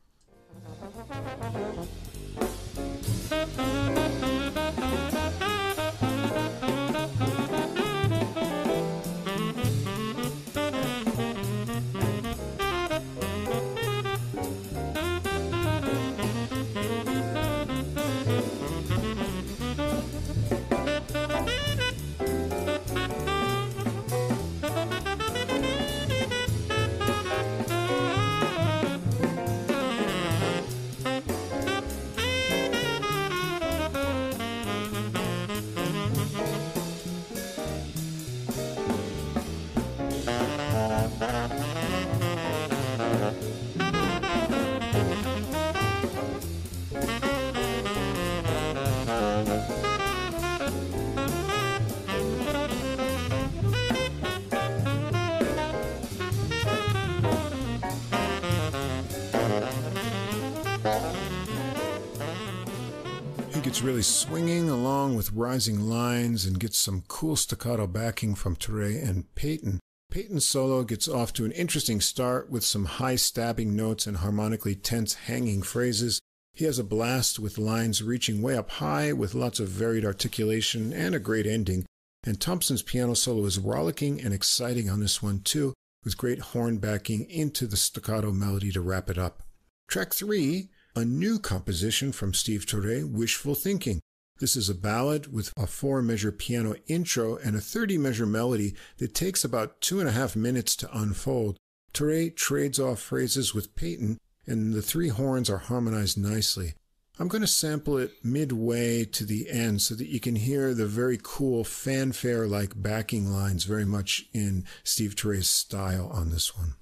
It's really swinging along with rising lines and gets some cool staccato backing from Touré and Peyton. Peyton's solo gets off to an interesting start with some high stabbing notes and harmonically tense hanging phrases. He has a blast with lines reaching way up high with lots of varied articulation and a great ending. And Thompson's piano solo is rollicking and exciting on this one too, with great horn backing into the staccato melody to wrap it up. Track 3, a new composition from Steve Touré, Wishful Thinking. This is a ballad with a 4-measure piano intro and a 30-measure melody that takes about 2.5 minutes to unfold. Touré trades off phrases with Peyton, and the 3 horns are harmonized nicely. I'm going to sample it midway to the end so that you can hear the very cool fanfare-like backing lines, very much in Steve Touré's style on this one.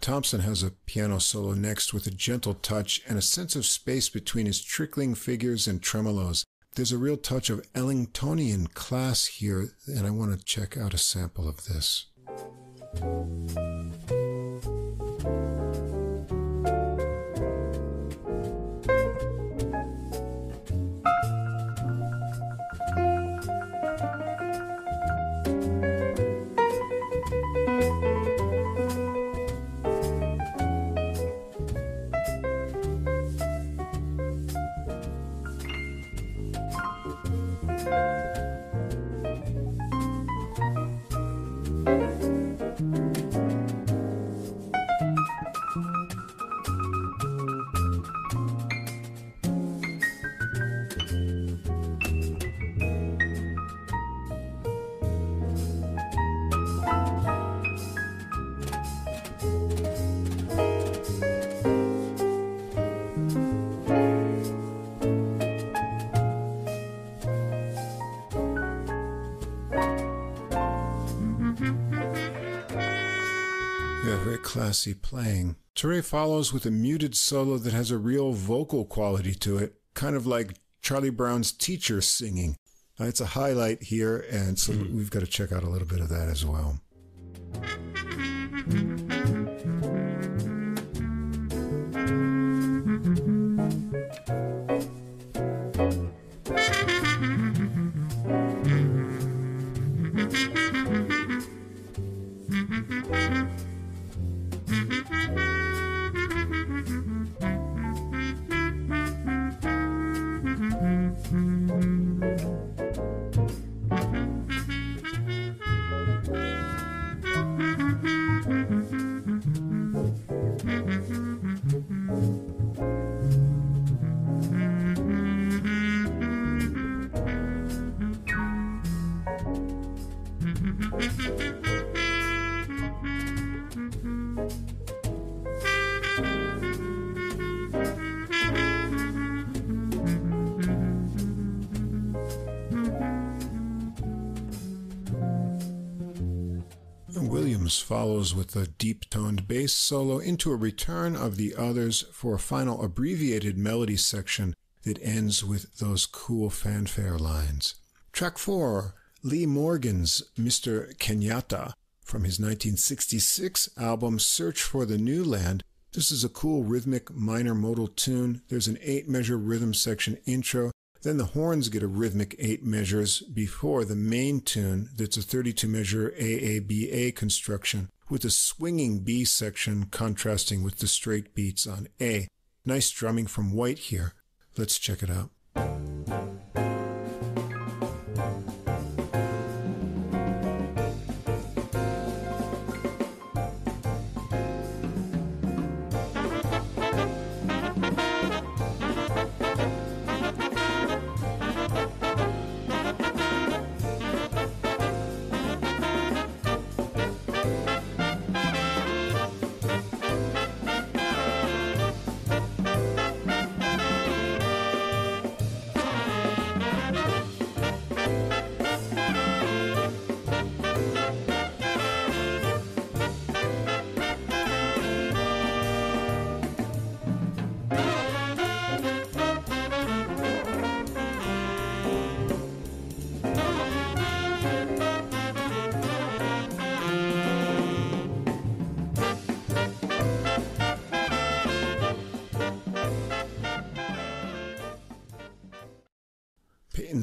Thompson has a piano solo next with a gentle touch and a sense of space between his trickling figures and tremolos. There's a real touch of Ellingtonian class here, and I want to check out a sample of this. Classy playing. Chooi follows with a muted solo that has a real vocal quality to it, kind of like Charlie Brown's teacher singing. It's a highlight here, and so we've got to check out a little bit of that as well. Follows with a deep-toned bass solo into a return of the others for a final abbreviated melody section that ends with those cool fanfare lines. Track 4, Lee Morgan's Mr. Kenyatta from his 1966 album Search for the New Land. This is a cool rhythmic minor modal tune. There's an 8-measure rhythm section intro. Then the horns get a rhythmic 8 measures before the main tune that's a 32-measure AABA construction with a swinging B section contrasting with the straight beats on A. Nice drumming from White here. Let's check it out.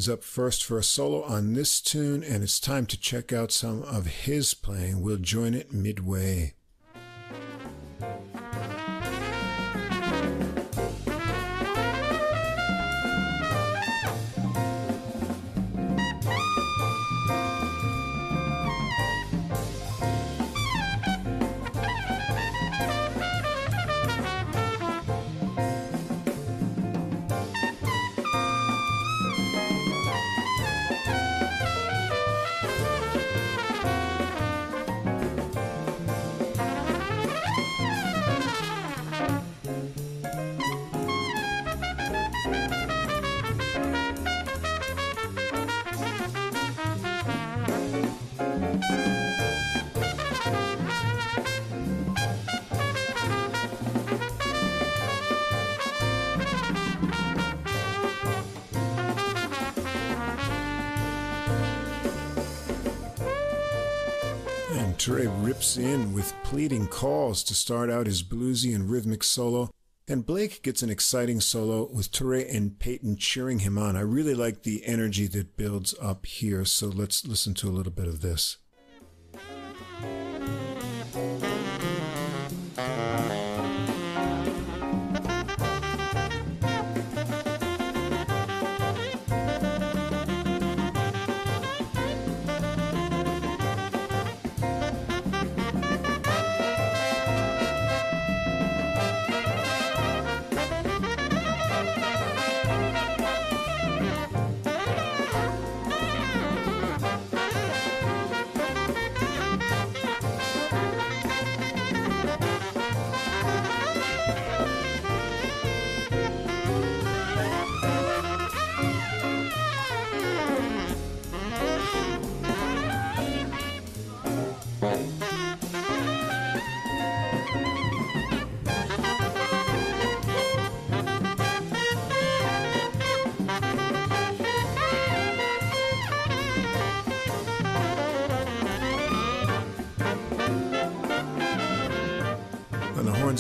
Up first for a solo on this tune, and it's time to check out some of his playing. We'll join it midway. song, Chooi rips in with pleading calls to start out his bluesy and rhythmic solo, and Blake gets an exciting solo with Chooi and Peyton cheering him on. I really like the energy that builds up here, so let's listen to a little bit of this.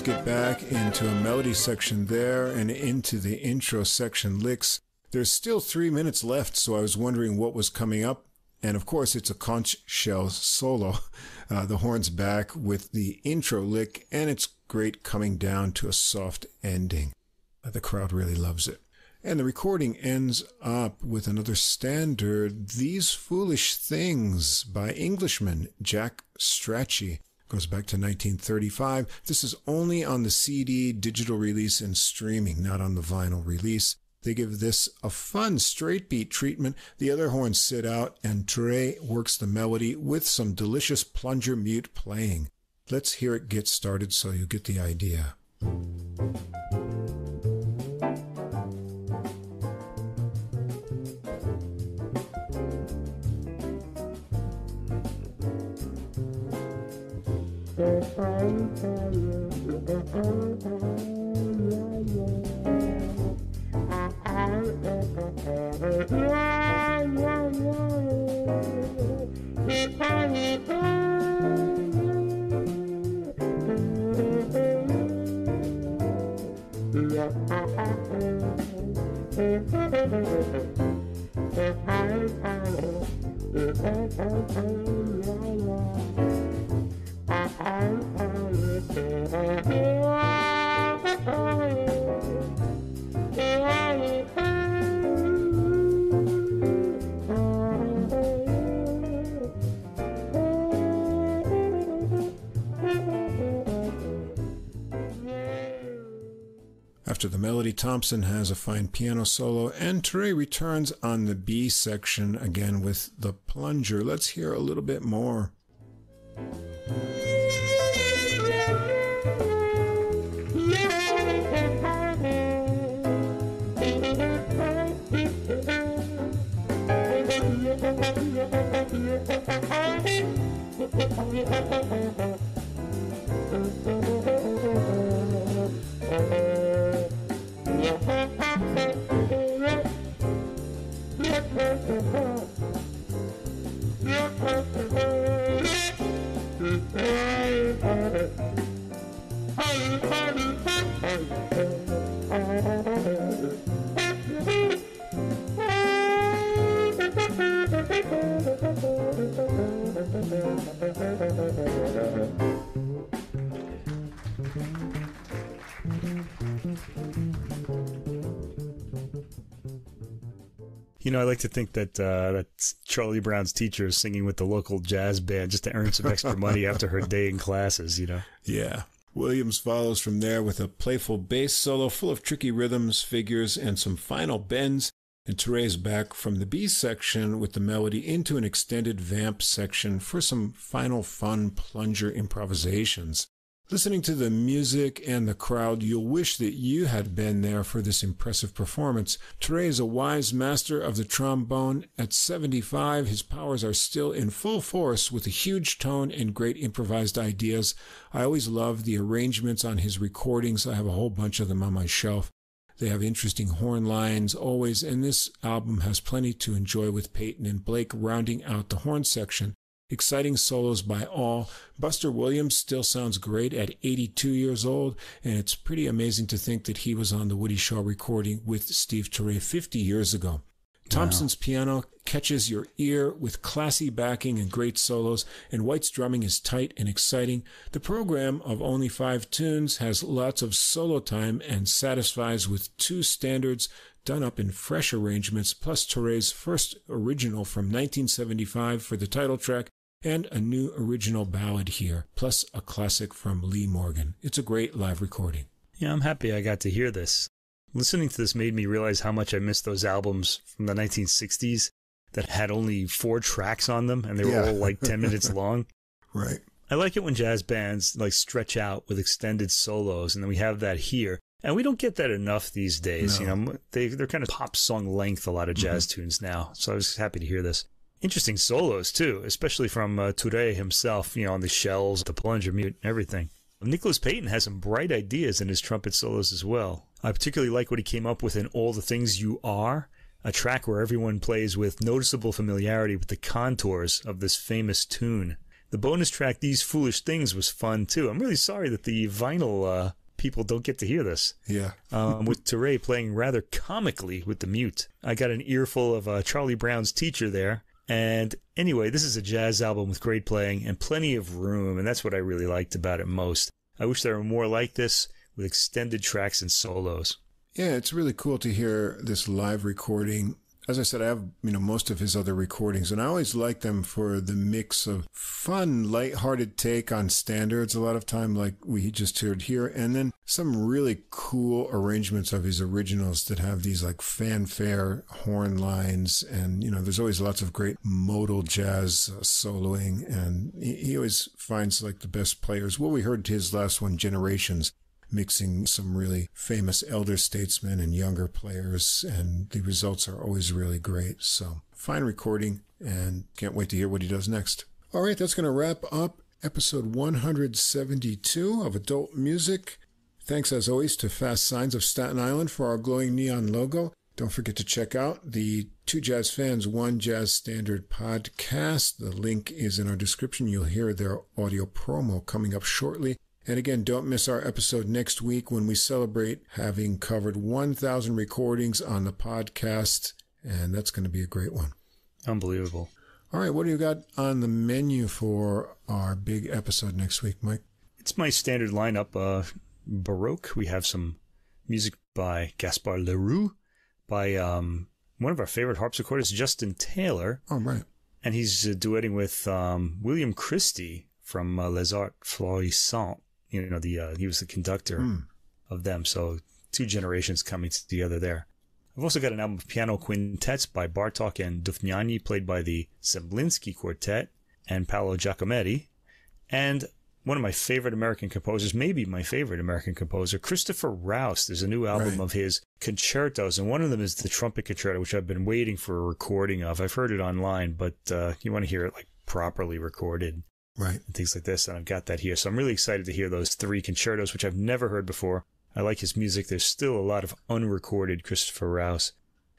Get back into a melody section there and into the intro section licks. There's still 3 minutes left, so I was wondering what was coming up. And of course, it's a conch shell solo. The horns back with the intro lick, and it's great coming down to a soft ending. The crowd really loves it. And the recording ends up with another standard, These Foolish Things by Englishman Jack Strachey. Goes back to 1935. This is only on the CD, digital release, and streaming, not on the vinyl release. They give this a fun straight beat treatment. The other horns sit out, and Chooi works the melody with some delicious plunger mute playing. Let's hear it get started so you get the idea. After the melody, Thompson has a fine piano solo, and Chooi returns on the B section again with the plunger. Let's hear a little bit more. You know, I like to think that that's Charlie Brown's teacher is singing with the local jazz band just to earn some extra money after her day in classes, you know? Yeah. Williams follows from there with a playful bass solo full of tricky rhythms, figures, and some final bends. And Chooi back from the B section with the melody into an extended vamp section for some final fun plunger improvisations. Listening to the music and the crowd, you'll wish that you had been there for this impressive performance. Chooi is a wise master of the trombone. At 75, his powers are still in full force with a huge tone and great improvised ideas. I always love the arrangements on his recordings. I have a whole bunch of them on my shelf. They have interesting horn lines always, and this album has plenty to enjoy with Peyton and Blake rounding out the horn section. Exciting solos by all. Buster Williams still sounds great at 82 years old, and it's pretty amazing to think that he was on the Woody Shaw recording with Steve Turre 50 years ago. Thompson's piano catches your ear with classy backing and great solos, and White's drumming is tight and exciting. The program of only 5 tunes has lots of solo time and satisfies with 2 standards done up in fresh arrangements, plus Turre's first original from 1975 for the title track, and a new original ballad here, plus a classic from Lee Morgan. It's a great live recording. Yeah, I'm happy I got to hear this. Listening to this made me realize how much I missed those albums from the 1960s that had only 4 tracks on them, and they were all like 10 minutes long. Right. I like it when jazz bands like stretch out with extended solos, and then we have that here. And we don't get that enough these days. No. You know, they're kind of pop song length, a lot of jazz tunes now. So I was happy to hear this. Interesting solos, too, especially from Turre himself, you know, on the shells, the plunger mute, and everything. Nicholas Payton has some bright ideas in his trumpet solos as well. I particularly like what he came up with in All the Things You Are, a track where everyone plays with noticeable familiarity with the contours of this famous tune. The bonus track, These Foolish Things, was fun, too. I'm really sorry that the vinyl people don't get to hear this. Yeah. With Turre playing rather comically with the mute. I got an earful of Charlie Brown's Teacher there. And anyway, this is a jazz album with great playing and plenty of room, and that's what I really liked about it most. I wish there were more like this with extended tracks and solos. Yeah, it's really cool to hear this live recording. As I said, I have, most of his other recordings, and I always like them for the mix of fun, lighthearted take on standards a lot of time, like we just heard here, and then some really cool arrangements of his originals that have these like fanfare horn lines, and, there's always lots of great modal jazz soloing, and he always finds like the best players. Well, we heard his last one, Generations, mixing some really famous elder statesmen and younger players, and the results are always really great. So, fine recording, and can't wait to hear what he does next. All right, that's going to wrap up episode 172 of Adult Music. Thanks, as always, to Fast Signs of Staten Island for our glowing neon logo. Don't forget to check out the Two Jazz Fans, One Jazz Standard podcast. The link is in our description. You'll hear their audio promo coming up shortly. And again, don't miss our episode next week when we celebrate having covered 1,000 recordings on the podcast, and that's going to be a great one. Unbelievable. All right, what do you got on the menu for our big episode next week, Mike? It's my standard lineup. Baroque, we have some music by Gaspard Leroux, by one of our favorite harpsichordists, Justin Taylor. Oh, right. And he's duetting with William Christie from Les Arts Florissants. He was the conductor of them. So 2 generations coming together there. I've also got an album of piano quintets by Bartók and Dufniani, played by the Zemlinsky Quartet and Paolo Giacometti. And one of my favorite American composers, maybe my favorite American composer, Christopher Rouse. There's a new album of his concertos, and one of them is the trumpet concerto, which I've been waiting for a recording of. I've heard it online, but you want to hear it like properly recorded. Right. And things like this, and I've got that here. So I'm really excited to hear those 3 concertos, which I've never heard before. I like his music. There's still a lot of unrecorded Christopher Rouse.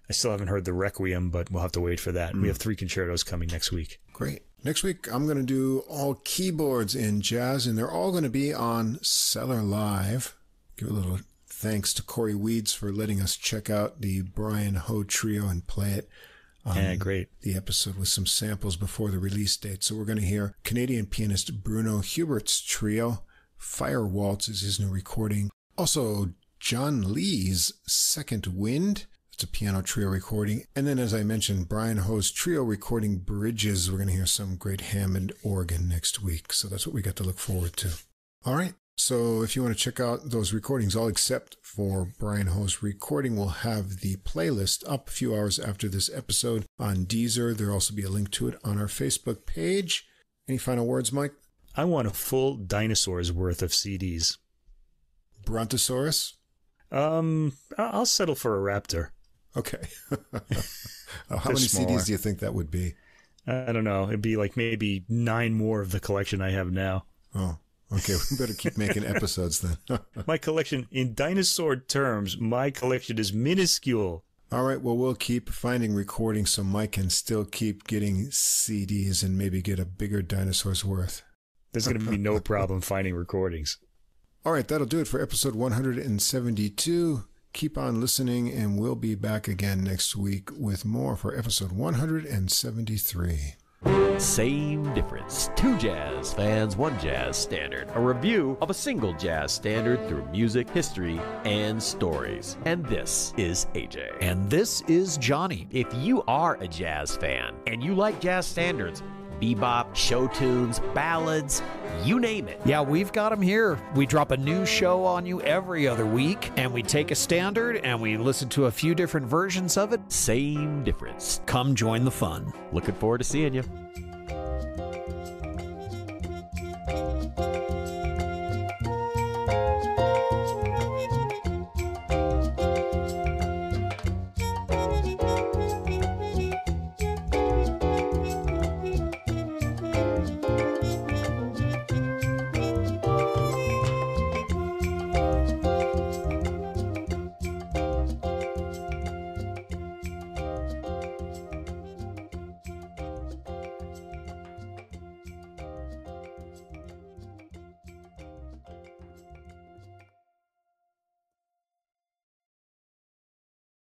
I still haven't heard the Requiem, but we'll have to wait for that. We have 3 concertos coming next week. Great. Next week, I'm going to do all keyboards in jazz, and they're all going to be on Cellar Live. Give a little thanks to Corey Weeds for letting us check out the Brian Ho trio and play it. Great. The episode with some samples before the release date. So we're going to hear Canadian pianist Bruno Hubert's trio. Fire Waltz is his new recording. Also, John Lee's Second Wind. It's a piano trio recording. And then, as I mentioned, Brian Ho's trio recording Bridges. We're going to hear some great Hammond organ next week. So that's what we got to look forward to. All right. So if you want to check out those recordings, all except for Brian Ho's recording, we'll have the playlist up a few hours after this episode on Deezer. There'll also be a link to it on our Facebook page. Any final words, Mike? I want a full dinosaur's worth of CDs. Brontosaurus? I'll settle for a raptor. Okay. How many CDs do you think that would be? I don't know. It'd be like maybe 9 more of the collection I have now. Oh. Okay, we better keep making episodes then. My collection, in dinosaur terms, my collection is minuscule. All right, well, we'll keep finding recordings so Mike can still keep getting CDs and maybe get a bigger dinosaur's worth. There's going to be no problem finding recordings. All right, that'll do it for episode 172. Keep on listening, and we'll be back again next week with more for episode 173. Same difference. 2 jazz fans, 1 jazz standard. A review of a single jazz standard through music, history, and stories. And this is AJ. And this is Johnny. If you are a jazz fan and you like jazz standards, bebop, show tunes, ballads, you name it. Yeah, we've got them here. We drop a new show on you every other week, and we take a standard and we listen to a few different versions of it. Same difference. Come join the fun. Looking forward to seeing you.